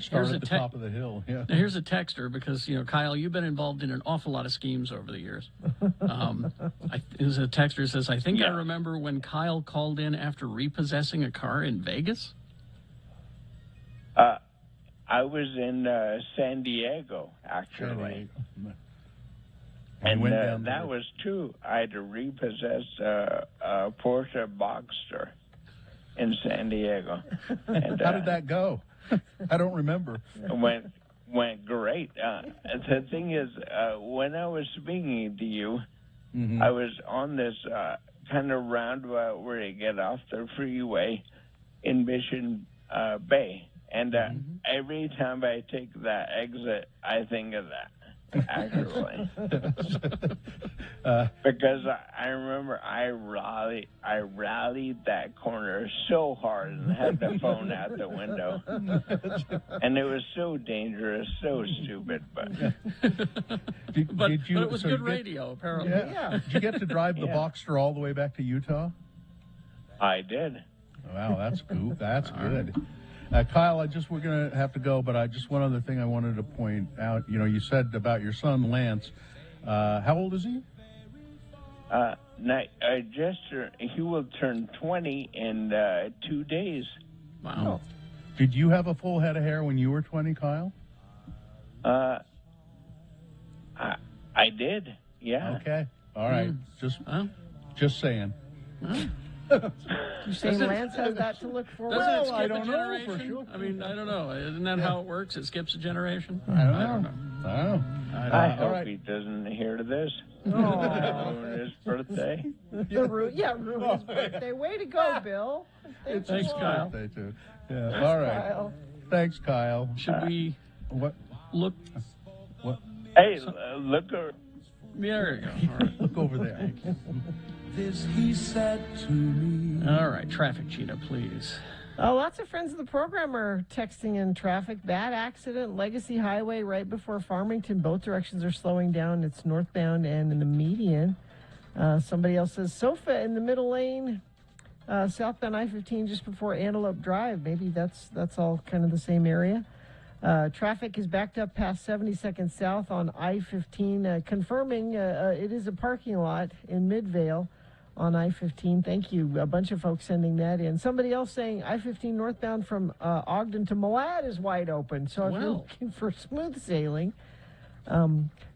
Start at the top of the hill. Yeah. Now here's a texter because Kyle, you've been involved in an awful lot of schemes over the years. There's a texter who says, I think I remember when Kyle called in after repossessing a car in Vegas. I was in San Diego, actually. And that was true. I had to repossess a Porsche Boxster in San Diego. And, how did that go? I don't remember. It went great. The thing is, when I was speaking to you, I was on this kind of roundabout where you get off the freeway in Mission Bay. And every time I take that exit, I think of that. Actually, because I remember I rallied that corner so hard and had the phone out the window, and it was so dangerous, so stupid. But but it was good radio, apparently. Yeah. Did you get to drive the Boxster all the way back to Utah? I did. Wow, that's cool. That's good. Kyle, we're going to have to go, but just one other thing I wanted to point out. You said about your son, Lance. How old is he? He will turn 20 in 2 days. Wow. Did you have a full head of hair when you were 20, Kyle? I did, yeah. Okay. All right. Just saying. You saying Lance has that to look forward to? Doesn't it skip I don't a know generation? for sure. I mean, I don't know. Isn't that how it works? It skips a generation? I don't know. I hope he doesn't hear to this. On his birthday. Ruin his birthday. Way to go, Bill. Thanks, Kyle. Birthday, too. Yeah. All right. Kyle. Thanks, Kyle. Should we look? What? Hey, look over. There you go. All right. Look over there. This he said to me. All right, traffic, Gina, please. Lots of friends of the program are texting in traffic. Bad accident, Legacy Highway right before Farmington. Both directions are slowing down. It's northbound and in the median. Somebody else says sofa in the middle lane, southbound I-15 just before Antelope Drive. Maybe that's all kind of the same area. Traffic is backed up past 72nd South on I-15, confirming it is a parking lot in Midvale on I-15. Thank you. A bunch of folks sending that in. Somebody else saying I-15 northbound from Ogden to Malad is wide open. So if you're looking for smooth sailing,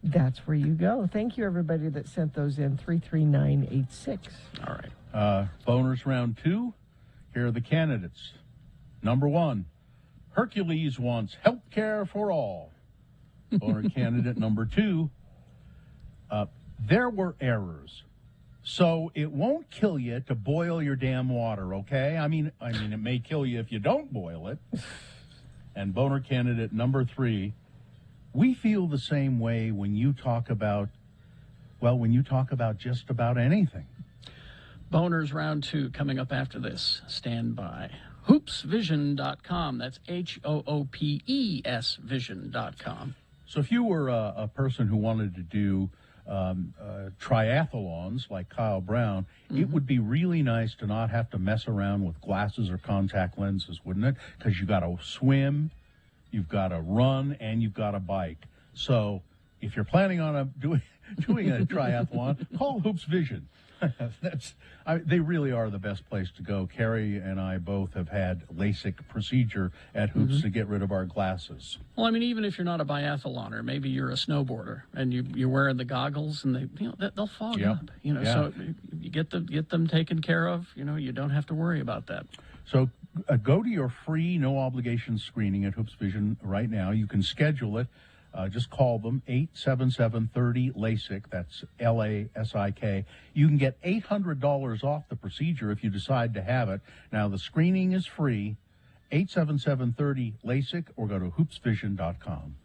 that's where you go. Thank you, everybody that sent those in. 33986. All right. Bonus round 2. Here are the candidates. Number 1, Hercules wants health care for all. Boner candidate number 2, there were errors. So it won't kill you to boil your damn water, okay? I mean, it may kill you if you don't boil it. And boner candidate number 3, we feel the same way when you talk about just about anything. Boners round 2 coming up after this. Stand by. Hoopsvision.com. That's HOOPES vision.com. So if you were a person who wanted to do triathlons like Kyle Brown, it would be really nice to not have to mess around with glasses or contact lenses, wouldn't it? Because you got to swim, you've got to run, and you've got to bike. So if you're planning on doing a triathlon, call Hoops Vision. They really are the best place to go. Carrie and I both have had LASIK procedure at Hoops to get rid of our glasses. Well, I mean, even if you're not a biathloner, maybe you're a snowboarder and you're wearing the goggles and they'll fog up. So you get them taken care of. You don't have to worry about that. So go to your free, no obligation screening at Hoops Vision right now. You can schedule it. Just call them, 877-30-LASIK. That's LASIK. You can get $800 off the procedure if you decide to have it. Now, the screening is free, 877-30-LASIK, or go to hoopsvision.com.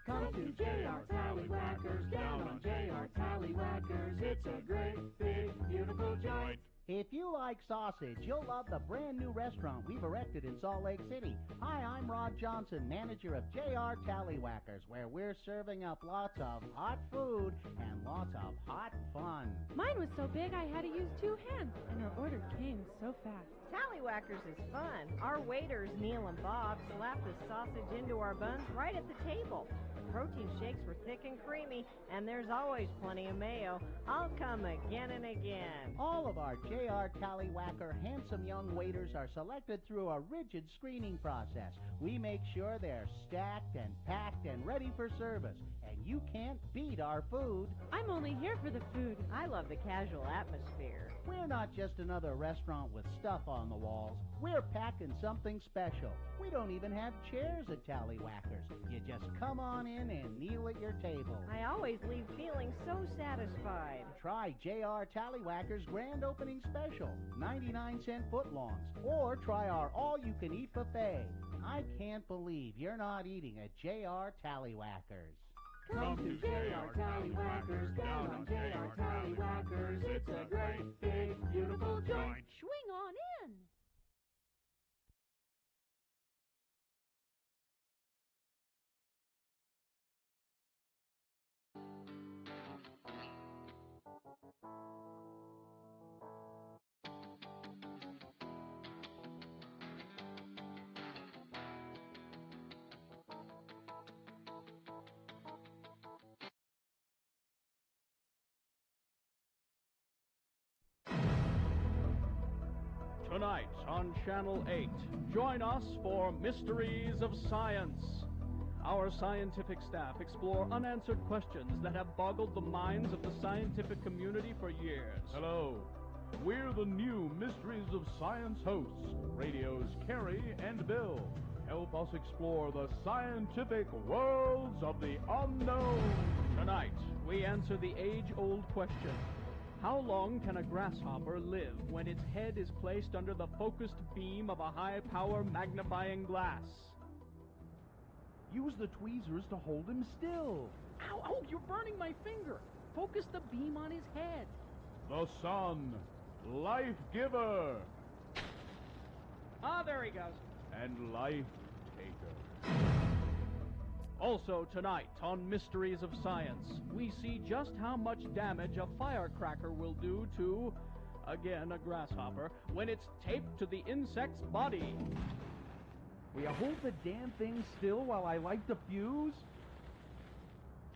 Come to J.R. Tallywhackers, down on J.R. Tallywhackers. It's a great, big, beautiful joint. If you like sausage, you'll love the brand new restaurant we've erected in Salt Lake City. Hi, I'm Rod Johnson, manager of J.R. Tallywhackers, where we're serving up lots of hot food and lots of hot fun. Mine was so big I had to use 2 hands, and our order came so fast. Tallywhackers is fun. Our waiters, Neil and Bob, slap the sausage into our buns right at the table. The protein shakes were thick and creamy, and there's always plenty of mayo. I'll come again and again. All of our J.R. Tallywhacker handsome young waiters are selected through a rigid screening process. We make sure they're stacked and packed and ready for service, and you can't beat our food. I'm only here for the food. I love the casual atmosphere. We're not just another restaurant with stuff on the walls. We're packing something special. We don't even have chairs at Tallywhackers. You just come on in and kneel at your table. I always leave feeling so satisfied. Try J.R. Tallywhackers' grand opening special, 99-cent footlongs, or try our all-you-can-eat buffet. I can't believe you're not eating at J.R. Tallywhackers. Come to J.R. Tallywhackers, down on J.R. Tallywhackers. It's a great, big, beautiful joint. Swing on in. Tonight on Channel 8, join us for Mysteries of Science. Our scientific staff explore unanswered questions that have boggled the minds of the scientific community for years. Hello. We're the new Mysteries of Science hosts, radio's Carrie and Bill. Help us explore the scientific worlds of the unknown. Tonight, we answer the age-old question. How long can a grasshopper live when its head is placed under the focused beam of a high-power magnifying glass? Use the tweezers to hold him still. Ow, ow, you're burning my finger. Focus the beam on his head. The sun, life giver. Ah, there he goes. And life taker. Also tonight on Mysteries of Science, we see just how much damage a firecracker will do to, again, a grasshopper, when it's taped to the insect's body. Will you hold the damn thing still while I light the fuse?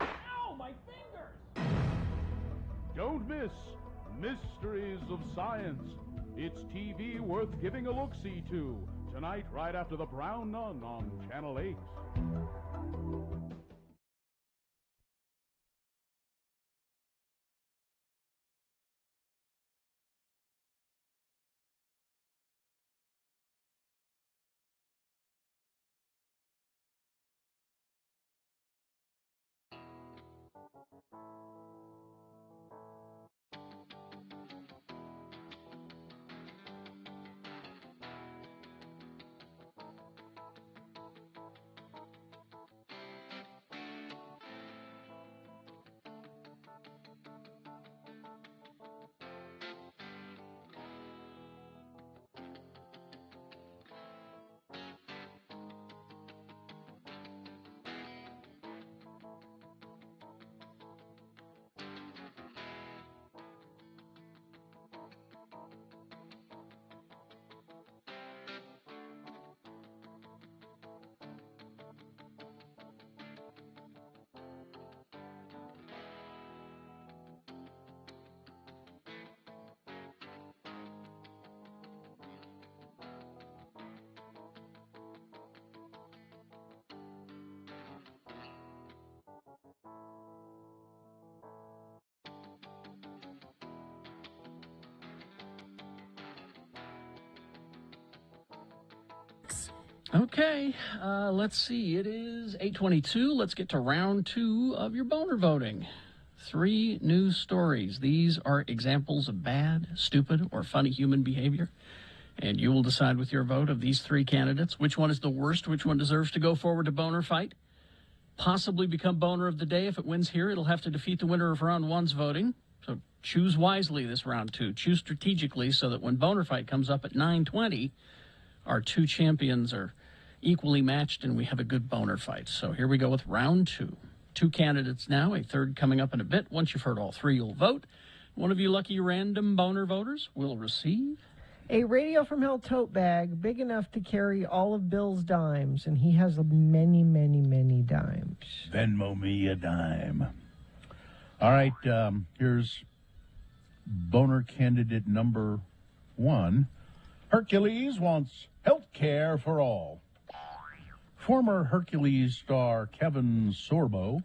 Ow, my fingers! Don't miss Mysteries of Science. It's TV worth giving a look-see to. Tonight, right after The Brown Nun on Channel 8. Okay, let's see. It is 8:22. Let's get to round 2 of your boner voting. 3 news stories. These are examples of bad, stupid, or funny human behavior. And you will decide with your vote of these 3 candidates which one is the worst, which one deserves to go forward to boner fight. possibly become boner of the day. If it wins here, it'll have to defeat the winner of round 1's voting. So choose wisely this round 2. Choose strategically so that when boner fight comes up at 9:20, our 2 champions are equally matched and we have a good boner fight. So here we go with round 2. 2 candidates now, a third coming up in a bit. Once you've heard all 3, you'll vote. One of you lucky random boner voters will receive a Radio from Hell tote bag big enough to carry all of Bill's dimes, and he has many, many, many dimes. Venmo me a dime. All right, here's boner candidate number 1. Hercules wants health care for all. Former Hercules star Kevin Sorbo,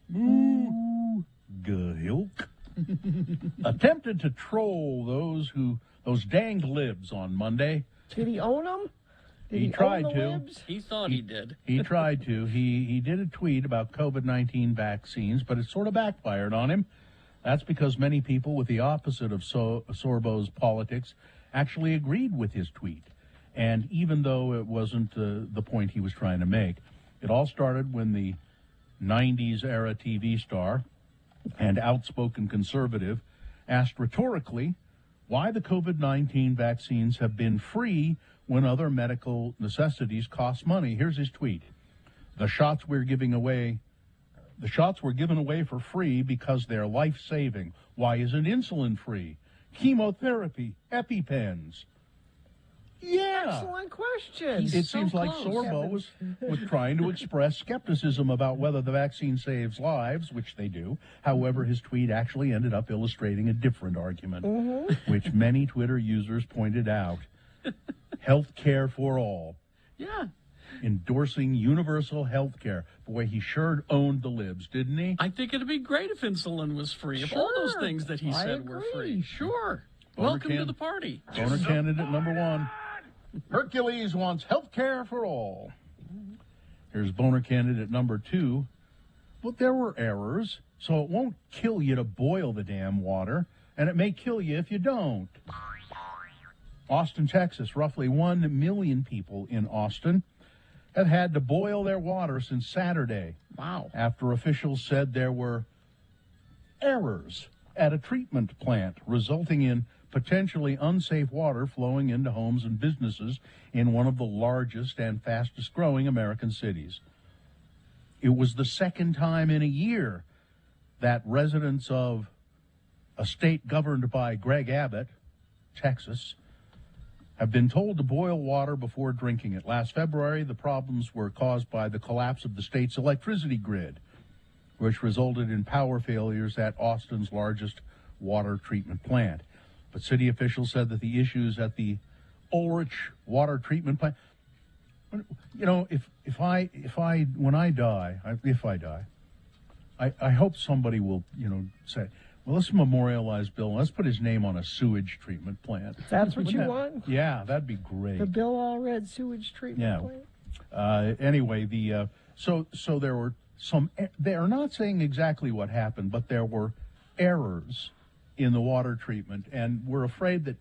Gahilk, attempted to troll those danged libs on Monday. Did he own them? He tried to. Libs? He thought he did. He tried to. He did a tweet about COVID-19 vaccines, but it sort of backfired on him. That's because many people with the opposite of Sorbo's politics actually agreed with his tweet. And even though it wasn't the point he was trying to make, it all started when the 90s-era TV star and outspoken conservative asked rhetorically why the COVID-19 vaccines have been free when other medical necessities cost money. Here's his tweet. The shots were given away for free because they're life-saving. Why isn't insulin free? Chemotherapy, EpiPens. Yeah. Excellent question. It seems like Sorbo was trying to express skepticism about whether the vaccine saves lives, which they do. However, his tweet actually ended up illustrating a different argument, which many Twitter users pointed out. Health care for all. Yeah. Endorsing universal health care. Boy, he sure owned the libs, didn't he? I think it'd be great if insulin was free. If all those things that he said were free. Sure. Welcome to the party. Boner candidate number 1. Hercules wants health care for all. Here's boner candidate number 2. But there were errors, so it won't kill you to boil the damn water, and it may kill you if you don't. Austin, Texas. Roughly 1 million people in Austin have had to boil their water since Saturday. Wow. After officials said there were errors at a treatment plant, resulting in potentially unsafe water flowing into homes and businesses in one of the largest and fastest growing American cities. It was the second time in a year that residents of a state governed by Greg Abbott, Texas, have been told to boil water before drinking it. Last February, the problems were caused by the collapse of the state's electricity grid, which resulted in power failures at Austin's largest water treatment plant. But city officials said that the issues at the Ulrich water treatment plant, you know, if I die, I hope somebody will, say, well, let's memorialize Bill. Let's put his name on a sewage treatment plant. That's what you want? Yeah, that'd be great. The Bill Allred sewage treatment plant? Anyway, so there were some. They are not saying exactly what happened, but there were errors in the water treatment, and we're afraid that,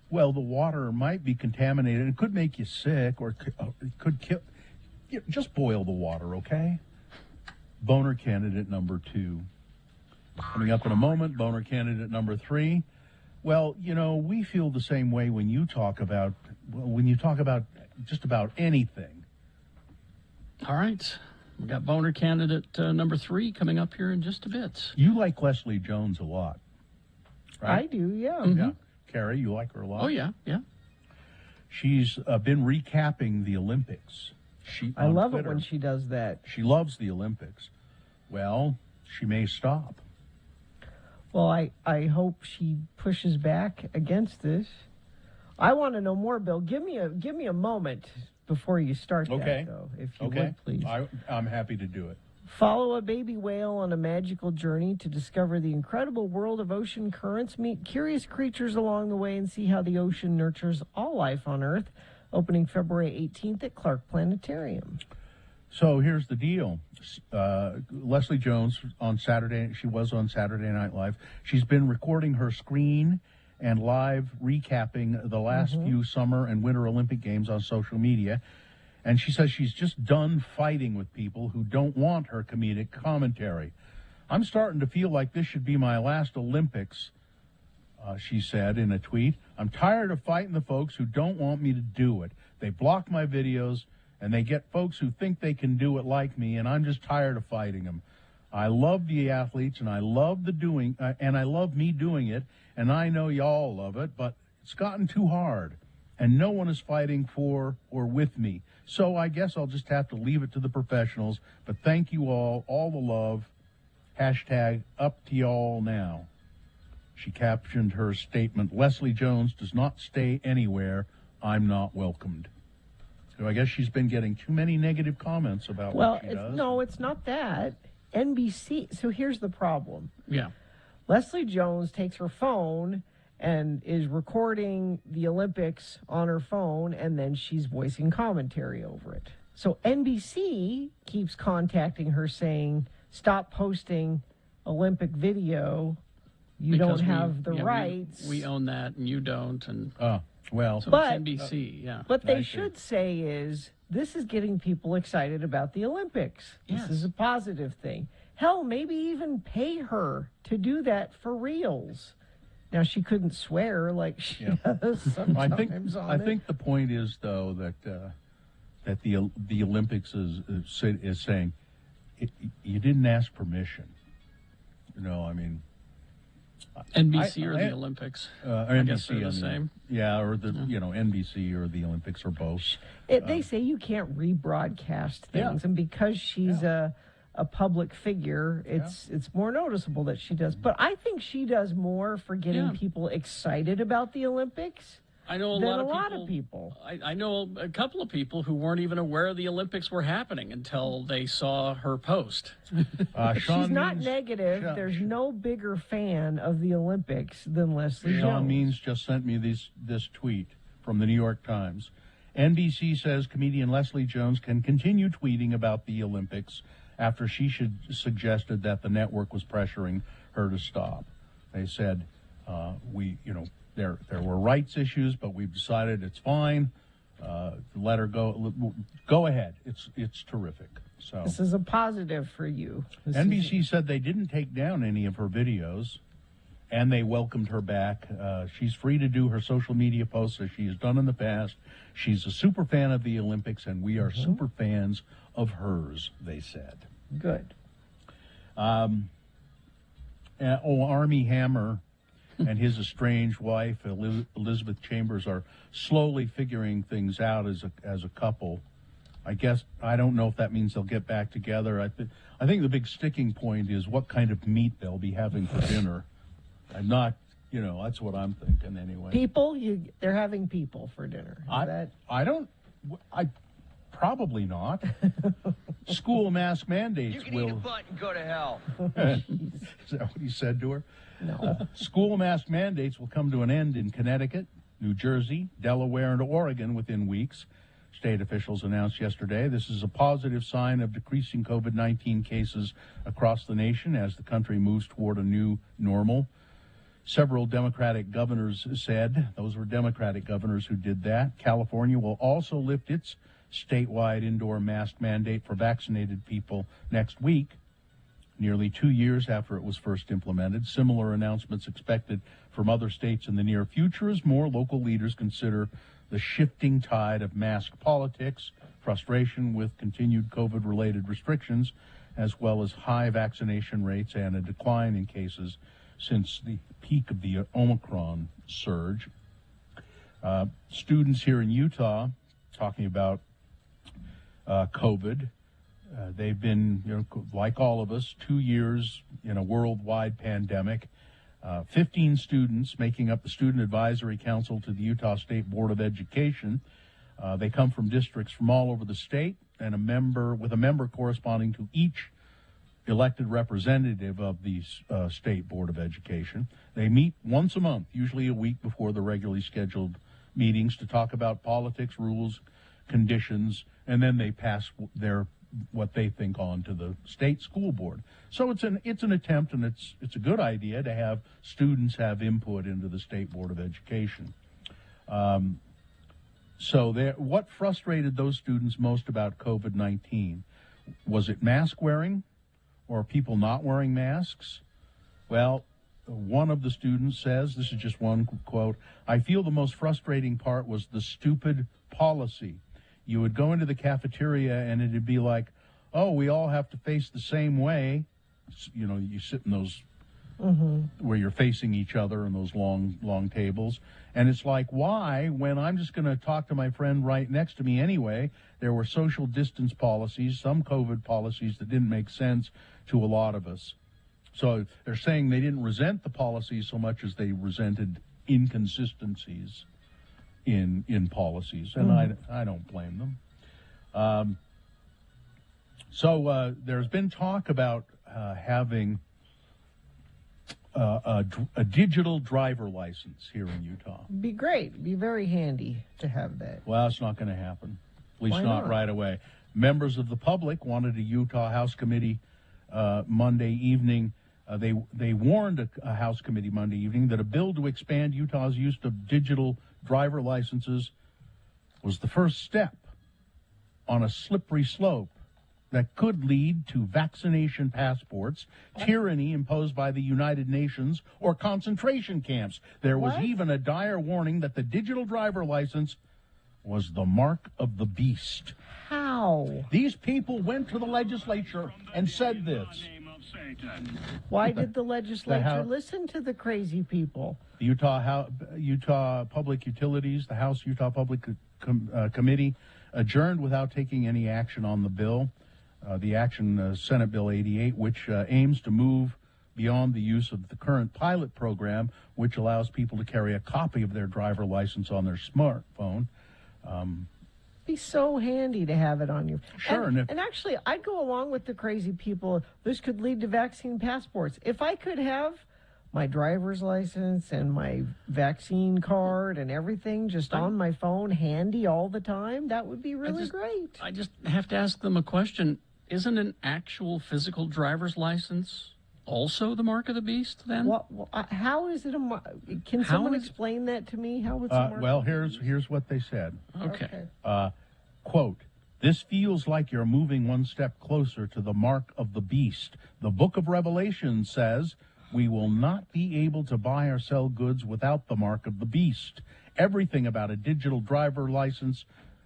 well, the water might be contaminated. It could make you sick, or it could kill. Just boil the water, okay? Boner candidate number 2. Coming up in a moment, boner candidate number 3. Well, we feel the same way when you talk about just about anything. All right. We got boner candidate number 3 coming up here in just a bit. You like Leslie Jones a lot, right? I do, yeah. Yeah. Carrie, you like her a lot? Oh, yeah, yeah. She's been recapping the Olympics. I love Twitter. it when she does that. She loves the Olympics. Well, she may stop. Well, I hope she pushes back against this. I want to know more, Bill. Give me a moment before you start that, though, if you would, please. I'm happy to do it. Follow a baby whale on a magical journey to discover the incredible world of ocean currents, meet curious creatures along the way, and see how the ocean nurtures all life on Earth. Opening February 18th at Clark Planetarium. So here's the deal. Leslie Jones she was on Saturday Night Live. She's been recording her screen and live recapping the last few Summer and Winter Olympic Games on social media. And she says she's just done fighting with people who don't want her comedic commentary. I'm starting to feel like this should be my last Olympics, she said in a tweet. I'm tired of fighting the folks who don't want me to do it. They block my videos, and they get folks who think they can do it like me, and I'm just tired of fighting them. I love the athletes, and I love and I love me doing it, and I know y'all love it, but it's gotten too hard, and no one is fighting for or with me. So I guess I'll just have to leave it to the professionals. But thank you all the love. Hashtag up to y'all now. She captioned her statement, Leslie Jones does not stay anywhere. I'm not welcomed. So I guess she's been getting too many negative comments about what she does. No, it's not that. NBC. So here's the problem. Yeah. Leslie Jones takes her phone and is recording the Olympics on her phone, and then she's voicing commentary over it. So NBC keeps contacting her saying, stop posting Olympic video. You don't have the rights. We own that, and you don't. And well, so but, it's NBC, yeah. What they should say is, this is getting people excited about the Olympics. Yes. This is a positive thing. Hell, maybe even pay her to do that for reals. Now, she couldn't swear like she does sometimes I think the point is, though, that the Olympics is saying you didn't ask permission. You know, I mean, NBC or the Olympics. I NBC, guess they're the same. Yeah, or NBC or the Olympics or both. They say you can't rebroadcast things, and because she's a public figure, it's more noticeable that she does. But I think she does more for getting people excited about the Olympics. I know a lot of people. I know a couple of people who weren't even aware the Olympics were happening until they saw her post. She's not negative. There's no bigger fan of the Olympics than Leslie Jones. Sean Means just sent me this tweet from the New York Times. NBC says comedian Leslie Jones can continue tweeting about the Olympics after she suggested that the network was pressuring her to stop. They said, there were rights issues, but we've decided it's fine. Let her go. Go ahead. It's terrific. So this is a positive for you. NBC said they didn't take down any of her videos, and they welcomed her back. She's free to do her social media posts as she has done in the past. She's a super fan of the Olympics, and we are super fans of hers, they said. Good. Armie Hammer and his estranged wife, Elizabeth Chambers, are slowly figuring things out as a couple. I guess, I don't know if that means they'll get back together. I think the big sticking point is what kind of meat they'll be having for dinner. I'm not, that's what I'm thinking anyway. People? They're having people for dinner. Probably not. School mask mandates You can eat a butt and go to hell. Is that what he said to her? No. School mask mandates will come to an end in Connecticut, New Jersey, Delaware, and Oregon within weeks. State officials announced yesterday this is a positive sign of decreasing COVID-19 cases across the nation as the country moves toward a new normal. Several Democratic governors said, those were Democratic governors who did that. California will also lift its statewide indoor mask mandate for vaccinated people next week, nearly 2 years after it was first implemented. Similar announcements expected from other states in the near future as more local leaders consider the shifting tide of mask politics, frustration with continued COVID-related restrictions, as well as high vaccination rates and a decline in cases since the peak of the Omicron surge. Students here in Utah talking about COVID. They've been, like all of us, 2 years in a worldwide pandemic. 15 students making up the Student Advisory Council to the Utah State Board of Education. They come from districts from all over the state, and a member corresponding to each elected representative of the State Board of Education. They meet once a month, usually a week before the regularly scheduled meetings, to talk about politics, rules, conditions, and then they pass what they think on to the state school board. So it's an attempt, and it's a good idea to have students have input into the State Board of Education. So what frustrated those students most about COVID-19? Was it mask wearing or people not wearing masks? Well, one of the students says, this is just one quote, "I feel the most frustrating part was the stupid policy. You would go into the cafeteria and it'd be like, oh, we all have to face the same way." You know, you sit in those where you're facing each other in those long tables. And it's like, why, when I'm just going to talk to my friend right next to me anyway? There were social distance policies, some COVID policies that didn't make sense to a lot of us. So they're saying they didn't resent the policies so much as they resented inconsistencies in policies. And I don't blame them. So there's been talk about having a digital driver license here in Utah. Be great. Be very handy to have that. Well, it's not going to happen, at least Why not not? right away. Members of the public wanted a Utah House Committee Monday evening. They warned a House Committee Monday evening that a bill to expand Utah's use of digital driver licenses was the first step on a slippery slope that could lead to vaccination passports, tyranny imposed by the United Nations, or concentration camps. There was even a dire warning that the digital driver license was the mark of the beast. How? These people went to the legislature and said this. Why did the legislature listen to the crazy people? The Utah Public Utilities, the House Utah Public Committee, adjourned without taking any action on the bill. The action, Senate Bill 88, which aims to move beyond the use of the current pilot program, which allows people to carry a copy of their driver license on their smartphone. Be so handy to have it on you. Sure. And actually, I'd go along with the crazy people. This could lead to vaccine passports. If I could have my driver's license and my vaccine card and everything just on my phone handy all the time, that would be really great. I just have to ask them a question. Isn't an actual physical driver's license also the mark of the beast then? How is it a mark? Can someone explain that to me? How it's a mark? Well, here's what they said. Okay. Quote, "This feels like you're moving one step closer to the mark of the beast. The book of Revelation says we will not be able to buy or sell goods without the mark of the beast. Everything about a digital driver license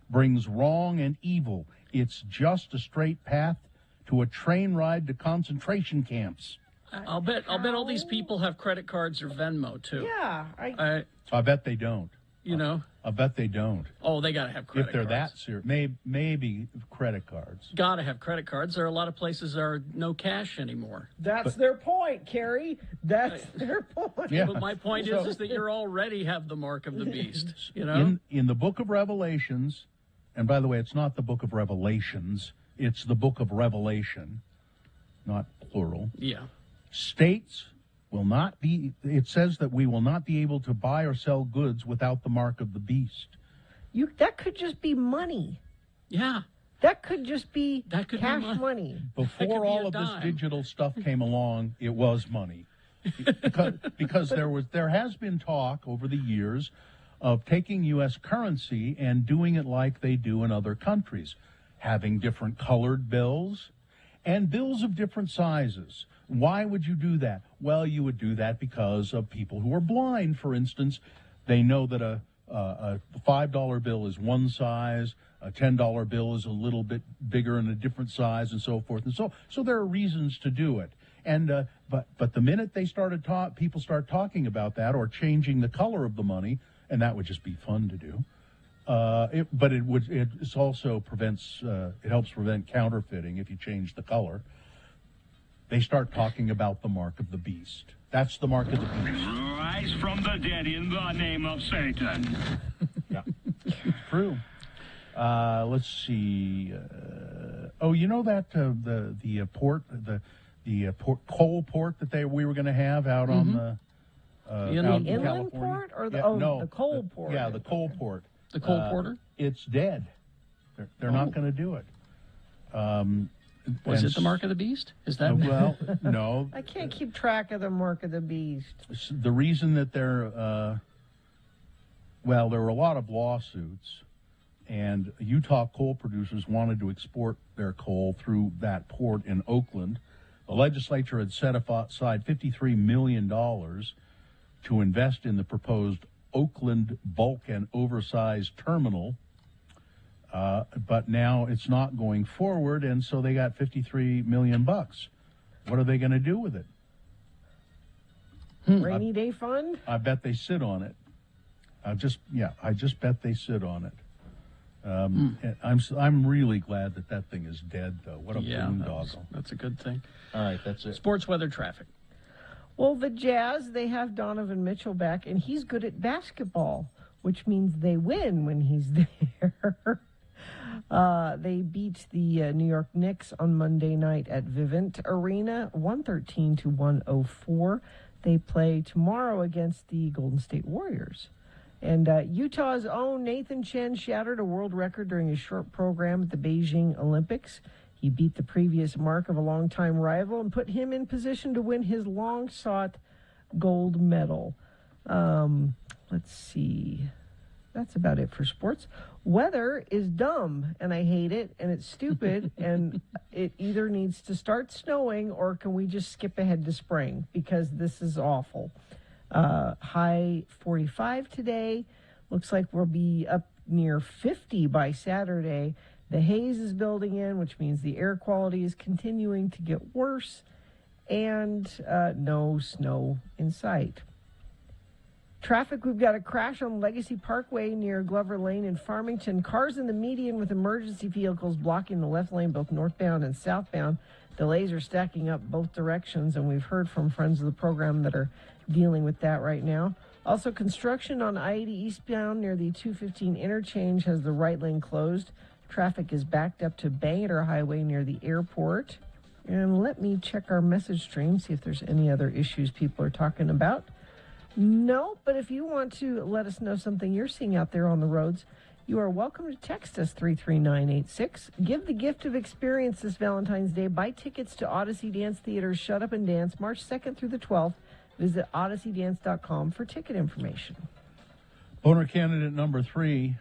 brings wrong and evil. It's just a straight path to a train ride to concentration camps." I'll bet all these people have credit cards or Venmo too. Yeah. I bet they don't. You know? I bet they don't. Oh, they got to have credit If they're cards. that serious, maybe credit cards. Got to have credit cards. There are a lot of places that are no cash anymore. That's their point, Carrie. That's their point. Yeah. But my point is that you already have the mark of the beast. You know? In the book of Revelations, and by the way, it's not the book of Revelations, it's the book of Revelation, not plural. Yeah. States will not be, it says that we will not be able to buy or sell goods without the mark of the beast. That could just be money. Yeah. That could just be could cash be money. Before all of this digital stuff came along, it was money. because there has been talk over the years of taking U.S. currency and doing it like they do in other countries, having different colored bills and bills of different sizes. Why would you do that? Well, you would do that because of people who are blind, for instance. They know that a $5 bill is one size, a $10 bill is a little bit bigger and a different size, and so forth. And so there are reasons to do it. And but the minute they started people start talking about that or changing the color of the money, and that would just be fun to do. It also prevents it helps prevent counterfeiting if you change the color. They start talking about the mark of the beast. That's the mark of the beast. Rise from the dead in the name of Satan. Yeah, it's true. Let's see. You know that the port, the coal port that we were going to have out on the the inland port or the coal port? Yeah, the coal port. The coal porter? It's dead. They're not going to do it. Was it the mark of the beast? Is that well? No. I can't keep track of the mark of the beast. The reason that there were a lot of lawsuits and Utah coal producers wanted to export their coal through that port in Oakland. The legislature had set aside $53 million to invest in the proposed Oakland bulk and oversized terminal, but now it's not going forward, and so they got $53 million. What are they going to do with it? Rainy day fund? I bet they sit on it. I just bet they sit on it. And I'm really glad that thing is dead, though. What a boondoggle. That's a good thing. All right, that's it. Sports weather traffic. Well, the Jazz, they have Donovan Mitchell back, and he's good at basketball, which means they win when he's there. They beat the New York Knicks on Monday night at Vivint Arena, 113-104. They play tomorrow against the Golden State Warriors. And Utah's own Nathan Chen shattered a world record during his short program at the Beijing Olympics. He beat the previous mark of a longtime rival and put him in position to win his long-sought gold medal. Let's see. That's about it for sports. Weather is dumb, and I hate it, and it's stupid, and it either needs to start snowing or can we just skip ahead to spring, because this is awful. High 45 today. Looks like we'll be up near 50 by Saturday. The haze is building in, which means the air quality is continuing to get worse, and no snow in sight. Traffic, we've got a crash on Legacy Parkway near Glover Lane in Farmington. Cars in the median with emergency vehicles blocking the left lane, both northbound and southbound. Delays are stacking up both directions, and we've heard from friends of the program that are dealing with that right now. Also, construction on I-80 eastbound near the 215 interchange has the right lane closed. Traffic is backed up to Banter Highway near the airport. And let me check our message stream, see if there's any other issues people are talking about. No, but if you want to let us know something you're seeing out there on the roads, you are welcome to text us 33986. Give the gift of experience this Valentine's Day. Buy tickets to Odyssey Dance Theater's Shut Up and Dance, March 2nd through the 12th. Visit odysseydance.com for ticket information. Owner candidate number 3,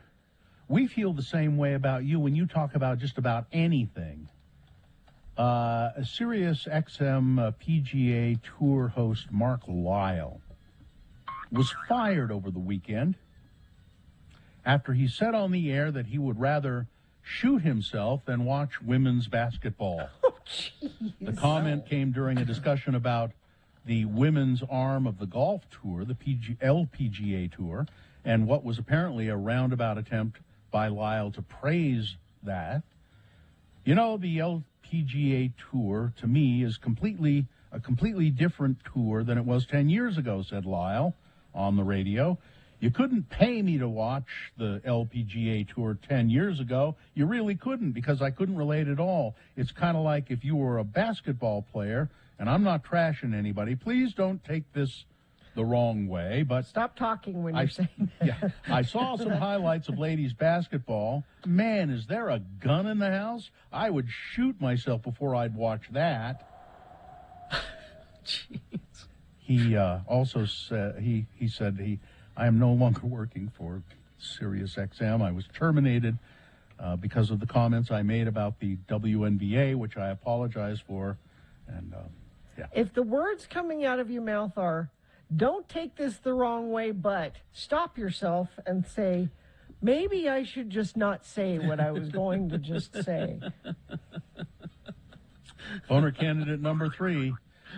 we feel the same way about you when you talk about just about anything. Sirius XM PGA Tour host Mark Lyle was fired over the weekend after he said on the air that he would rather shoot himself than watch women's basketball. Oh, jeez. The comment came during a discussion about the women's arm of the golf tour, the LPGA Tour, and what was apparently a roundabout attempt by Lyle to praise that. You know, the LPGA Tour, to me, is a completely different tour than it was 10 years ago, said Lyle on the radio. You couldn't pay me to watch the LPGA Tour 10 years ago. You really couldn't, because I couldn't relate at all. It's kind of like if you were a basketball player, and I'm not trashing anybody. Please don't take this the wrong way, but stop talking when you're saying that. Yeah, I saw some highlights of ladies basketball. Man, is there a gun in the house? I would shoot myself before I'd watch that. Jeez. He also said I am no longer working for Sirius XM. I was terminated because of the comments I made about the WNBA, which I apologize for. And yeah. If the words coming out of your mouth are, don't take this the wrong way, but stop yourself and say, maybe I should just not say what I was going to just say. Owner candidate number 3,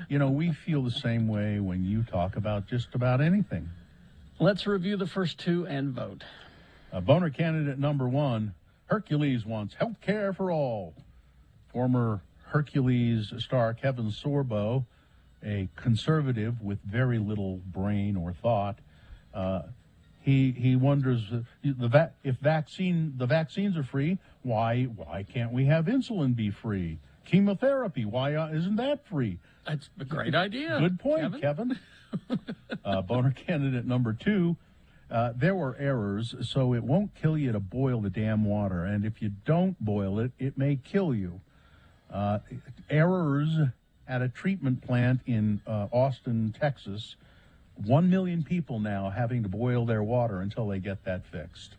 you know, we feel the same way when you talk about just about anything. Let's review the first 2 and vote. Boner candidate number 1, Hercules wants health care for all. Former Hercules star Kevin Sorbo, a conservative with very little brain or thought, he wonders if the vaccines are free, why can't we have insulin be free? Chemotherapy, why isn't that free? That's a great idea. Good point, Kevin. Boner candidate number 2, there were errors, so it won't kill you to boil the damn water, and if you don't boil it, it may kill you. Errors at a treatment plant in Austin, Texas. 1 million people now having to boil their water until they get that fixed.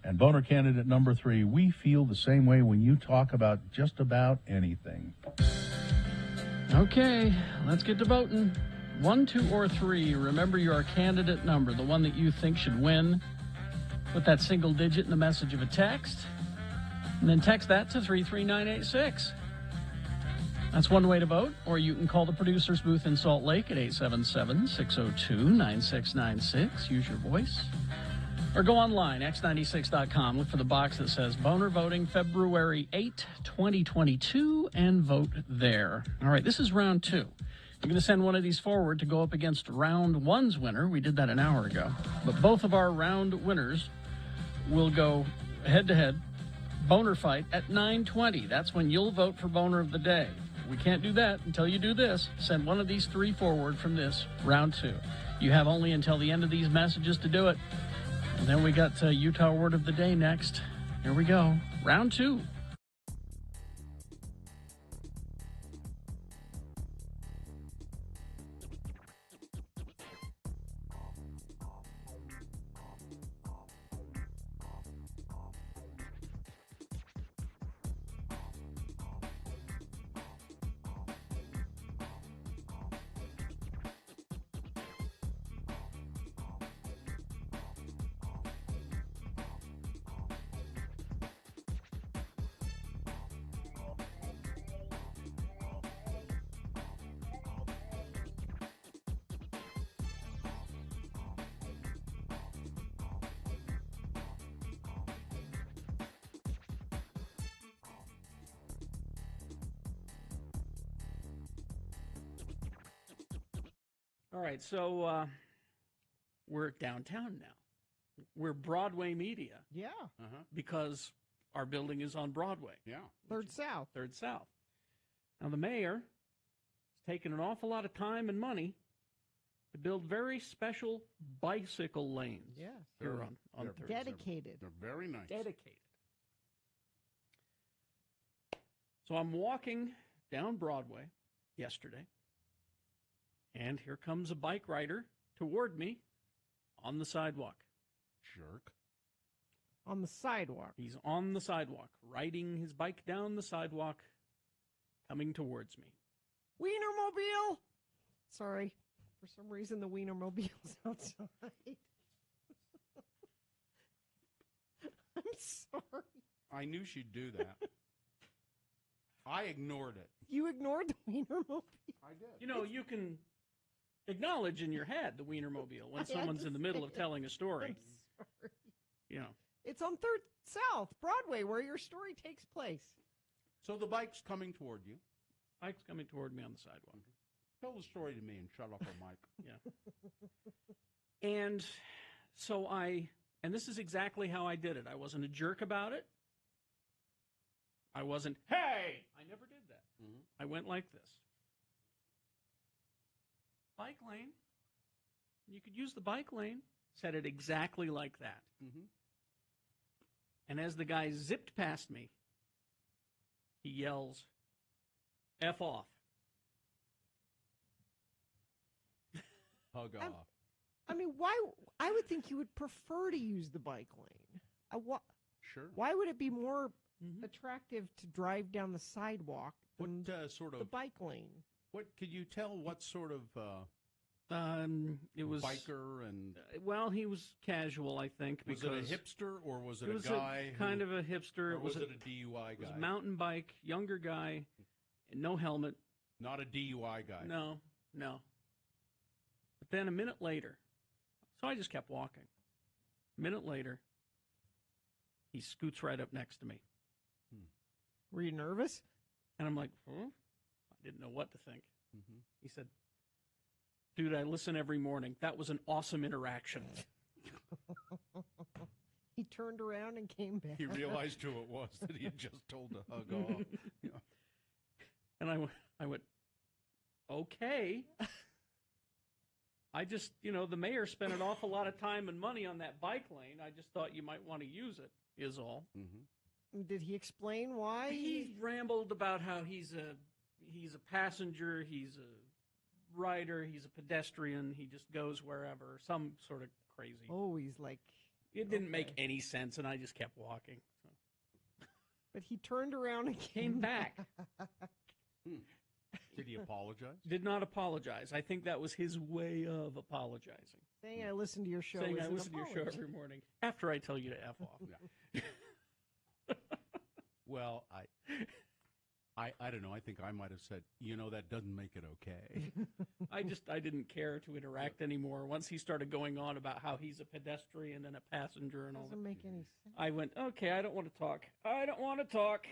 And boner candidate number 3, we feel the same way when you talk about just about anything. Okay, let's get to voting. 1, 2, or 3. Remember your candidate number, the one that you think should win. Put that single digit in the message of a text, and then text that to 33986. That's one way to vote, or you can call the producer's booth in Salt Lake at 877-602-9696. Use your voice. Or go online, x96.com. Look for the box that says Boner Voting February 8, 2022, and vote there. All right, this is round 2. You're going to send one of these forward to go up against round 1's winner. We did that an hour ago. But both of our round winners will go head-to-head boner fight at 9:20. That's when you'll vote for Boner of the Day. We can't do that until you do this. Send one of these 3 forward from this, round 2. You have only until the end of these messages to do it. And then we got Utah Word of the Day next. Here we go. Round 2. All right, so we're downtown now. We're Broadway media. Yeah. Because our building is on Broadway. Yeah. Third South. Third South. Now, the mayor has taken an awful lot of time and money to build very special bicycle lanes. Yes. Here on They're Third. Dedicated. They're very nice. Dedicated. So I'm walking down Broadway yesterday, and here comes a bike rider toward me on the sidewalk. Jerk. On the sidewalk. He's on the sidewalk, riding his bike down the sidewalk, coming towards me. Wienermobile! Sorry. For some reason, the Wienermobile's outside. I'm sorry. I knew she'd do that. I ignored it. You ignored the Wienermobile? I did. You know, you can acknowledge in your head the Wienermobile when someone's in the middle of telling a story. I'm sorry. You know. It's on Third South, Broadway, where your story takes place. So the bike's coming toward you. Bike's coming toward me on the sidewalk. Tell the story to me and shut up, Mike. Yeah. And so and this is exactly how I did it. I wasn't a jerk about it. I wasn't, hey! I never did that. Mm-hmm. I went like this. Bike lane. You could use the bike lane. Said it exactly like that. Mm-hmm. And as the guy zipped past me, he yells, F off. Hug off. I mean, why? I would think you would prefer to use the bike lane. Sure. Why would it be more attractive to drive down the sidewalk than sort of the bike lane? What could you tell? What sort of it was biker and well, he was casual, I think. Was it a hipster or was it, was a guy? Kind of a hipster. Or was it a DUI guy? It was a mountain bike, younger guy, no helmet. Not a DUI guy. No. But then a minute later, so I just kept walking. A minute later, he scoots right up next to me. Were you nervous? And I'm like, I didn't know what to think. Mm-hmm. He said, dude, I listen every morning. That was an awesome interaction. He turned around and came back. He realized who it was that he had just told to hug off. Yeah. And I went, okay. I just, the mayor spent an awful lot of time and money on that bike lane. I just thought you might want to use it, is all. Mm-hmm. Did he explain why? He rambled about how he's a passenger, he's a rider, he's a pedestrian, he just goes wherever, some sort of crazy. Oh, he's like It didn't make any sense, and I just kept walking. So. But he turned around and Came back. Did he apologize? Did not apologize. I think that was his way of apologizing. saying I listen to your show. Saying is I an listen to your show apology. every morning after I tell you to F off. Yeah. Well, I don't know. I think I might have said, that doesn't make it okay. I didn't care to interact anymore. Once he started going on about how he's a pedestrian and a passenger and all that. Doesn't make any sense. I went, okay, I don't want to talk. I don't want to talk.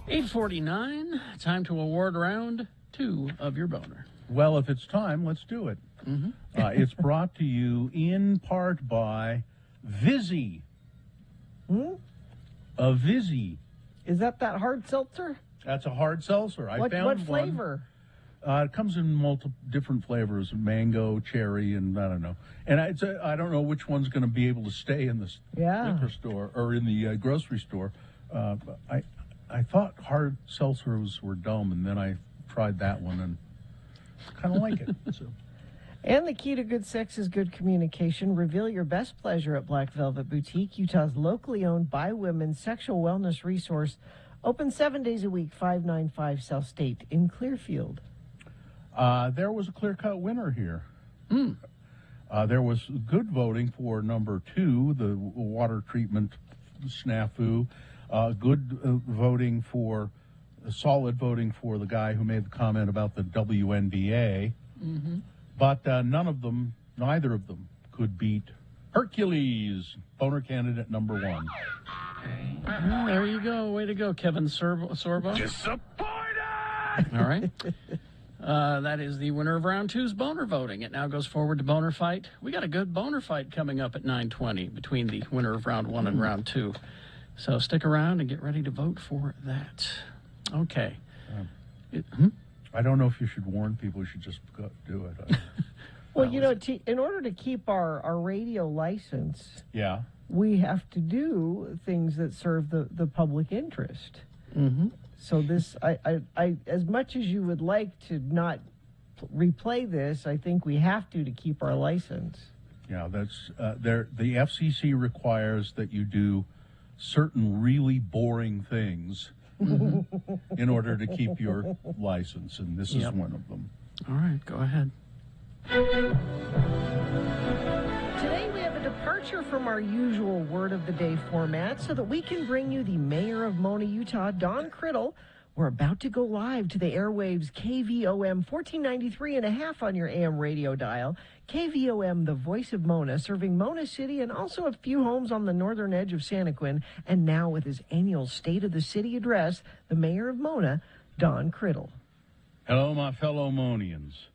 8:49. Time to award round 2 of your boner. Well, if it's time, let's do it. Mm-hmm. It's brought to you in part by Vizzy. A Vizzy. Is that hard seltzer? That's a hard seltzer. What flavor? It comes in multiple different flavors: mango, cherry, and I don't know. And I don't know which one's going to be able to stay in the liquor store or in the grocery store. I thought hard seltzers were dumb, and then I tried that one and kind of like it. So. And the key to good sex is good communication. Reveal your best pleasure at Black Velvet Boutique, Utah's locally owned by women sexual wellness resource. Open 7 days a week, 595 South State in Clearfield. There was a clear-cut winner here. There was good voting for number 2, the water treatment snafu. Good voting for, solid voting for the guy who made the comment about the WNBA. Mm-hmm. But neither of them could beat Hercules, boner candidate number 1. Well, there you go. Way to go, Kevin Sorbo. Disappointed! All right. That is the winner of round 2's boner voting. It now goes forward to boner fight. We got a good boner fight coming up at 9:20 between the winner of round 1 and round 2. So stick around and get ready to vote for that. Okay. I don't know if you should warn people. You should just go do it. Well, in order to keep our radio license, yeah, we have to do things that serve the public interest. Mm-hmm. So this, I, as much as you would like to not replay this, I think we have to keep our license. Yeah, that's the FCC requires that you do certain really boring things in order to keep your license, and this is one of them. All right, go ahead. Today we have a departure from our usual word of the day format so that we can bring you the mayor of Mona, Utah, Don Criddle. We're about to go live to the airwaves KVOM 1493 and a half on your AM radio dial. KVOM, the voice of Mona, serving Mona City and also a few homes on the northern edge of Santaquin. And now with his annual State of the City address, the mayor of Mona, Don Criddle. Hello, my fellow Monians.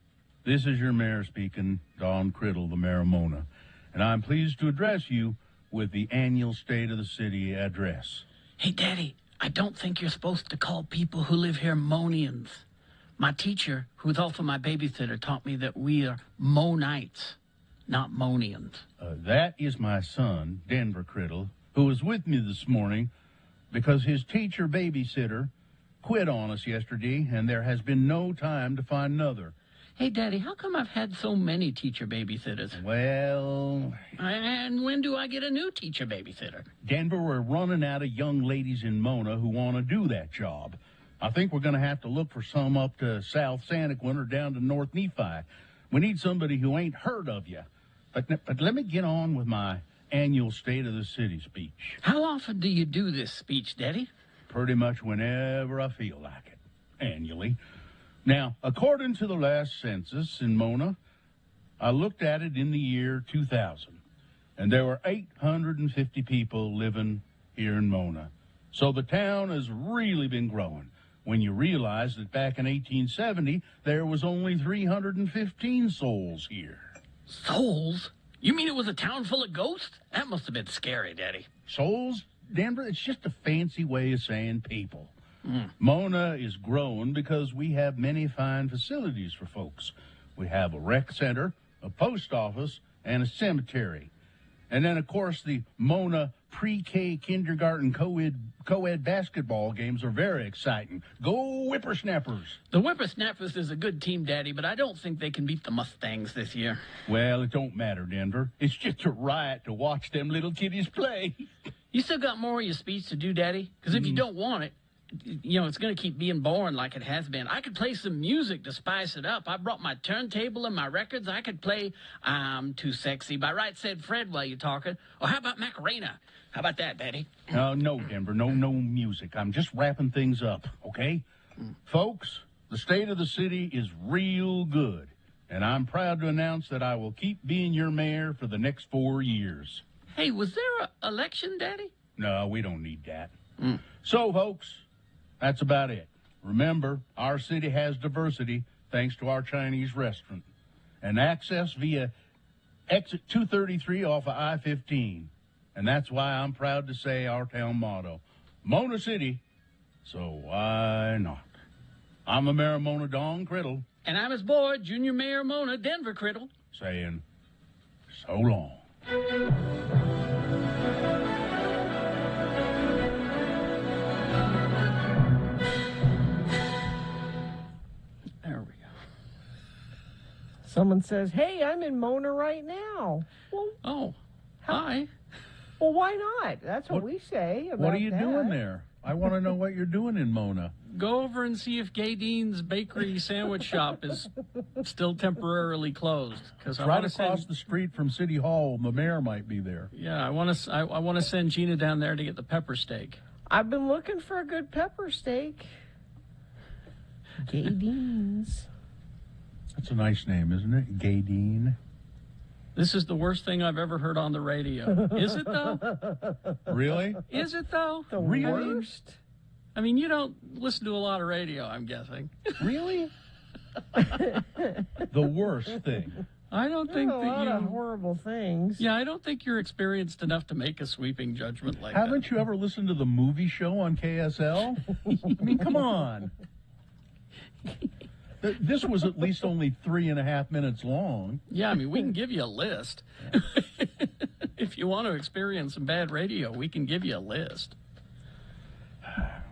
This is your mayor speaking, Don Criddle, the mayor of Mona. And I'm pleased to address you with the annual State of the City address. Hey, Daddy, I don't think you're supposed to call people who live here Monians. My teacher, who's also my babysitter, taught me that we are Monites, not Monians. That is my son, Denver Criddle, who was with me this morning because his teacher babysitter quit on us yesterday, and there has been no time to find another. Hey, Daddy, how come I've had so many teacher babysitters? Well... And when do I get a new teacher babysitter? Denver, we're running out of young ladies in Mona who want to do that job. I think we're going to have to look for some up to South Santaquin or down to North Nephi. We need somebody who ain't heard of you. But let me get on with my annual State of the City speech. How often do you do this speech, Daddy? Pretty much whenever I feel like it, annually. Now, according to the last census in Mona, I looked at it in the year 2000, and there were 850 people living here in Mona. So the town has really been growing. When you realize that back in 1870, there was only 315 souls here. Souls? You mean it was a town full of ghosts? That must have been scary, Daddy. Souls, Denver, it's just a fancy way of saying people. Mona is growing because we have many fine facilities for folks. We have a rec center, a post office, and a cemetery. And then, of course, the Mona pre-K kindergarten co-ed basketball games are very exciting. Go Whippersnappers! The Whippersnappers is a good team, Daddy, but I don't think they can beat the Mustangs this year. Well, it don't matter, Denver. It's just a riot to watch them little kiddies play. You still got more of your speech to do, Daddy? Because if you don't want it, you know, it's going to keep being boring like it has been. I could play some music to spice it up. I brought my turntable and my records. I could play I'm Too Sexy by Right Said Fred while you're talking. Or how about Macarena? How about that, Daddy? No, Denver. No music. I'm just wrapping things up, okay? Folks, the state of the city is real good. And I'm proud to announce that I will keep being your mayor for the next 4 years. Hey, was there an election, Daddy? No, we don't need that. So, folks, that's about it. Remember, our city has diversity thanks to our Chinese restaurant and access via exit 233 off of I-15. And that's why I'm proud to say our town motto, Mona City, so why not? I'm the Mayor of Mona, Don Criddle. And I'm his boy, Junior Mayor Mona, Denver Criddle. Saying, so long. Someone says, hey, I'm in Mona right now. Well, hi. Well, why not? That's what we say about What are you that. doing there? I want to know what you're doing in Mona. Go over and see if Gay Dean's Bakery Sandwich Shop is still temporarily closed. It's right across the street from City Hall. The mayor might be there. Yeah, I want to send Gina down there to get the pepper steak. I've been looking for a good pepper steak. Gay Dean's. That's a nice name, isn't it? Gay Dean. This is the worst thing I've ever heard on the radio. Is it, though? Really? Is it, though? The worst? I mean, you don't listen to a lot of radio, I'm guessing. Really? The worst thing. I don't think a lot of horrible things. Yeah, I don't think you're experienced enough to make a sweeping judgment like Haven't you ever listened to the movie show on KSL? I mean, come on. This was at least only 3.5 minutes long. Yeah, I mean, we can give you a list. If you want to experience some bad radio, we can give you a list.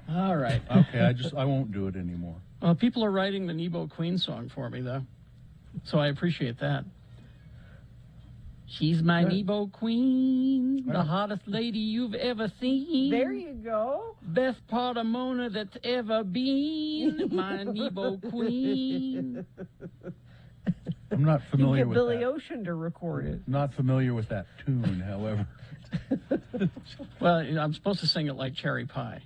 All right. Okay, I won't do it anymore. Well, people are writing the Nebo Queen song for me, though. So I appreciate that. She's my Nebo Queen, the hottest lady you've ever seen. There you go. Best part of Mona that's ever been, my Nebo Queen. I'm not familiar with Billy that. Ocean to record it. Not familiar with that tune, however. Well, I'm supposed to sing it like Cherry Pie.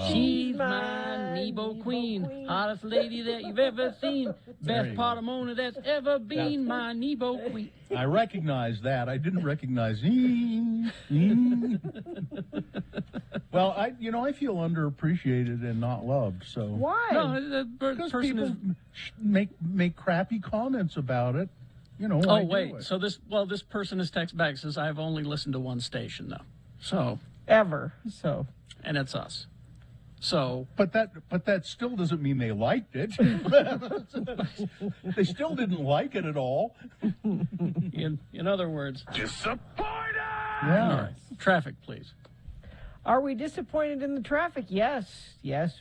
She's my Nebo Queen, hottest lady that you've ever seen. Best part of Mona that's ever been, my Nebo Queen. I recognize that. I didn't recognize. Well, I feel underappreciated and not loved. So why? No, the because person people is make crappy comments about it. You know. Oh wait, so this person has text back says I've only listened to one station though. So ever. And it's us. So, but that still doesn't mean they liked it. They still didn't like it at all. In other words, disappointed. Yeah. All right. Traffic, please. Are we disappointed in the traffic? Yes,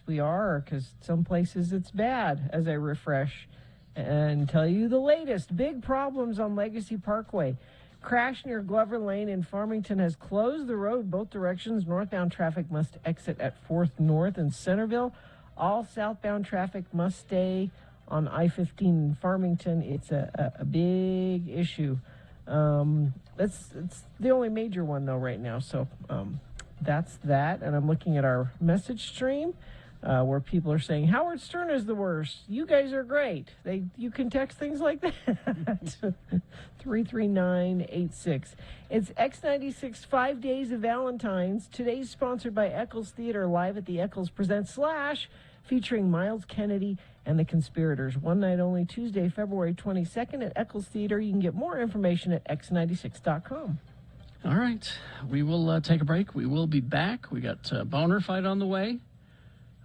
we are, because some places it's bad. As I refresh and tell you the latest big problems on Legacy Parkway. Crash near Glover Lane in Farmington has closed the road both directions. Northbound traffic must exit at 4th North in Centerville. All southbound traffic must stay on I-15 in Farmington. It's a big issue. It's the only major one, though, right now. So that's that. And I'm looking at our message stream where people are saying, Howard Stern is the worst. You guys are great. You can text things like that. 33986. It's X96 5 Days of Valentine's. Today's sponsored by Eccles Theater, live at the Eccles Presents Slash, featuring Miles Kennedy and the Conspirators. One night only, Tuesday, February 22nd at Eccles Theater. You can get more information at x96.com. All right. We will take a break. We will be back. We got Boner Fight on the way.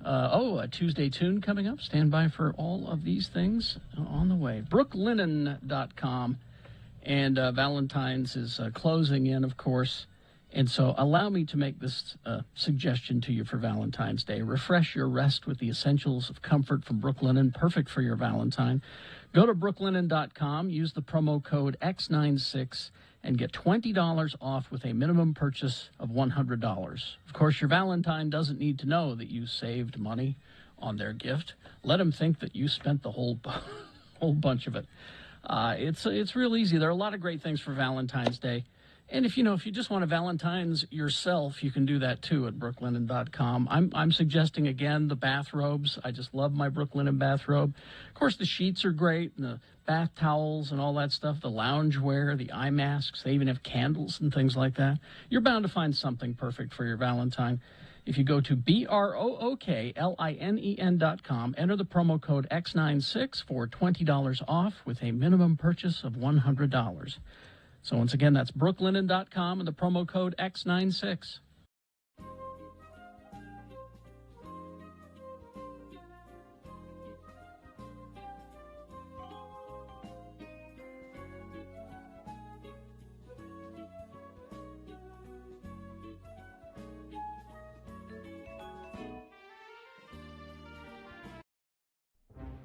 A Tuesday Tune coming up. Stand by for all of these things on the way. Brooklinen.com. And Valentine's is closing in, of course. And so allow me to make this suggestion to you for Valentine's Day. Refresh your rest with the essentials of comfort from Brooklinen, perfect for your Valentine. Go to brooklinen.com, use the promo code X96, and get $20 off with a minimum purchase of $100. Of course, your Valentine doesn't need to know that you saved money on their gift. Let them think that you spent the whole bunch of it. It's real easy. There are a lot of great things for Valentine's Day. And if you just want to Valentine's yourself, you can do that too at brooklinen.com. I'm suggesting again the bathrobes. I just love my Brooklinen bathrobe. Of course, the sheets are great, and the bath towels and all that stuff, the loungewear, the eye masks. They even have candles and things like that. You're bound to find something perfect for your Valentine. If you go to brooklinen.com, enter the promo code X96 for $20 off with a minimum purchase of $100. So once again, that's brooklinen.com and the promo code X96.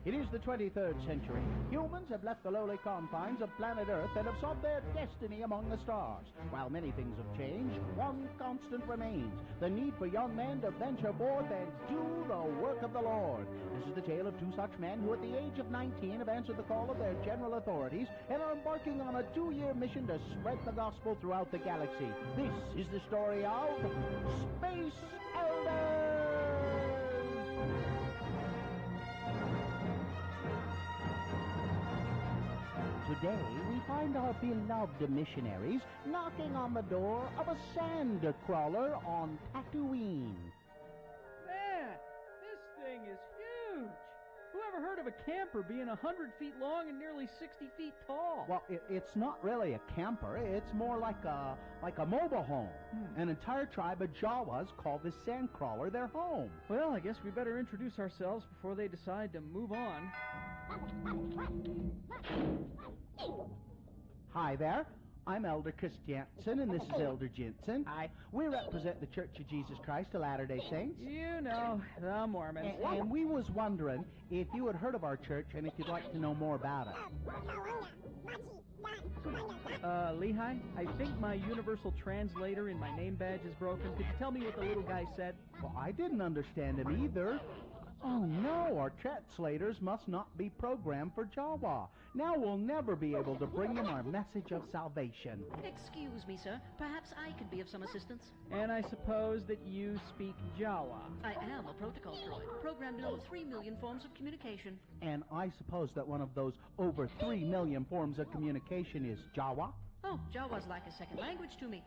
It is the 23rd century. Humans have left the lowly confines of planet Earth and have sought their destiny among the stars. While many things have changed, one constant remains: the need for young men to venture forth and do the work of the Lord. This is the tale of two such men who at the age of 19 have answered the call of their general authorities and are embarking on a 2-year mission to spread the gospel throughout the galaxy. This is the story of Space Elders! Today, we find our beloved missionaries knocking on the door of a sand crawler on Tatooine. Man, this thing is huge! Who ever heard of a camper being 100 feet long and nearly 60 feet tall? Well, it's not really a camper. It's more like a mobile home. An entire tribe of Jawas call this sand crawler their home. Well, I guess we better introduce ourselves before they decide to move on. Hi there. I'm Elder Chris Jansen, and this is Elder Jensen. Hi. We represent the Church of Jesus Christ of Latter-day Saints. You know, the Mormons. And we was wondering if you had heard of our church and if you'd like to know more about it. Lehigh, I think my universal translator in my name badge is broken. Could you tell me what the little guy said? Well, I didn't understand him either. Oh, no, our translators must not be programmed for Jawa. Now we'll never be able to bring them our message of salvation. Excuse me, sir. Perhaps I could be of some assistance. And I suppose that you speak Jawa. I am a protocol droid, programmed in over 3 million forms of communication. And I suppose that one of those over 3 million forms of communication is Jawa? Oh, Jawa's like a second language to me.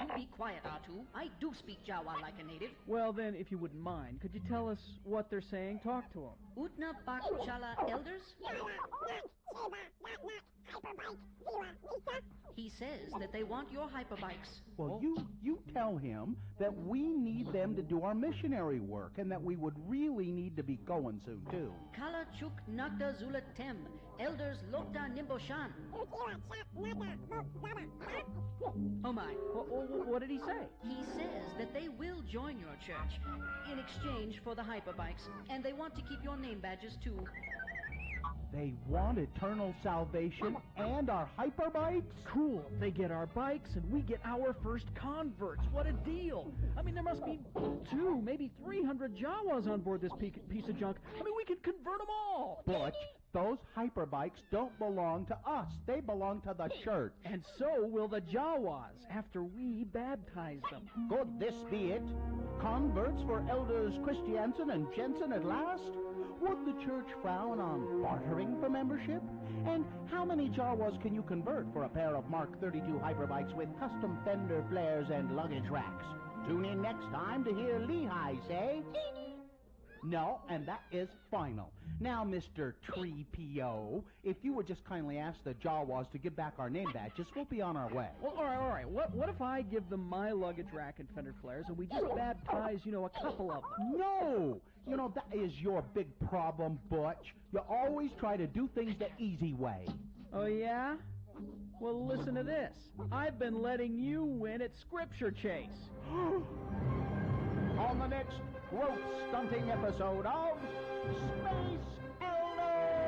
You be quiet, R2. I do speak Jawa like a native. Well, then, if you wouldn't mind, could you tell us what they're saying? Talk to them. Utna Bak Chala Elders? He says that they want your hyperbikes. Well, you tell him that we need them to do our missionary work and that we would really need to be going soon, too. Kala Chuk Nakta Zulatem, Elders Lokta Nimboshan. Oh my. What did he say? He says that they will join your church in exchange for the hyperbikes, and they want to keep your name badges too. They want eternal salvation and our hyperbikes? Cool. They get our bikes and we get our first converts. What a deal. I mean, there must be 2, maybe 300 Jawas on board this piece of junk. I mean, we could convert them all. Butch, those hyperbikes don't belong to us. They belong to the church. And so will the Jawas after we baptize them. Could this be it? Converts for Elders Christiansen and Jensen at last? Would the church frown on bartering for membership? And how many Jawas can you convert for a pair of Mark 32 hyperbikes with custom fender flares and luggage racks? Tune in next time to hear Lehigh say... No, and that is final. Now, Mr. Tree-P-O, if you would just kindly ask the Jawas to give back our name badges, we'll be on our way. Well, all right. What if I give them my luggage rack and fender flares and we just baptize, a couple of them? No! That is your big problem, Butch. You always try to do things the easy way. Oh, yeah? Well, listen to this. I've been letting you win at Scripture Chase. On the next growth stunting episode of Space Elders!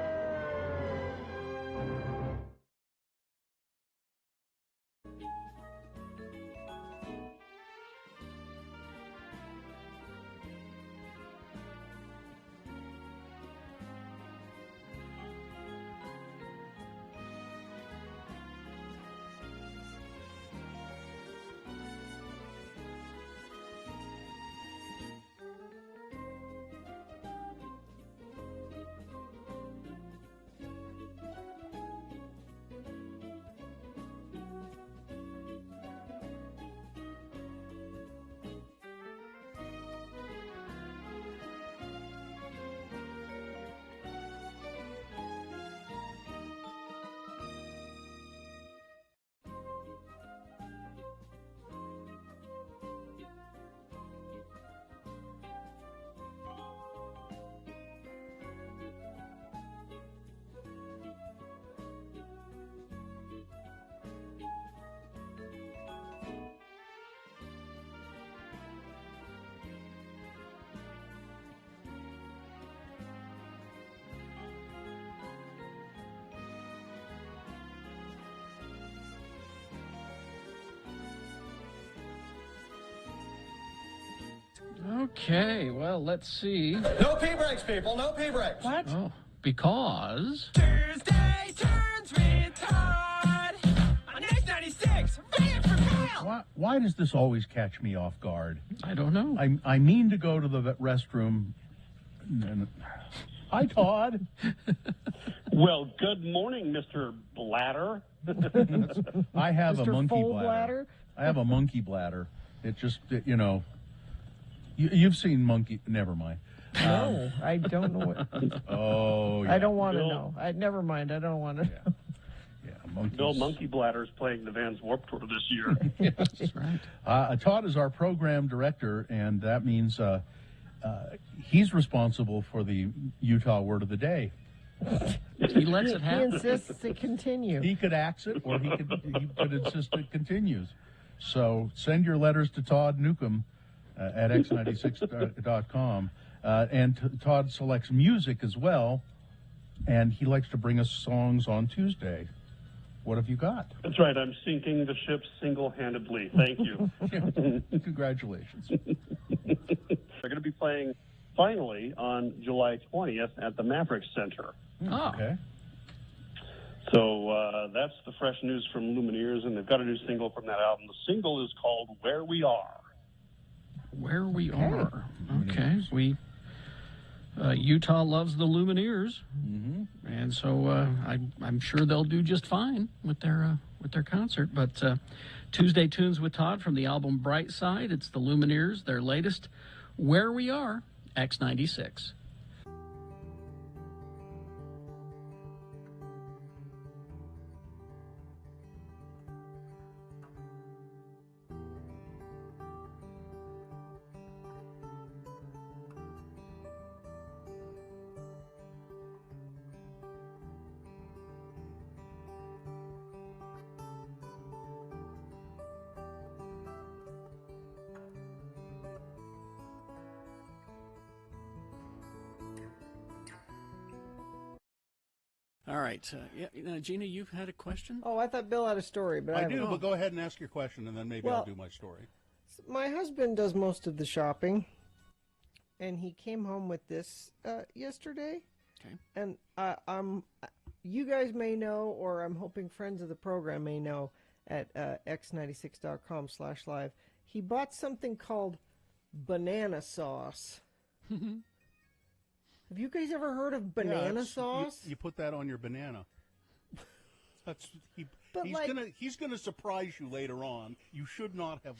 Okay, well, let's see. No pee breaks, people. No pee breaks. What? Oh, because... Thursday turns with Todd on X96. Fan for Pal. Why does this always catch me off guard? I don't know. I mean to go to the restroom. Hi, Todd. Well, good morning, Mr. Bladder. I have Mr. a monkey Full bladder. I have a monkey bladder. It just, you've seen monkey. Never mind. No, I don't know what. Oh, yeah. I don't want to know. Never mind. I don't want to. Bill Monkey Bladder's playing the Vans Warped Tour this year. Yes, that's right. Todd is our program director, and that means he's responsible for the Utah word of the day. He lets it happen. He insists it continue. He could axe it, or he could insist it continues. So send your letters to Todd Newcomb at x96.com. And Todd selects music as well, and he likes to bring us songs on Tuesday. What have you got? That's right. I'm sinking the ship single-handedly. Thank you. Congratulations. They're going to be playing finally on July 20th at the Mavericks Center. Oh. Okay. So that's the fresh news from Lumineers, and they've got a new single from that album. The single is called Where We Are. Where We Are. Okay. Utah loves the Lumineers, and so I'm sure they'll do just fine with their concert. But Tuesday Tunes with Todd from the album Bright Side. It's the Lumineers, their latest, Where We Are, X96. All right. Gina, you've had a question? Oh, I thought Bill had a story, but I do, but go ahead and ask your question, and then maybe I'll do my story. My husband does most of the shopping, and he came home with this yesterday. Okay. And you guys may know, or I'm hoping friends of the program may know, at x96.com/live, he bought something called banana sauce. Have you guys ever heard of banana sauce? You put that on your banana. He's gonna surprise you later on. You should not have.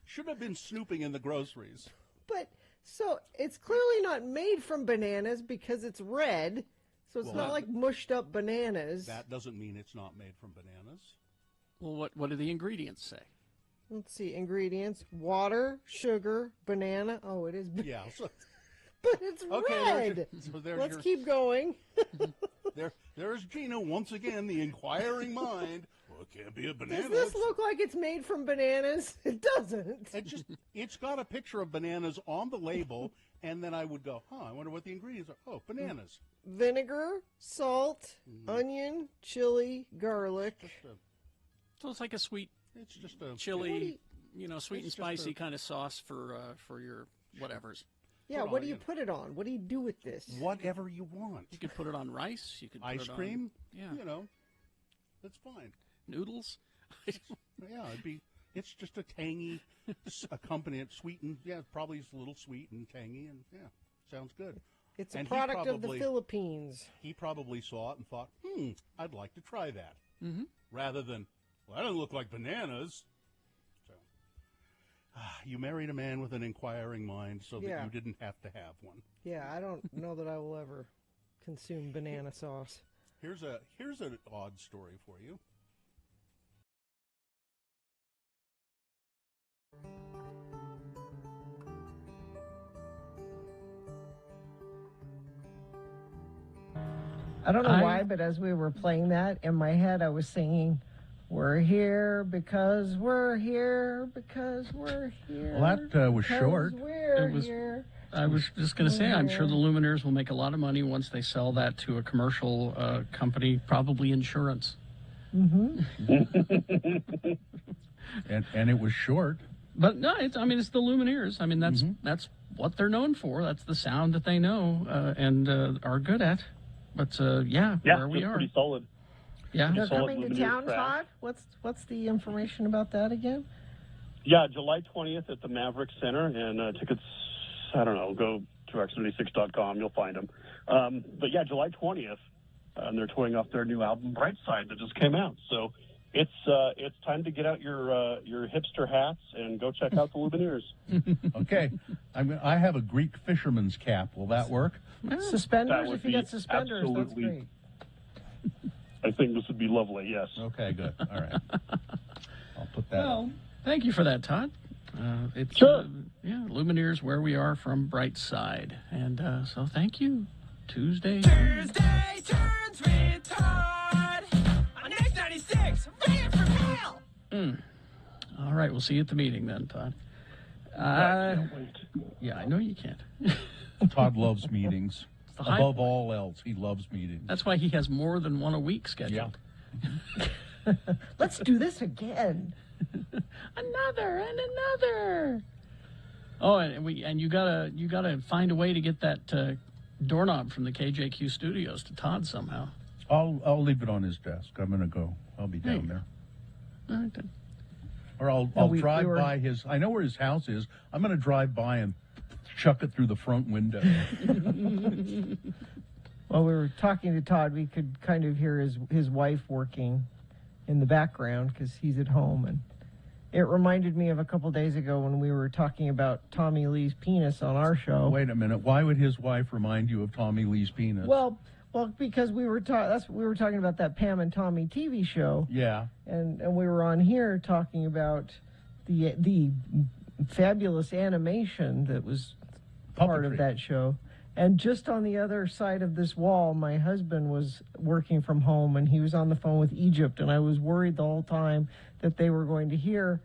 Should have been snooping in the groceries. But so it's clearly not made from bananas because it's red. So it's not like mushed up bananas. That doesn't mean it's not made from bananas. Well, what do the ingredients say? Let's see. Ingredients: water, sugar, banana. Oh, it is. Yeah. So, but it's red. Let's keep going. There's Gina once again, the inquiring mind. Well, it can't be a banana. Does this look like it's made from bananas? It doesn't. It's got a picture of bananas on the label, and then I would go, I wonder what the ingredients are. Oh, bananas. Vinegar, salt, onion, chili, garlic. So it's like a sweet, it's just a chili, sweet and spicy kind of sauce for your whatevers. Yeah, what do you put it on? What do you do with this? Whatever you want. You could put it on rice. You could put ice it cream. On, that's fine. Noodles. Yeah, it's just a tangy accompaniment, sweetened. Yeah, probably it's a little sweet and tangy, and sounds good. It's a product of the Philippines. He probably saw it and thought, I'd like to try that. Mm-hmm. Rather than, well, that doesn't look like bananas. So, you married a man with an inquiring mind so that you didn't have to have one. Yeah, I don't know that I will ever consume banana sauce. Here's an odd story for you. I don't know why, but as we were playing that, in my head I was singing, "We're here because we're here because we're here." Well, that was short. Here. I was just going to say, I'm sure the Lumineers will make a lot of money once they sell that to a commercial company, probably insurance. Mm-hmm. and it was short. But no, it's the Lumineers. I mean, that's what they're known for. That's the sound that they know and are good at. But where we are, pretty solid. Yeah, they're coming to town, Todd. What's the information about that again? Yeah, July 20th at the Maverick Center, and tickets. I don't know. Go to x96.com. You'll find them. But yeah, July 20th, and they're touring off their new album Brightside that just came out. So it's time to get out your hipster hats and go check out the Lumineers. Okay, I have a Greek fisherman's cap. Will that work? Suspenders. If you got suspenders, that's great. I think this would be lovely. Yes. Okay. Good. All right. I'll put that. Well, thank you for that, Todd. It's sure. Lumineers, where we are from Brightside, and so thank you. Tuesday turns with Todd on X96. Van from hell. All right, we'll see you at the meeting then, Todd. I can't wait. Yeah, I know you can't. Todd loves meetings. Above all else, he loves meetings. That's why he has more than one a week scheduled. Yeah. Let's do this again. Another and another. Oh, and you gotta find a way to get that doorknob from the KJQ studios to Todd somehow. I'll leave it on his desk. I'm gonna go. I'll be down there. All right then. Or I'll drive by his. I know where his house is. I'm gonna drive by and chuck it through the front window. While we were talking to Todd, we could kind of hear his wife working in the background because he's at home, and it reminded me of a couple days ago when we were talking about Tommy Lee's penis on our show. Wait a minute. Why would his wife remind you of Tommy Lee's penis? Well, because we were talking about that Pam and Tommy TV show. Yeah. And we were on here talking about the fabulous animation that was part of that show. And just on the other side of this wall, my husband was working from home, and he was on the phone with Egypt, and I was worried the whole time that they were going to hear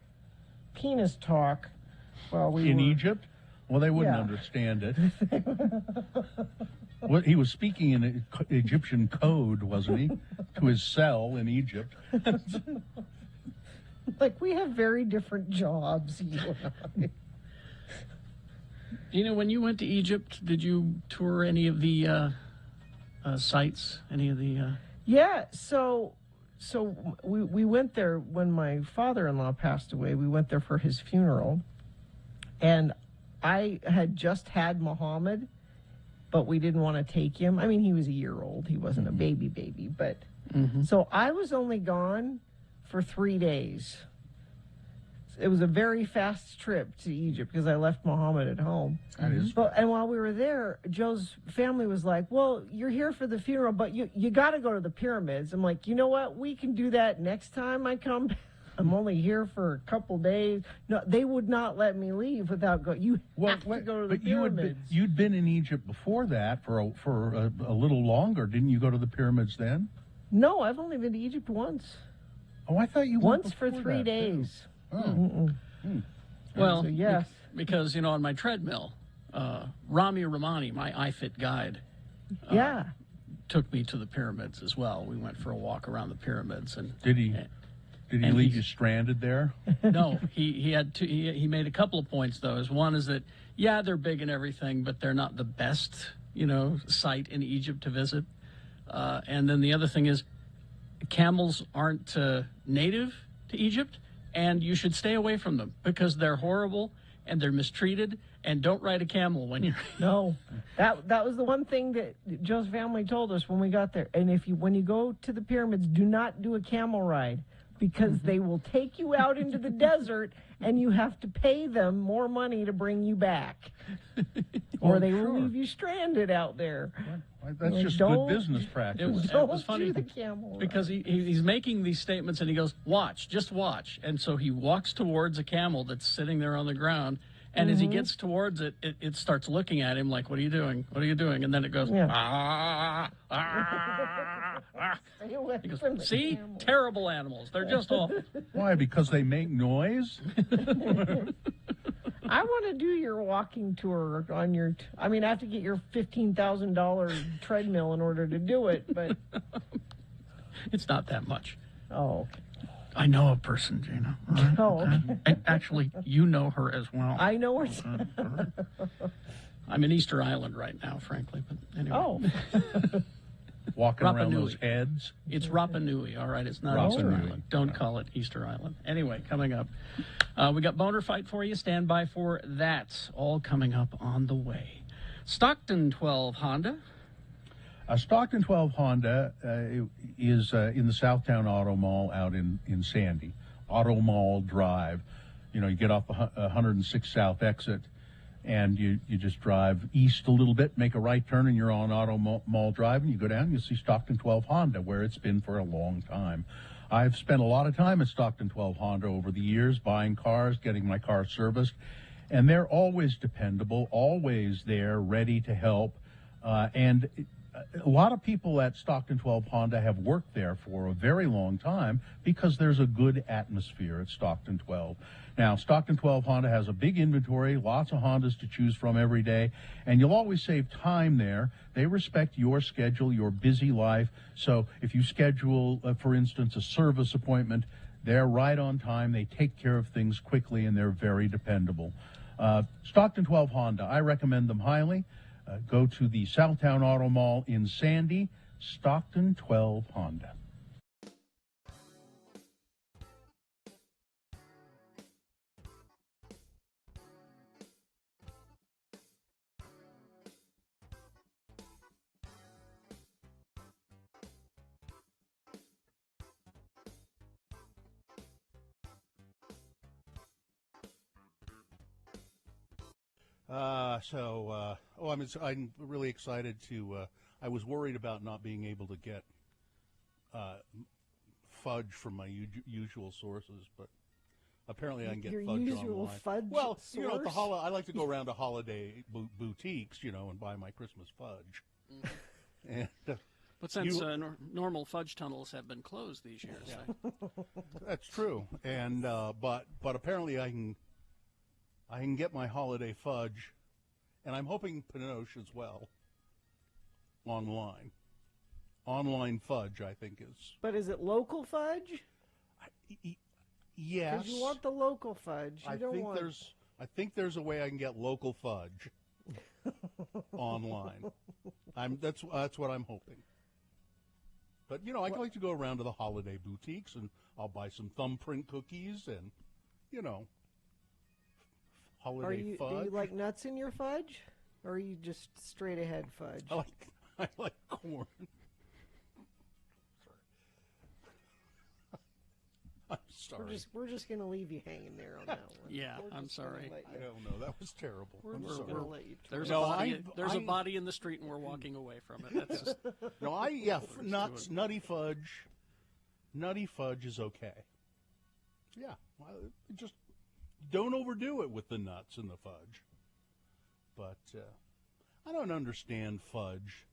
penis talk while we in were... Egypt? Well, they wouldn't understand it. Well, he was speaking in Egyptian code, wasn't he? To his cell in Egypt. Like, we have very different jobs, you and I. When you went to Egypt, did you tour any of the sites? Any of the? Yeah. So we went there when my father-in-law passed away. We went there for his funeral, and I had just had Muhammad, but we didn't want to take him. I mean, he was a year old. He wasn't a baby, but so I was only gone for 3 days. It was a very fast trip to Egypt because I left Muhammad at home. That is. And while we were there, Joe's family was like, well, you're here for the funeral, but you got to go to the pyramids. I'm like, you know what? We can do that next time I come. I'm only here for a couple days. No, they would not let me leave without going. You have to go to the pyramids. You'd been in Egypt before that for a little longer. Didn't you go to the pyramids then? No, I've only been to Egypt once. Oh, I thought you went once for 3 days. Oh. Well, so, yes. Because, on my treadmill, Rami Ramani, my iFit guide, took me to the pyramids as well. We went for a walk around the pyramids. And Did he leave you stranded there? No, he had to. He made a couple of points, though. One is that, they're big and everything, but they're not the best, site in Egypt to visit. And then the other thing is, camels aren't native to Egypt, and you should stay away from them because they're horrible and they're mistreated. And don't ride a camel when you're. No, that was the one thing that Joe's family told us when we got there. And when you go to the pyramids, do not do a camel ride because they will take you out into the desert and you have to pay them more money to bring you back, or they will leave you stranded out there. That's just good business practice. It was funny because he's making these statements and he goes, just watch. And so he walks towards a camel that's sitting there on the ground. And as he gets towards it, it starts looking at him like, what are you doing? What are you doing? And then it goes, He goes, see? Terrible animals. They're just awful. Why? Because they make noise? I want to do your walking tour on your... I mean, I have to get your $15,000 treadmill in order to do it, but... It's not that much. Oh, okay. I know a person, Gina. Right? Oh, okay. Actually, you know her as well. I know her. I'm in Easter Island right now, frankly. But anyway. Oh. Walking Rapa around Nui. those heads. It's Rapa Nui, all right? It's not Rapa Easter Nui. Island. Don't call it Easter Island. Anyway, coming up. We got Boner Fight for you. Stand by for that. All coming up on the way. Stockton 12 Honda. Stockton 12 Honda is in the Southtown Auto Mall out in Sandy. Auto Mall Drive. You get off the 106 South exit, and you just drive east a little bit, make a right turn, and you're on Auto Mall Drive, and you go down and you see Stockton 12 Honda, where it's been for a long time. I've spent a lot of time at Stockton 12 Honda over the years, buying cars, getting my car serviced, and they're always dependable, always there, ready to help, and a lot of people at Stockton 12 Honda have worked there for a very long time because there's a good atmosphere at Stockton 12. Now, Stockton 12 Honda has a big inventory, lots of Hondas to choose from every day, and you'll always save time there. They respect your schedule, your busy life. So if you schedule, for instance, a service appointment, they're right on time. They take care of things quickly, and they're very dependable. Stockton 12 Honda, I recommend them highly. Go to the Southtown Auto Mall in Sandy, Stockton 12 Honda. I'm really excited to, I was worried about not being able to get fudge from my usual sources, but apparently I can get your fudge usual online. Fudge Well, source? I like to go around to holiday boutiques, and buy my Christmas fudge. And, but since normal fudge tunnels have been closed these years. That's true. And but apparently I can get my holiday fudge, and I'm hoping Pinoche as well. online. Online fudge, I think, is. But is it local fudge? Yes. Because you want the local fudge. You don't want... I think there's a way I can get local fudge online. That's what I'm hoping. But you know, I like to go around to the holiday boutiques and I'll buy some thumbprint cookies and, you know, holiday fudge. Do you like nuts in your fudge, or are you just straight ahead fudge? I like corn. I'm sorry. We're just going to leave you hanging there on that one. Yeah, I'm sorry. I don't know. That was terrible. We're just going to let you. There's a body in the street, and we're walking away from it. That's just nuts, nutty fudge. Nutty fudge is okay. Yeah, just don't overdo it with the nuts and the fudge. But I don't understand fudge.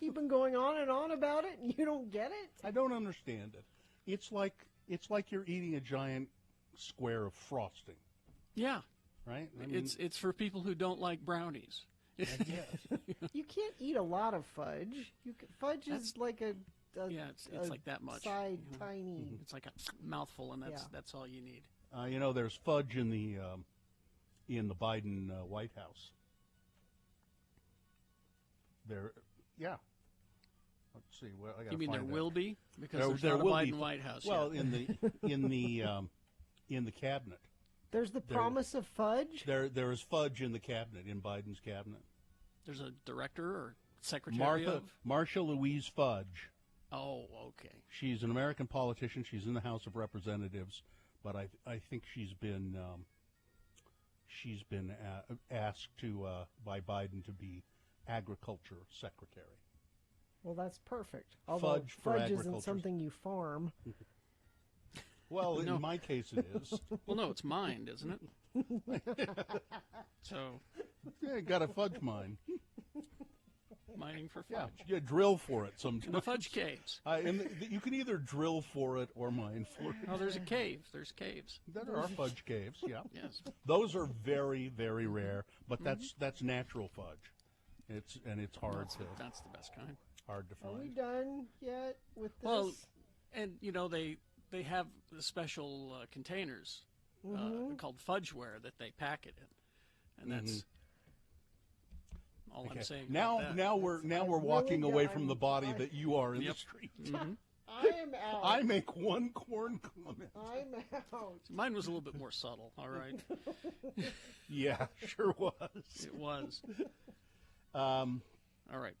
You've been going on and on about it, and you don't get it? I don't understand it. It's like you're eating a giant square of frosting. Yeah. Right? I mean, it's for people who don't like brownies. You can't eat a lot of fudge. Fudge is like it's like that much. Side tiny. It's like a mouthful, and that's all you need. You know, there's fudge in the Biden White House. Yeah. Let's see. Well, I you mean there will be, because there's there not a will Biden be, White House. Well, yet. in the cabinet. There's the promise of fudge. There is fudge in the cabinet, in Biden's cabinet. There's a director or secretary Marcia Louise Fudge. Oh, okay. She's an American politician. She's in the House of Representatives, but I think she's been asked by Biden to be Agriculture Secretary. Well, that's perfect. Although fudge isn't something you farm. Well, in my case it is. Well, no, it's mined, isn't it? So. Yeah, got a fudge mine. Mining for fudge. Yeah, drill for it sometimes. The fudge caves. You can either drill for it or mine for it. Oh, there's a cave. There's caves. There are fudge caves, yeah. Yes. Those are very, very rare, but that's natural fudge. It's hard to. That's the best kind. Hard to find. Are we done yet with this? Well, and you know they have the special containers called fudgeware that they pack it in, and that's all I'm saying. Now we're walking away from the body that you are in the street. I am out. I make one corn comment. I'm out. Mine was a little bit more subtle. All right. Yeah, sure was. It was. All right.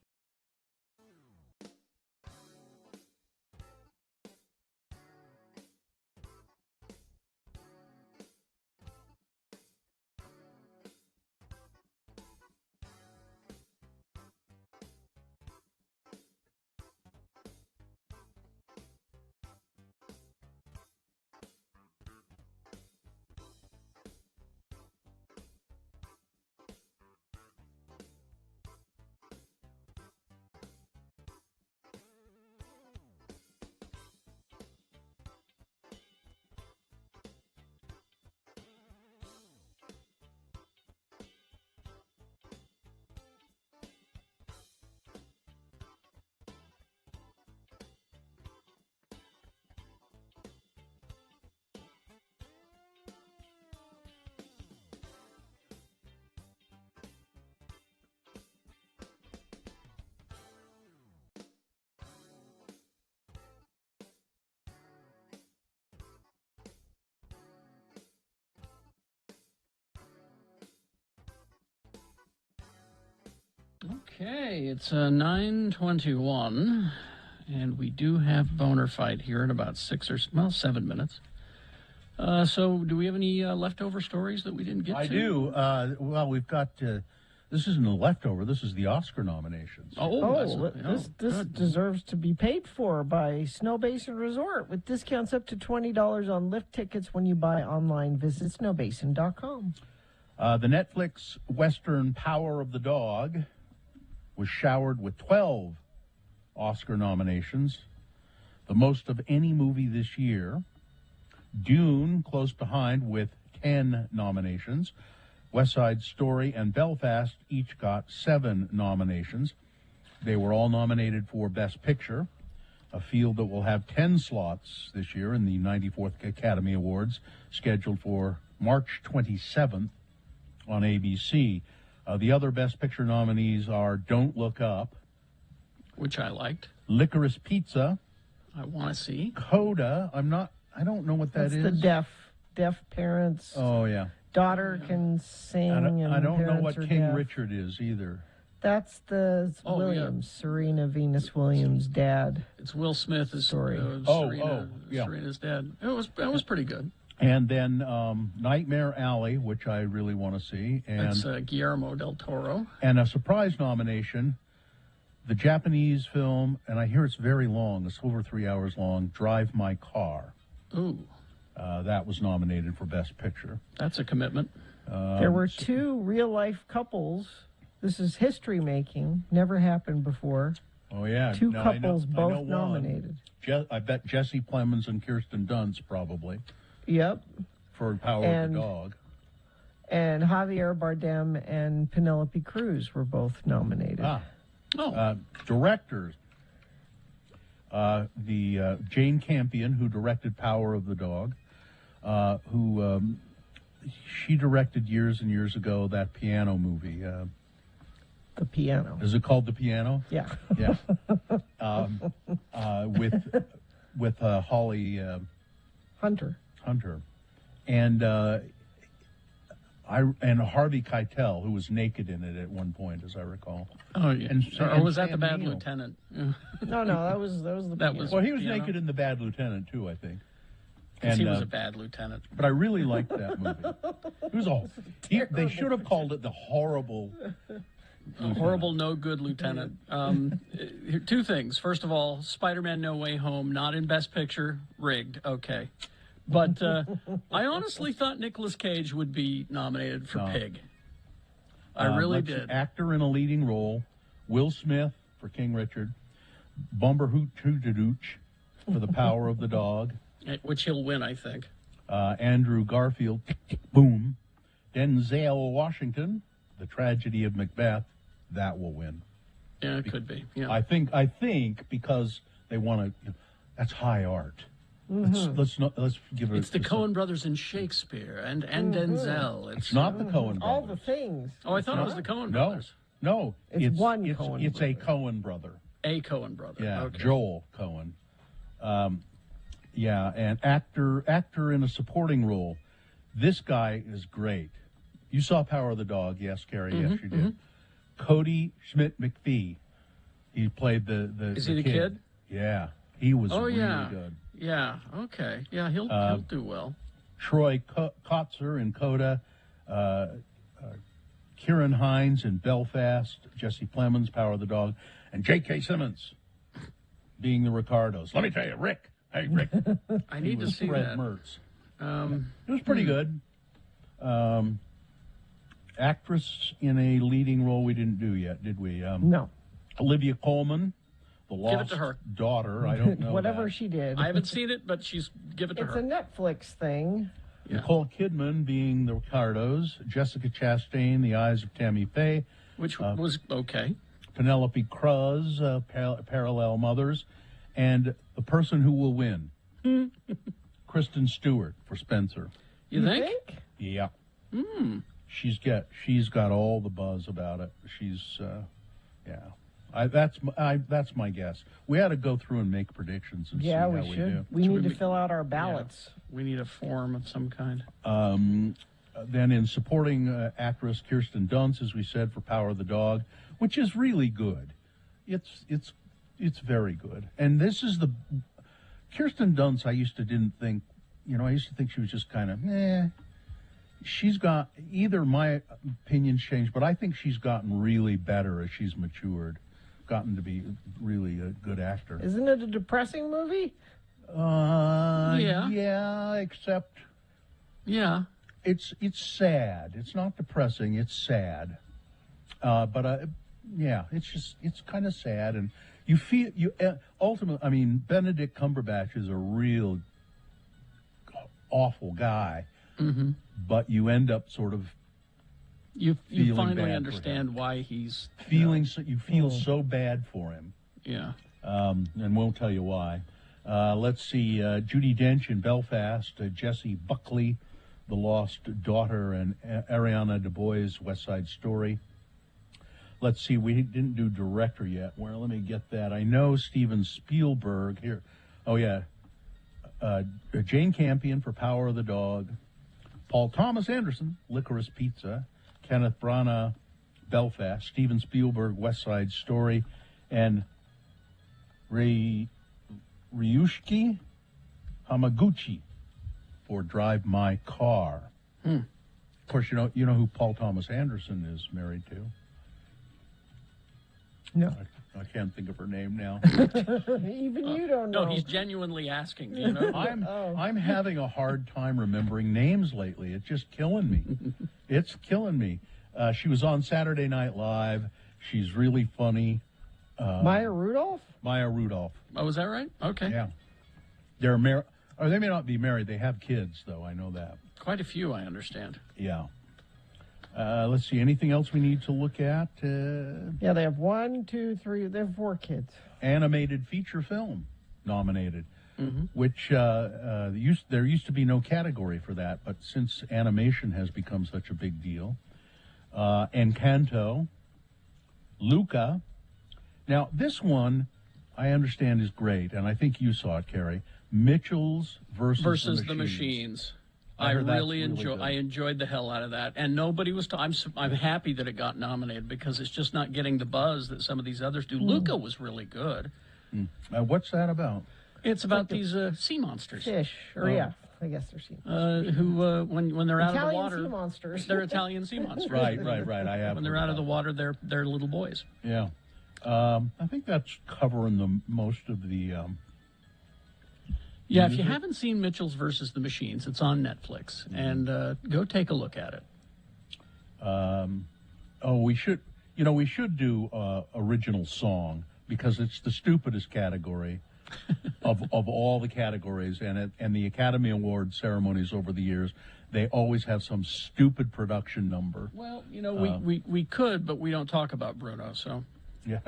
Okay, it's 9:21, and we do have Boner Fight here in about 7 minutes. So do we have any leftover stories that we didn't get to? I do. Well, we've got, this isn't a leftover, this is the Oscar nominations. This deserves to be paid for by Snow Basin Resort with discounts up to $20 on lift tickets when you buy online. Visit snowbasin.com. The Netflix Western Power of the Dog was showered with 12 Oscar nominations, the most of any movie this year. Dune, close behind with 10 nominations. West Side Story and Belfast each got 7 nominations. They were all nominated for Best Picture, a field that will have 10 slots this year in the 94th Academy Awards, scheduled for March 27th on ABC. The other Best Picture nominees are Don't Look Up, which I liked. Licorice Pizza. I want to see. Coda. I don't know what that is. That's the deaf parents. Oh, yeah. Daughter can sing, and I don't know parents what are King deaf. Richard is either. That's the Williams, Serena Venus Williams' dad. It's Will Smith as story. Serena's dad. It was pretty good. And then Nightmare Alley, which I really want to see. And That's Guillermo del Toro. And a surprise nomination, the Japanese film, and I hear it's very long, it's over 3 hours long, Drive My Car. Ooh. That was nominated for Best Picture. That's a commitment. There were 2 real-life couples. This is history making. Never happened before. Oh, yeah. 2 Now, couples I know both nominated. I bet Jesse Plemons and Kirsten Dunst probably. Yep. For Power of the Dog. And Javier Bardem and Penelope Cruz were both nominated. Directors. The Jane Campion, who directed Power of the Dog, she directed years and years ago that piano movie. The Piano. Is it called The Piano? Yeah. Yeah. With Holly Hunter. And Harvey Keitel, who was naked in it at one point, as I recall. Oh, yeah. Or was that the Bad Neill. Lieutenant? No, that was the Piano. Well, he was naked in The Bad Lieutenant, too, I think. And he was a bad lieutenant. But I really liked that movie. It was they should have called it The Horrible Horrible, no good lieutenant. 2 things. First of all, Spider-Man No Way Home, not in Best Picture, rigged. Okay. But I honestly thought Nicolas Cage would be nominated for Pig. I really did. Actor in a leading role, Will Smith for King Richard, Bumber Hootadooch for The Power of the Dog. Which he'll win, I think. Andrew Garfield, boom. Denzel Washington, The Tragedy of Macbeth, that will win. Yeah, it could be. Yeah. I think because they want to. That's high art. Mm-hmm. Let's give it. It's the Coen brothers and Shakespeare and Denzel. It's not the Coen brothers. All the things. Oh, I thought it was the Coen brothers. No, it's one Coen brother. It's a Coen brother. A Coen brother. Yeah, okay. Joel Coen. And actor in a supporting role. This guy is great. You saw Power of the Dog, yes, Carrie? Yes, you did. Cody Schmidt-McPhee. He played the Is he the kid? Yeah, he was really yeah. good. Yeah, okay. Yeah, he'll do well. Troy Kotzer in Coda. Kieran Hines in Belfast. Jesse Plemons, Power of the Dog. And J.K. Simmons being the Ricardos. Let me tell you, Rick. Hey, Rick. I need to see Fred that. Mertz. It was pretty good. Actress in a leading role we didn't do yet, did we? No. Olivia Colman, The Give it Lost to her. Daughter. I don't know. Whatever that. she did. I haven't seen it, but give it to It's her. a Netflix thing. Yeah. Nicole Kidman being the Ricardos. Jessica Chastain, The Eyes of Tammy Faye. Which was okay. Penelope Cruz, Parallel Mothers. And the person who will win, Kristen Stewart for Spencer. You think? Yeah. Mm. She's got all the buzz about it. She's that's my guess. We ought to go through and make predictions and see how we should. do. We need to fill out our ballots. Yeah. We need a form of some kind. Then in supporting actress Kirsten Dunst, as we said, for Power of the Dog, which is really good. It's very good. And this is the Kirsten Dunst. I used to think she was just kind of She's got my opinion's changed, but I think she's gotten really better as she's matured, gotten to be really a good actor. Isn't it a depressing movie? Yeah, except it's sad. It's not depressing. It's sad. But it's kind of sad, and you feel ultimately. I mean, Benedict Cumberbatch is a real awful guy. Mm-hmm. But you end up sort of You feeling finally bad for understand him. why he's you feel so bad for him. Yeah. And won't tell you why. Let's see, Judi Dench in Belfast, Jessie Buckley, The Lost Daughter, and Ariana Du Bois, West Side Story. Let's see, we didn't do director yet. Well, let me get that. I know Steven Spielberg here. Oh, yeah. Jane Campion for Power of the Dog. Paul Thomas Anderson, Licorice Pizza. Kenneth Branagh, Belfast. Steven Spielberg, West Side Story. And Ryusuke Hamaguchi for Drive My Car. Of course, you know who Paul Thomas Anderson is married to? No. I can't think of her name now. Even you don't know. No, he's genuinely asking. You know? I'm having a hard time remembering names lately. It's just killing me. It's killing me. She was on Saturday Night Live. She's really funny. Maya Rudolph? Maya Rudolph. Oh, is that right? Okay. Yeah. They're married. Or they may not be married. They have kids, though. I know that. Quite a few, I understand. Yeah. Let's see. Anything else we need to look at? Yeah, they have 1, 2, 3. They have 4 kids. Animated feature film nominated, which there used to be no category for that, but since animation has become such a big deal, Encanto, Luca. Now, this one, I understand, is great, and I think you saw it, Carrie. Mitchell's versus the Machines. I really enjoyed the hell out of that, and nobody was. I'm happy that it got nominated because it's just not getting the buzz that some of these others do. Luca was really good. What's that about? It's about these sea monsters. Fish, yeah, I guess they're sea monsters. Who, when they're out of the water, Italian sea monsters. They're Italian sea monsters. Right. I have. When they're out of the water, they're little boys. Yeah, I think that's covering the most of the. Yeah, if you haven't seen Mitchell's versus the Machines, it's on Netflix, and go take a look at it. We should do original song because it's the stupidest category of all the categories, and the Academy Award ceremonies over the years, they always have some stupid production number. Well, we could, but we don't talk about Bruno, so. Yeah.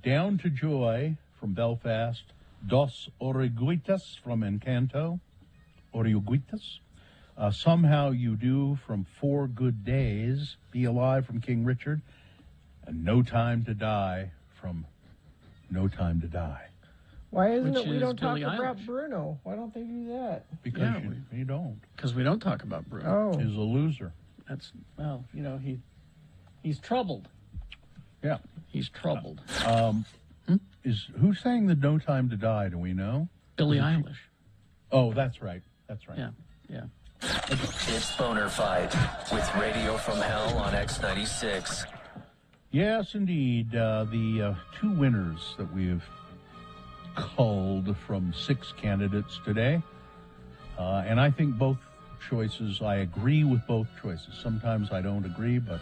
Down to Joy from Belfast. Dos Oruguitas from Encanto. Oruguitas. Somehow You Do from 4 Good Days. Be Alive from King Richard. And No Time to Die from No Time to Die. Why isn't Which it we is don't talk Billie about Eilish. Bruno? Why don't they do that? Because you don't. Because we don't talk about Bruno. Oh. He's a loser. That's, he's troubled. Yeah. He's troubled. Who sang the No Time to Die? Do we know? Billie Eilish. Oh, that's right. Yeah. It's Bonafide with Radio from Hell on X96. Yes, indeed. The 2 winners that we have culled from 6 candidates today. And I think both choices, I agree with both choices. Sometimes I don't agree, but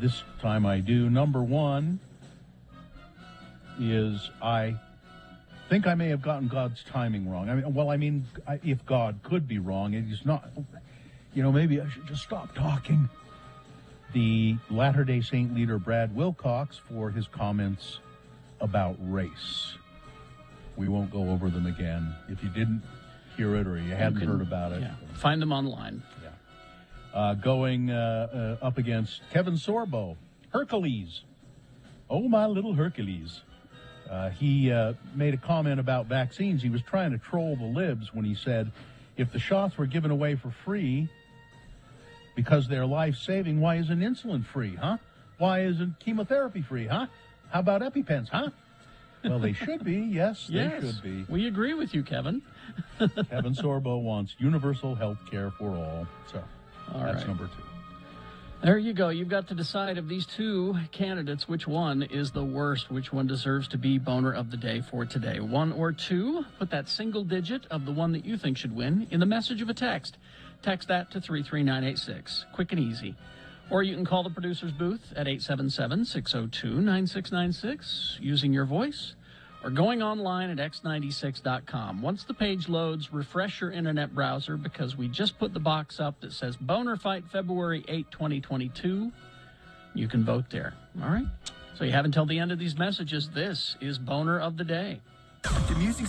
this time I do. Number 1 is I think I may have gotten God's timing wrong. If God could be wrong, he's not. Maybe I should just stop talking. The Latter-day Saint leader Brad Wilcox for his comments about race. We won't go over them again. If you didn't hear it or you hadn't heard about it. Yeah. Find them online. Yeah. Going up against Kevin Sorbo, Hercules. Oh, my little Hercules. He made a comment about vaccines. He was trying to troll the libs when he said, if the shots were given away for free because they're life-saving, why isn't insulin free, huh? Why isn't chemotherapy free, huh? How about EpiPens, huh? Well, they should be. Yes, they should be. We agree with you, Kevin. Kevin Sorbo wants universal health care for all. So that's right. number 2. There you go. You've got to decide of these 2 candidates, which one is the worst, which one deserves to be Boner of the Day for today. 1 or 2, put that single digit of the one that you think should win in the message of a text. Text that to 33986. Quick and easy. Or you can call the producer's booth at 877-602-9696 using your voice. or going online at x96.com. Once the page loads, refresh your internet browser because we just put the box up that says Boner Fight February 8, 2022. You can vote there. All right? So you have until the end of these messages. This is Boner of the Day. The music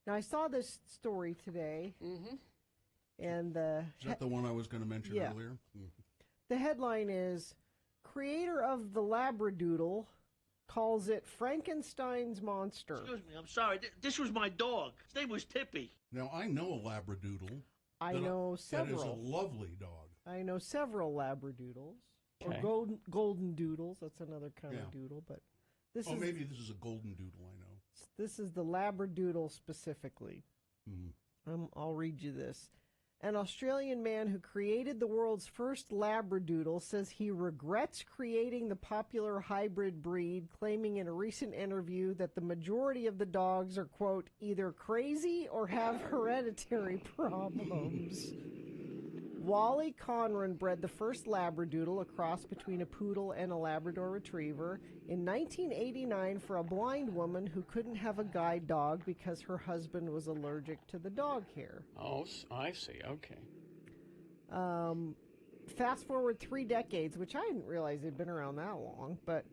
Now, I saw this story today, and Is that the one I was going to mention earlier? the headline is, creator of the Labradoodle calls it Frankenstein's monster. Excuse me, I'm sorry. This was my dog. His name was Tippy. Now, I know a Labradoodle. I know several. That is a lovely dog. I know several Labradoodles. Okay. Or golden doodles. That's another kind of doodle, but this is... maybe this is a golden doodle, I know. This is the Labradoodle specifically. I'll read you this. An Australian man who created the world's first Labradoodle says he regrets creating the popular hybrid breed, claiming in a recent interview that the majority of the dogs are, quote, either crazy or have hereditary problems. Wally Conran bred the first Labradoodle, a cross between a poodle and a Labrador retriever, in 1989 for a blind woman who couldn't have a guide dog because her husband was allergic to the dog hair. Oh, I see. Okay. Fast forward 3 decades, which I didn't realize they'd been around that long, but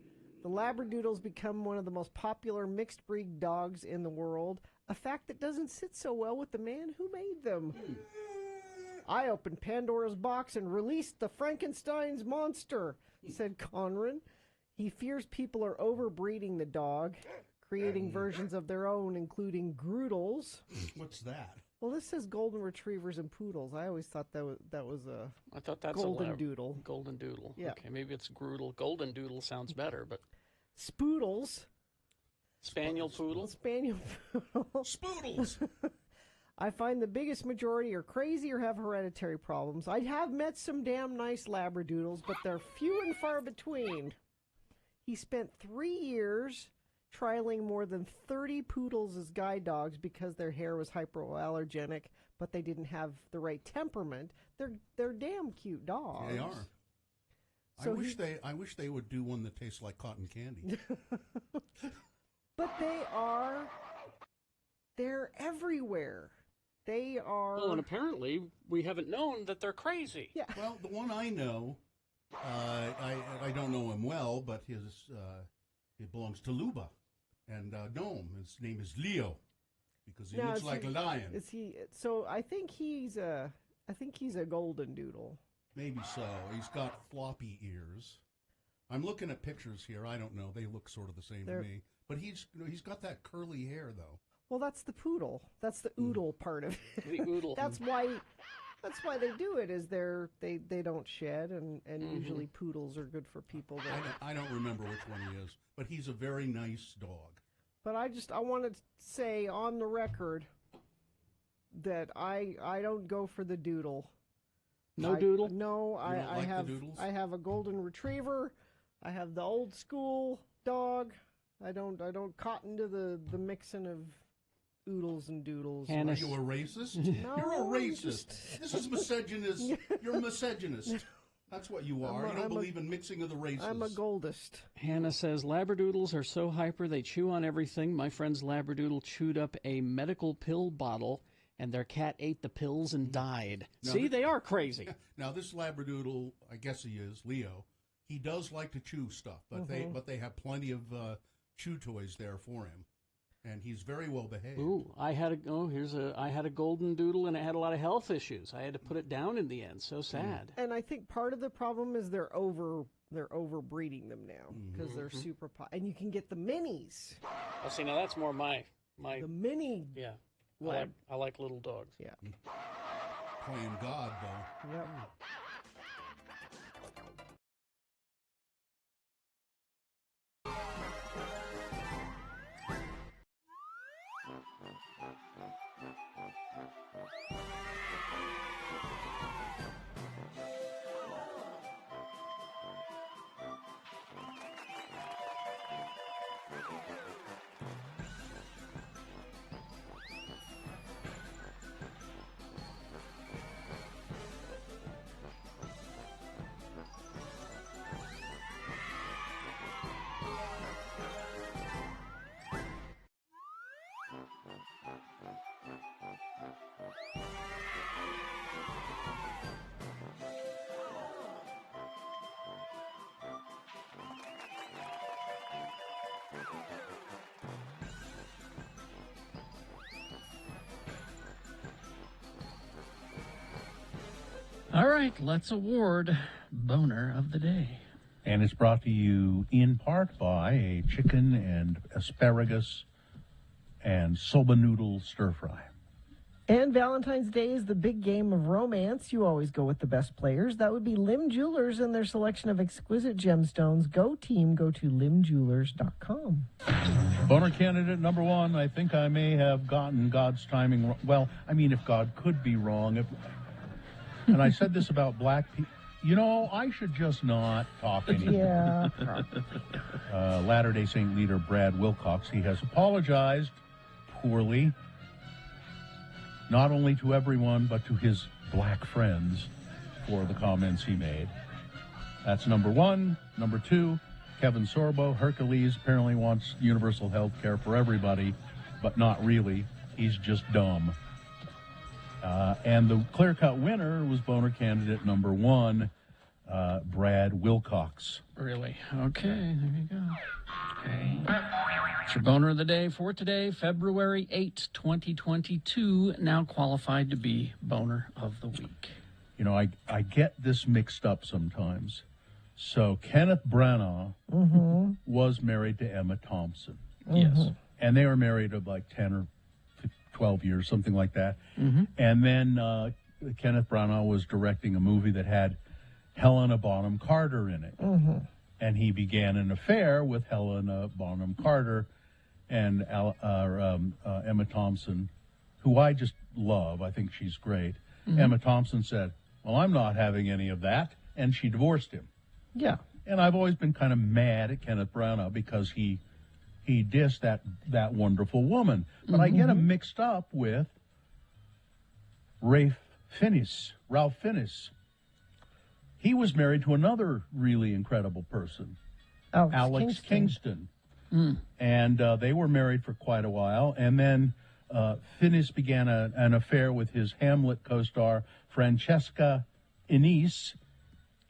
the Labradoodle's become one of the most popular mixed breed dogs in the world, a fact that doesn't sit so well with the man who made them. I opened Pandora's box and released the Frankenstein's monster, said Conran. He fears people are overbreeding the dog, creating versions of their own, including Groodles. What's that? Well, this says golden retrievers and poodles. I always thought that was a I thought that's golden a doodle. Golden doodle. Yeah. Okay, maybe it's Groodle. Golden doodle sounds better, but Spoodles. Spaniel poodle. Spaniel poodle. Spoodles. I find the biggest majority are crazy or have hereditary problems. I have met some damn nice Labradoodles, but they're few and far between. He spent 3 years trialing more than 30 poodles as guide dogs because their hair was hypoallergenic, but they didn't have the right temperament. They're damn cute dogs. They are. So I wish they would do one that tastes like cotton candy. But they're everywhere. They are... Well, and apparently we haven't known that they're crazy. Yeah. Well, the one I know, I don't know him well, but it belongs to Luba and Nome. His name is Leo because he looks like a lion. Is he? So I think he's a golden doodle. Maybe so. He's got floppy ears. I'm looking at pictures here. I don't know. They look sort of the same to me. But he's got that curly hair though. Well, that's the poodle. That's the oodle part of it. The oodle. That's why they do it. Is they don't shed, and usually poodles are good for people. I don't remember which one he is, but he's a very nice dog. But I wanted to say on the record that I don't go for the doodle. No doodle? No, You don't like the doodles? I have a golden retriever. I have the old school dog. I don't cotton to the mixing of oodles and doodles. Are you a racist? No, You're a racist. This is misogynist. You're a misogynist. That's what you are. You don't believe in mixing of the races. I'm a goldist. Hannah says, Labradoodles are so hyper they chew on everything. My friend's Labradoodle chewed up a medical pill bottle, and their cat ate the pills and died. Now, See, they are crazy. Now, this Labradoodle, I guess he is, Leo, he does like to chew stuff, but they have plenty of chew toys there for him. And he's very well behaved. Ooh, I had a golden doodle, and it had a lot of health issues. I had to put it down in the end. So sad. And I think part of the problem is they're overbreeding them now because they're super and you can get the minis. Oh, see, now that's more my the mini. Yeah, Lab. I like little dogs. Yeah. Playing God though. Yep. All right, let's award Boner of the Day. And it's brought to you in part by a chicken and asparagus and soba noodle stir fry. And Valentine's Day is the big game of romance. You always go with the best players. That would be Lim Jewelers and their selection of exquisite gemstones. Go team, go to limjewelers.com. Boner candidate number one, I think I may have gotten God's timing wrong. Well, I mean, if God could be wrong. And I said this about black people. You know, I should just not talk anymore. Yeah. Latter-day Saint leader Brad Wilcox, he has apologized poorly, not only to everyone, but to his black friends for the comments he made. That's number one. Number two, Kevin Sorbo, Hercules, apparently wants universal health care for everybody, but not really. He's just dumb. And the clear-cut winner was Boner candidate number one, Brad Wilcox. Really? Okay, there you go. Okay. It's your Boner of the Day for today, February 8, 2022, now qualified to be Boner of the Week. You know, I get this mixed up sometimes. So Kenneth Branagh was married to Emma Thompson. Yes. And they were married of like 10 or 12 years, something like that. And then Kenneth Branagh was directing a movie that had Helena Bonham Carter in it. And he began an affair with Helena Bonham Carter and Emma Thompson, who I just love. I think she's great. Emma Thompson said, well, I'm not having any of that. And she divorced him. Yeah. And I've always been kind of mad at Kenneth Branagh because he dissed that wonderful woman. But I get him mixed up with Ralph Fiennes. He was married to another really incredible person, Alex Kingston. And they were married for quite a while. And then Fiennes began an affair with his Hamlet co-star, Francesca Innes,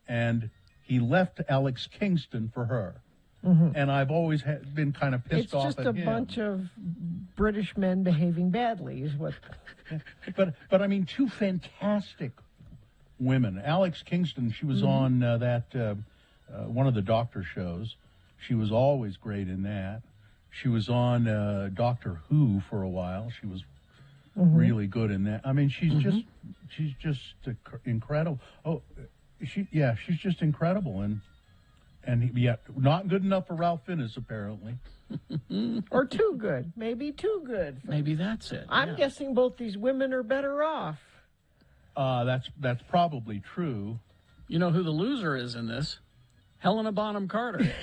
and he left Alex Kingston for her. And I've always been kind of pissed off at him. It's just a bunch of British men behaving badly is what... But I mean, two fantastic women. Alex Kingston, she was on one of the doctor shows. She was always great in that. She was on Doctor Who for a while. She was really good in that. I mean, she's just incredible. Oh, she's just incredible. And yet, not good enough for Ralph Fiennes, apparently. Or too good. Maybe too good. Maybe that's it. I'm guessing both these women are better off. That's probably true. You know who the loser is in this? Helena Bonham Carter.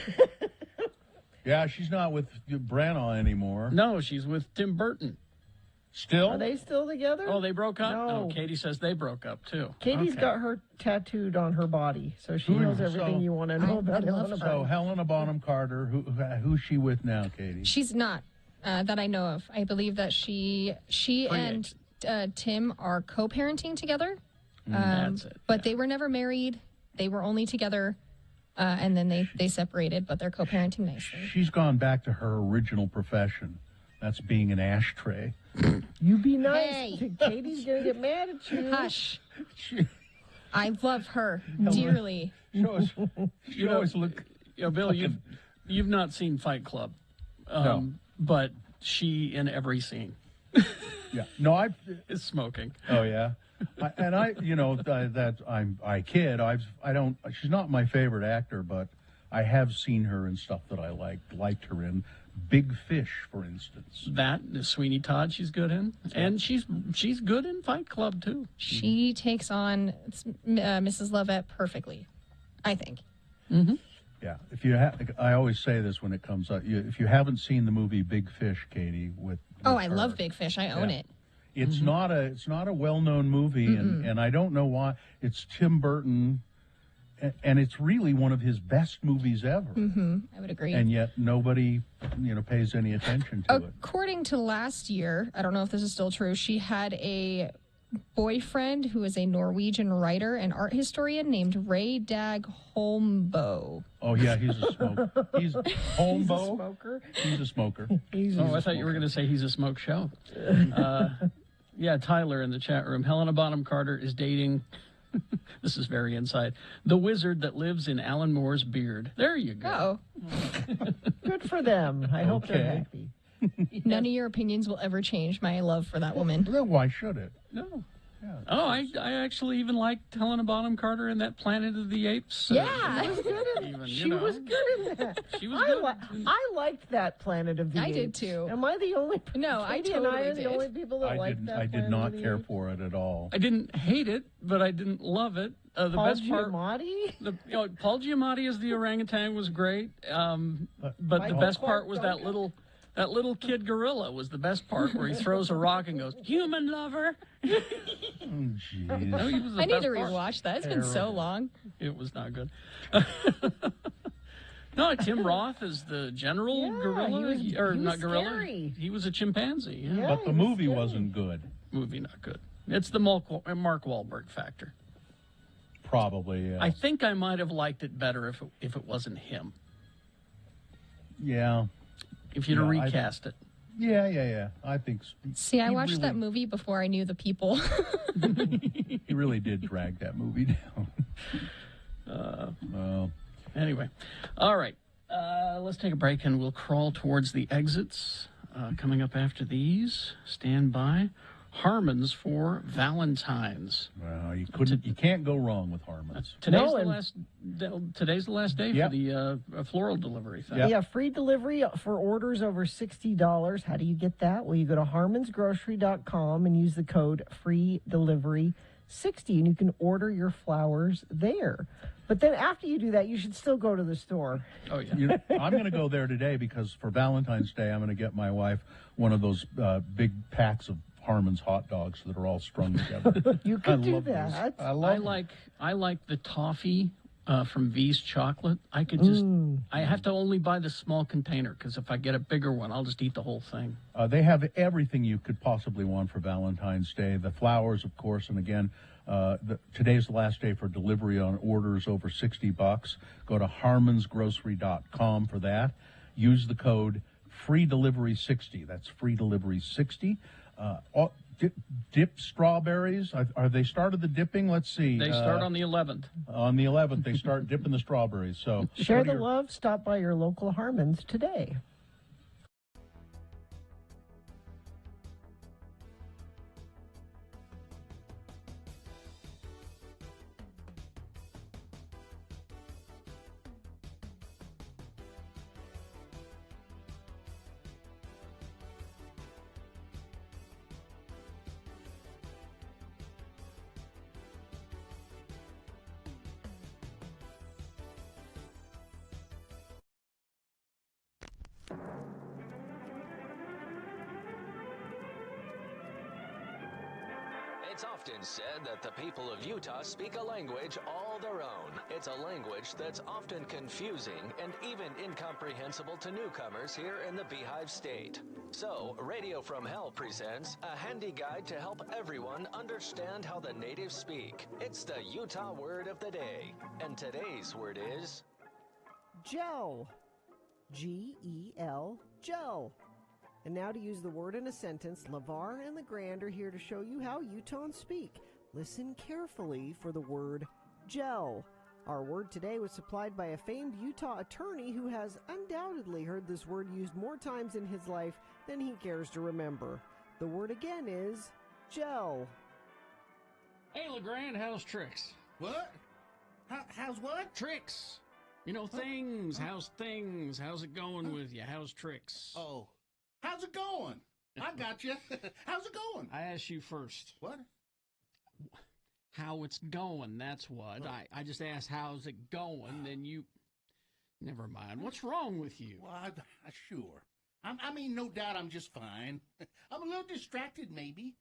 Yeah, she's not with Branagh anymore. No, she's with Tim Burton. Still? Are they still together? Oh, they broke up? No. Oh, Katie says they broke up, too. Katie's got her tattooed on her body, so she knows everything you want to know about Helena Bonham. So Helena Bonham Carter, who's she with now, Katie? She's not, that I know of. I believe that she and Tim are co-parenting together. That's it. But they were never married. They were only together, and then they separated, but they're co-parenting nicely. She's gone back to her original profession. That's being an ashtray. You be nice. Hey. Katie's going to get mad at you. Hush. I love her dearly. She always look... You know, Bill, you've not seen Fight Club. No. But she in every scene. Yeah. No, is smoking. Oh, yeah. I kid. She's not my favorite actor, but I have seen her in stuff that I liked her in. Big Fish, for instance. That Sweeney Todd, she's good in, and she's good in Fight Club too. She takes on Mrs. Lovett perfectly, I think. Yeah, I always say this when it comes up. If you haven't seen the movie Big Fish, Katie, with I love Big Fish. I own it. It's not a well-known movie, and I don't know why. It's Tim Burton and it's really one of his best movies ever. I would agree. And yet nobody, pays any attention to it. According to last year, I don't know if this is still true, she had a boyfriend who is a Norwegian writer and art historian named Ray Dag Holmboe. Oh, yeah, he's a smoker. He's Holmboe? He's a smoker? He's a smoker. I thought you were going to say he's a smoke show. Yeah, Tyler in the chat room. Helena Bonham Carter is dating, this is very inside, the wizard that lives in Alan Moore's beard. There you go. Oh. Good for them. I hope they're happy. None of your opinions will ever change my love for that woman. Well, why should it? No. Yeah, I actually even liked Helena Bonham Carter in that Planet of the Apes. Yeah, she was good in, she was good in that. She was good. I liked that Planet of the Apes. I did too. Am I the only? No, I Katie totally and I are did. the only people that liked that. I did not care for it at all. I didn't hate it, but I didn't love it. The Paul best part, Giamatti? Paul Giamatti as the orangutan was great. But the best part was that little kid gorilla was the best part, where he throws a rock and goes, "Human lover." Jeez. I need to rewatch that. It's been so long. It was not good. No, Tim Roth is the general gorilla, he not was gorilla. scary. He was a chimpanzee. Yeah. But the movie wasn't good. Movie not good. It's the Mark Wahlberg factor. Probably. Yeah. I think I might have liked it better if it wasn't him. Yeah. If you'd have recast it. Yeah. I think so. See, I watched that movie before I knew the people. He really did drag that movie down. Anyway, all right. Let's take a break and we'll crawl towards the exits. Coming up after these, stand by. Harmons for Valentine's. Well, you can't go wrong with Harmons. Today's the last day for the floral delivery thing. Yeah, free delivery for orders over $60. How do you get that? Well, you go to harmonsgrocery.com and use the code FREEDELIVERY60, and you can order your flowers there. But then after you do that, you should still go to the store. Oh, yeah. I'm going to go there today because for Valentine's Day, I'm going to get my wife one of those big packs of Harmon's hot dogs that are all strung together. You can do that. I like the toffee from V's chocolate. I could just I have to only buy the small container because if I get a bigger one, I'll just eat the whole thing. They have everything you could possibly want for Valentine's Day. The flowers, of course, and again, today's the last day for delivery on orders over $60. Go to harmonsgrocery.com for that. Use the code FREEDELIVERY60. That's FREEDELIVERY60. Dip strawberries. Are they started the dipping? Let's see. They start on the 11th. On the 11th, they start dipping the strawberries. So share the love. Stop by your local Harmons today. It's often said that the people of Utah speak a language all their own. It's a language that's often confusing and even incomprehensible to newcomers here in the Beehive State. So, Radio from Hell presents a handy guide to help everyone understand how the natives speak. It's the Utah word of the day. And today's word is... Gel. G-E-L, gel. And now to use the word in a sentence, LeVar and LeGrand are here to show you how Utahns speak. Listen carefully for the word gel. Our word today was supplied by a famed Utah attorney who has undoubtedly heard this word used more times in his life than he cares to remember. The word again is gel. Hey, LeGrand, how's tricks? What? How's what? Tricks. You know, things. How's things? How's it going with you? How's tricks? Oh. How's it going? I got you. How's it going? I asked you first. What? How it's going, that's what. I just asked how's it going, then you... Never mind. What's wrong with you? Well, sure. I mean, no doubt I'm just fine. I'm a little distracted, maybe.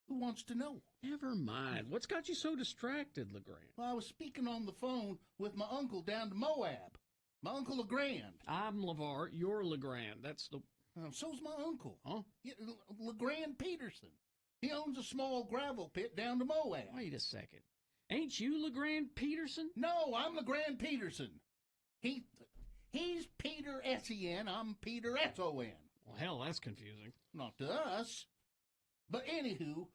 Who wants to know? Never mind. What's got you so distracted, Legrand? Well, I was speaking on the phone with my uncle down to Moab. My Uncle Legrand. I'm LeVar. You're Legrand. That's the... So's my uncle. Huh? Yeah, Legrand Peterson. He owns a small gravel pit down to Moab. Wait a second. Ain't you Legrand Peterson? No, I'm Legrand Peterson. He's Peter S-E-N. I'm Peter S-O-N. Well, hell, that's confusing. Not to us. But anywho,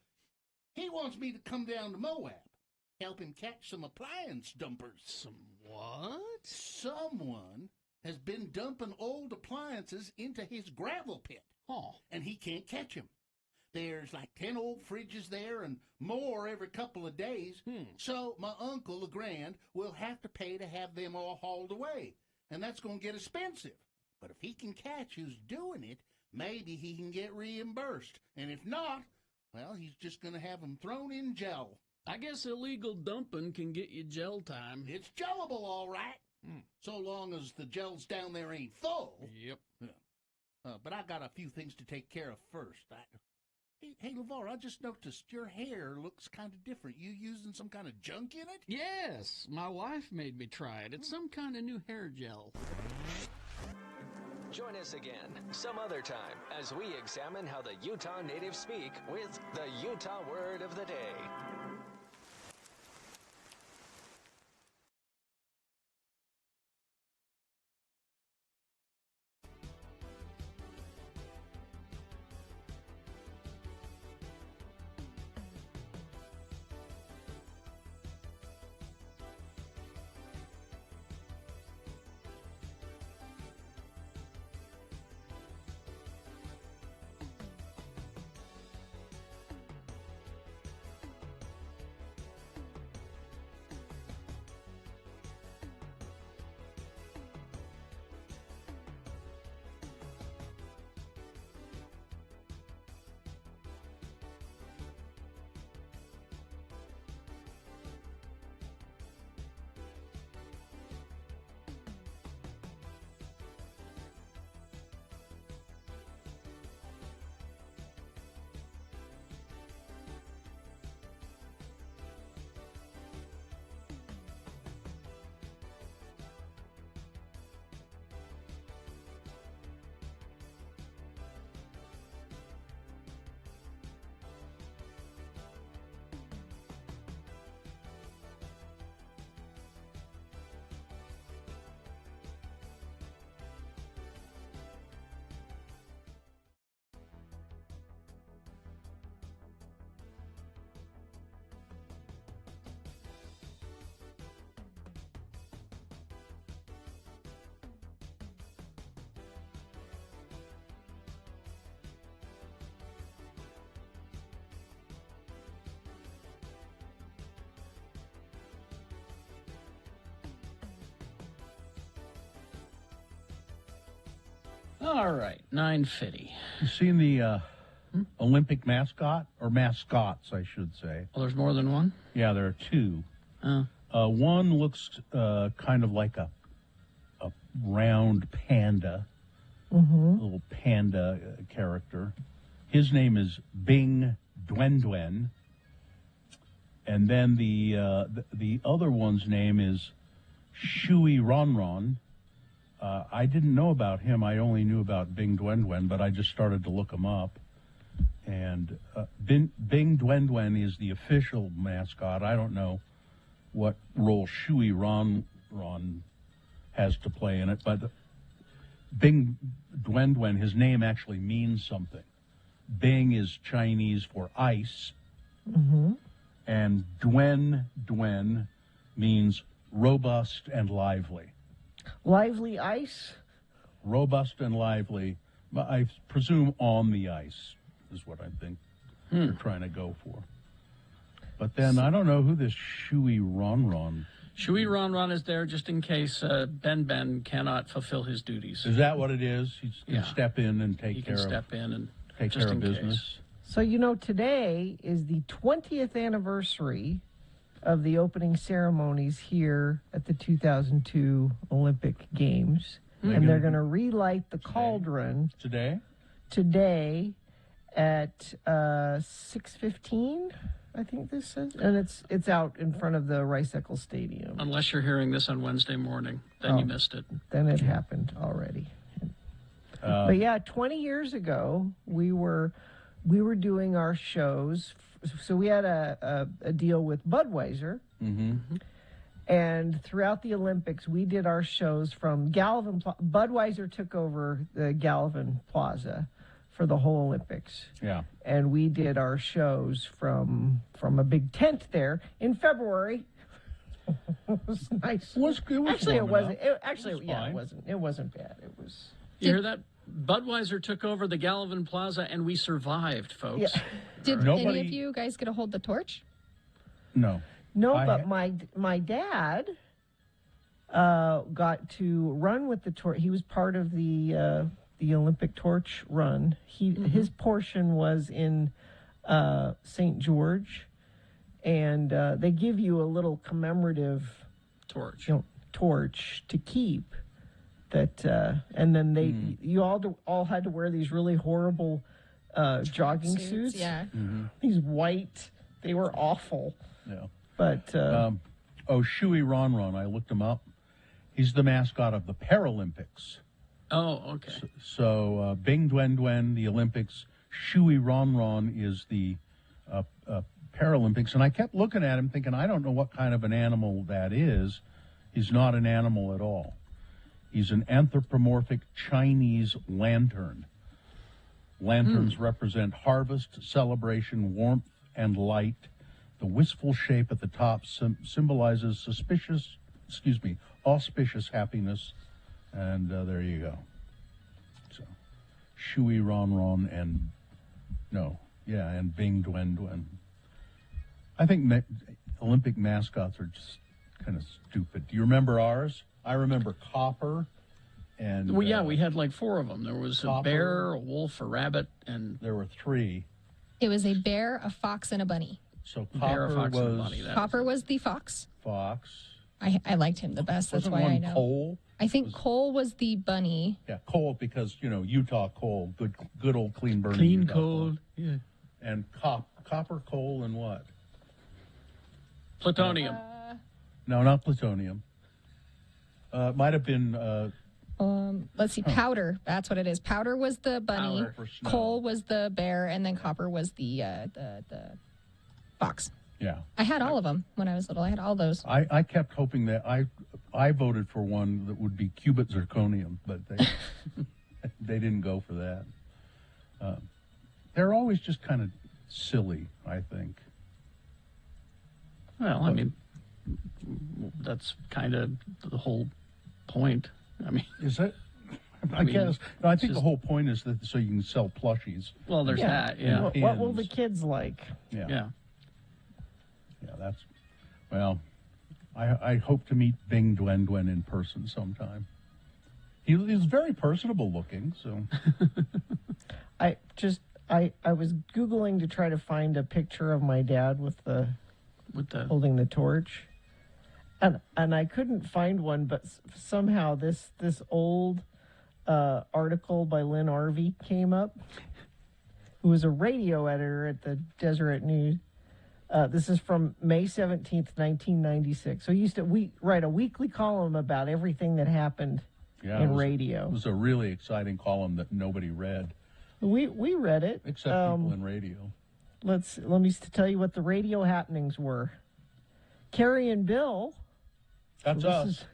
he wants me to come down to Moab, help him catch some appliance dumpers. Some what? Someone has been dumping old appliances into his gravel pit. Oh. And he can't catch them. There's like 10 old fridges there and more every couple of days. So my uncle Legrand will have to pay to have them all hauled away. And that's going to get expensive. But if he can catch who's doing it, maybe he can get reimbursed. And if not, well, he's just going to have them thrown in jail. I guess illegal dumping can get you jail time. It's jailable, all right. So long as the jails down there ain't full. Yep. But I got a few things to take care of first. Hey, LeVar, I just noticed your hair looks kind of different. You using some kind of junk in it? Yes, my wife made me try it. It's some kind of new hair gel. Join us again some other time as we examine how the Utah natives speak with the Utah word of the day. All right, 9:50. You seen the Olympic mascot, or mascots, I should say? Well, there's more than one? Yeah, there are two. Oh. One looks kind of like a round panda, a little panda character. His name is Bing Dwen Dwen. And then the other one's name is Shui Ron Ron. I didn't know about him. I only knew about Bing Dwen Dwen, but I just started to look him up. And Bing Dwen Dwen is the official mascot. I don't know what role Shui Ron Ron has to play in it, but Bing Dwen Dwen, his name actually means something. Bing is Chinese for ice, and Dwen Dwen means robust and lively. Lively ice? Robust and lively. I presume on the ice is what I think they're trying to go for. But then I don't know who this Shui Ron Ron. Shui Ron Ron is there just in case Ben cannot fulfill his duties. Is that what it is? He can step in and take care of. He can step in and take care of business. So, you know, today is the 20th anniversary of the opening ceremonies here at the 2002 Olympic Games. And they're going to relight the cauldron today, at 6:15. I think this says, and it's out in front of the Rice-Eccles Stadium. Unless you're hearing this on Wednesday morning, then you missed it. Then it happened already. But yeah, 20 years ago, we were doing our shows. So we had a deal with Budweiser. Mm-hmm. And throughout the Olympics, we did our shows from Galvin. Budweiser took over the Galvin Plaza for the whole Olympics. Yeah. And we did our shows from a big tent there in February. It was nice. It was actually, it warm wasn't. It wasn't bad. It was. You hear that? Budweiser took over the Galvin Plaza, and we survived, folks. Yeah. Did any of you guys get to hold the torch? No. No, but my dad got to run with the torch. He was part of the Olympic torch run. His portion was in St. George, and they give you a little commemorative torch to keep. That and then you all had to wear these really horrible jogging suits. Yeah, these white. They were awful. Yeah. But Shuey Ron Ron, I looked him up. He's the mascot of the Paralympics. Oh, okay. So Bing Dwen Dwen, the Olympics. Shuey Ron Ron is the Paralympics. And I kept looking at him thinking, I don't know what kind of an animal that is. He's not an animal at all. He's an anthropomorphic Chinese lantern. Lanterns represent harvest, celebration, warmth, and light. The wistful shape at the top symbolizes auspicious happiness. And there you go. So, Shuey Ron Ron and Bing Dwen Dwen. I think Olympic mascots are just kind of stupid. Do you remember ours? I remember Copper. And well, yeah, we had like 4 of them. There was Copper, a bear, a wolf, a rabbit, and there were 3. It was a bear, a fox, and a bunny. So Copper was the fox. Fox. I liked him the best. That's Wasn't why one I know. Cole? I think Cole was the bunny. Yeah, Cole, because Utah Coal, good old clean burning. Clean Utah coal. Yeah. And copper, coal, and what? Plutonium. No, not plutonium. Might have been. Let's see, Powder. That's what it is. Powder was the bunny. Coal was the bear, and then Copper was the fox. Yeah. I had all of them when I was little. I had all those. I kept hoping that I voted for one that would be Cubit Zirconium, but they didn't go for that. They're always just kind of silly, I think. Well, I mean, that's kind of the whole point. I mean, is it? I guess. No, I think the whole point is that so you can sell plushies. Well, there's that. Yeah. What will the kids like? Yeah. Yeah. Yeah, that's. Well, I hope to meet Bing Dwen Dwen in person sometime. He's very personable looking. So. I was Googling to try to find a picture of my dad with the holding the torch. And I couldn't find one, but somehow this old article by Lynn Arvey came up, who was a radio editor at the Deseret News. This is from May 17th, 1996. So he used to write a weekly column about everything that happened in radio. It was a really exciting column that nobody read. We read it. Except people in radio. Let me tell you what the radio happenings were. Carrie and Bill... That's us.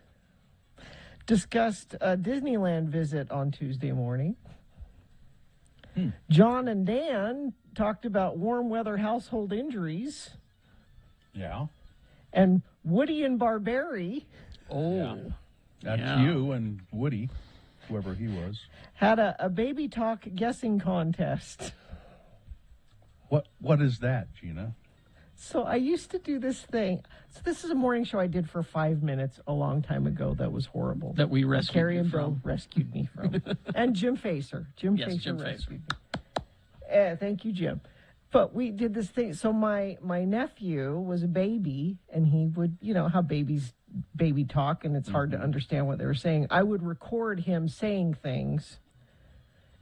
Discussed a Disneyland visit on Tuesday morning. John and Dan talked about warm weather household injuries. Yeah. And Woody and Barberi. Oh. Yeah. That's you and Woody, whoever he was. Had a baby talk guessing contest. What is that, Gina? So I used to do this thing. So this is a morning show I did for 5 minutes a long time ago that was horrible. That we rescued Carrie you and from. Bill rescued me from. And Jim Facer. Jim Facer rescued me. Thank you, Jim. But we did this thing. So my nephew was a baby, and he would, how babies baby talk, and it's hard to understand what they were saying. I would record him saying things,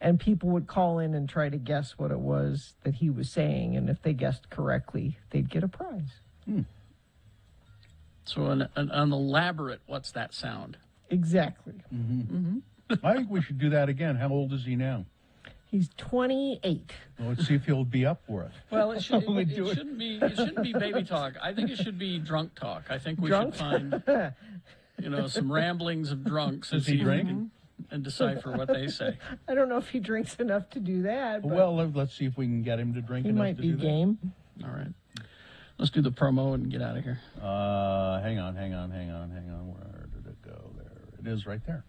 And people would call in and try to guess what it was that he was saying. And if they guessed correctly, they'd get a prize. So an elaborate, what's that sound? Exactly. I think we should do that again. How old is he now? He's 28. Well, let's see if he'll be up for it. Well, it shouldn't be baby talk. I think it should be drunk talk. I think we should find, some ramblings of drunks and Does he drink? And decipher what they say. I don't know if he drinks enough to do that. But Well, let's see if we can get him to drink he enough might to be do that. game. All right. Let's do the promo and get out of here. Hang on. Where did it go? There it is, right there.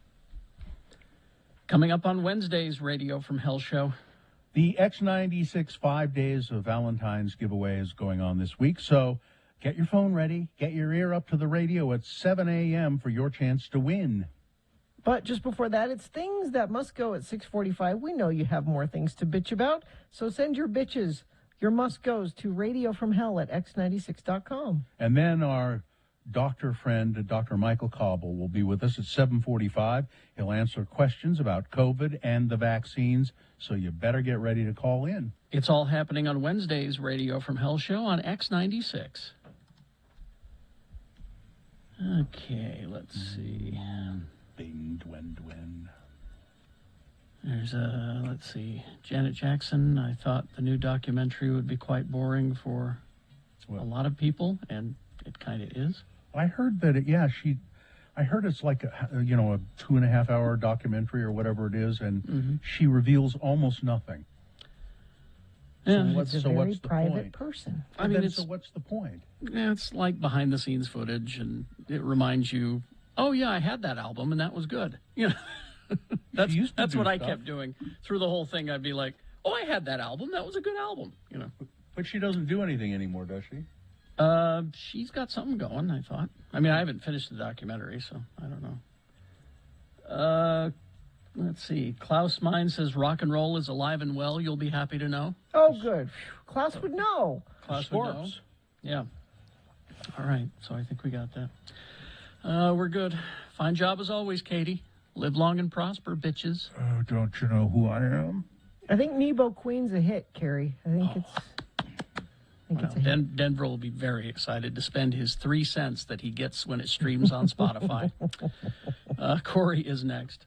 Coming up on Wednesday's Radio from Hell show. The X96 5 Days of Valentine's giveaway is going on this week, so get your phone ready, get your ear up to the radio at 7 a.m. for your chance to win. But just before that, it's things that must go at 6:45. We know you have more things to bitch about, so send your bitches, your must goes to radiofromhell at x96.com. And then our doctor friend, Dr. Michael Cobble, will be with us at 7:45. He'll answer questions about COVID and the vaccines, so you better get ready to call in. It's all happening on Wednesday's Radio from Hell show on X96. Okay, let's see. Bing, Dwen. There's let's see, Janet Jackson. I thought the new documentary would be quite boring for a lot of people, and it kind of is. I heard that, I heard it's like a 2.5 hour documentary or whatever it is, and she reveals almost nothing. Yeah, She's a very private person. I mean, so what's the point? Yeah, it's like behind the scenes footage, and it reminds you, oh yeah, I had that album and that was good. That's what I kept doing through the whole thing. I'd be like, oh, I had that album. That was a good album. But she doesn't do anything anymore, does she? She's got something going, I thought. I mean, I haven't finished the documentary, so I don't know. Let's see. Klaus Mine says rock and roll is alive and well. You'll be happy to know. Oh, good. Klaus would know. Klaus would know. Yeah. All right. So I think we got that. We're good. Fine job as always, Katie. Live long and prosper, bitches. Oh, don't you know who I am? I think Nebo Queen's a hit, Carrie. I think it's a hit. Denver will be very excited to spend his 3 cents that he gets when it streams on Spotify. Corey is next.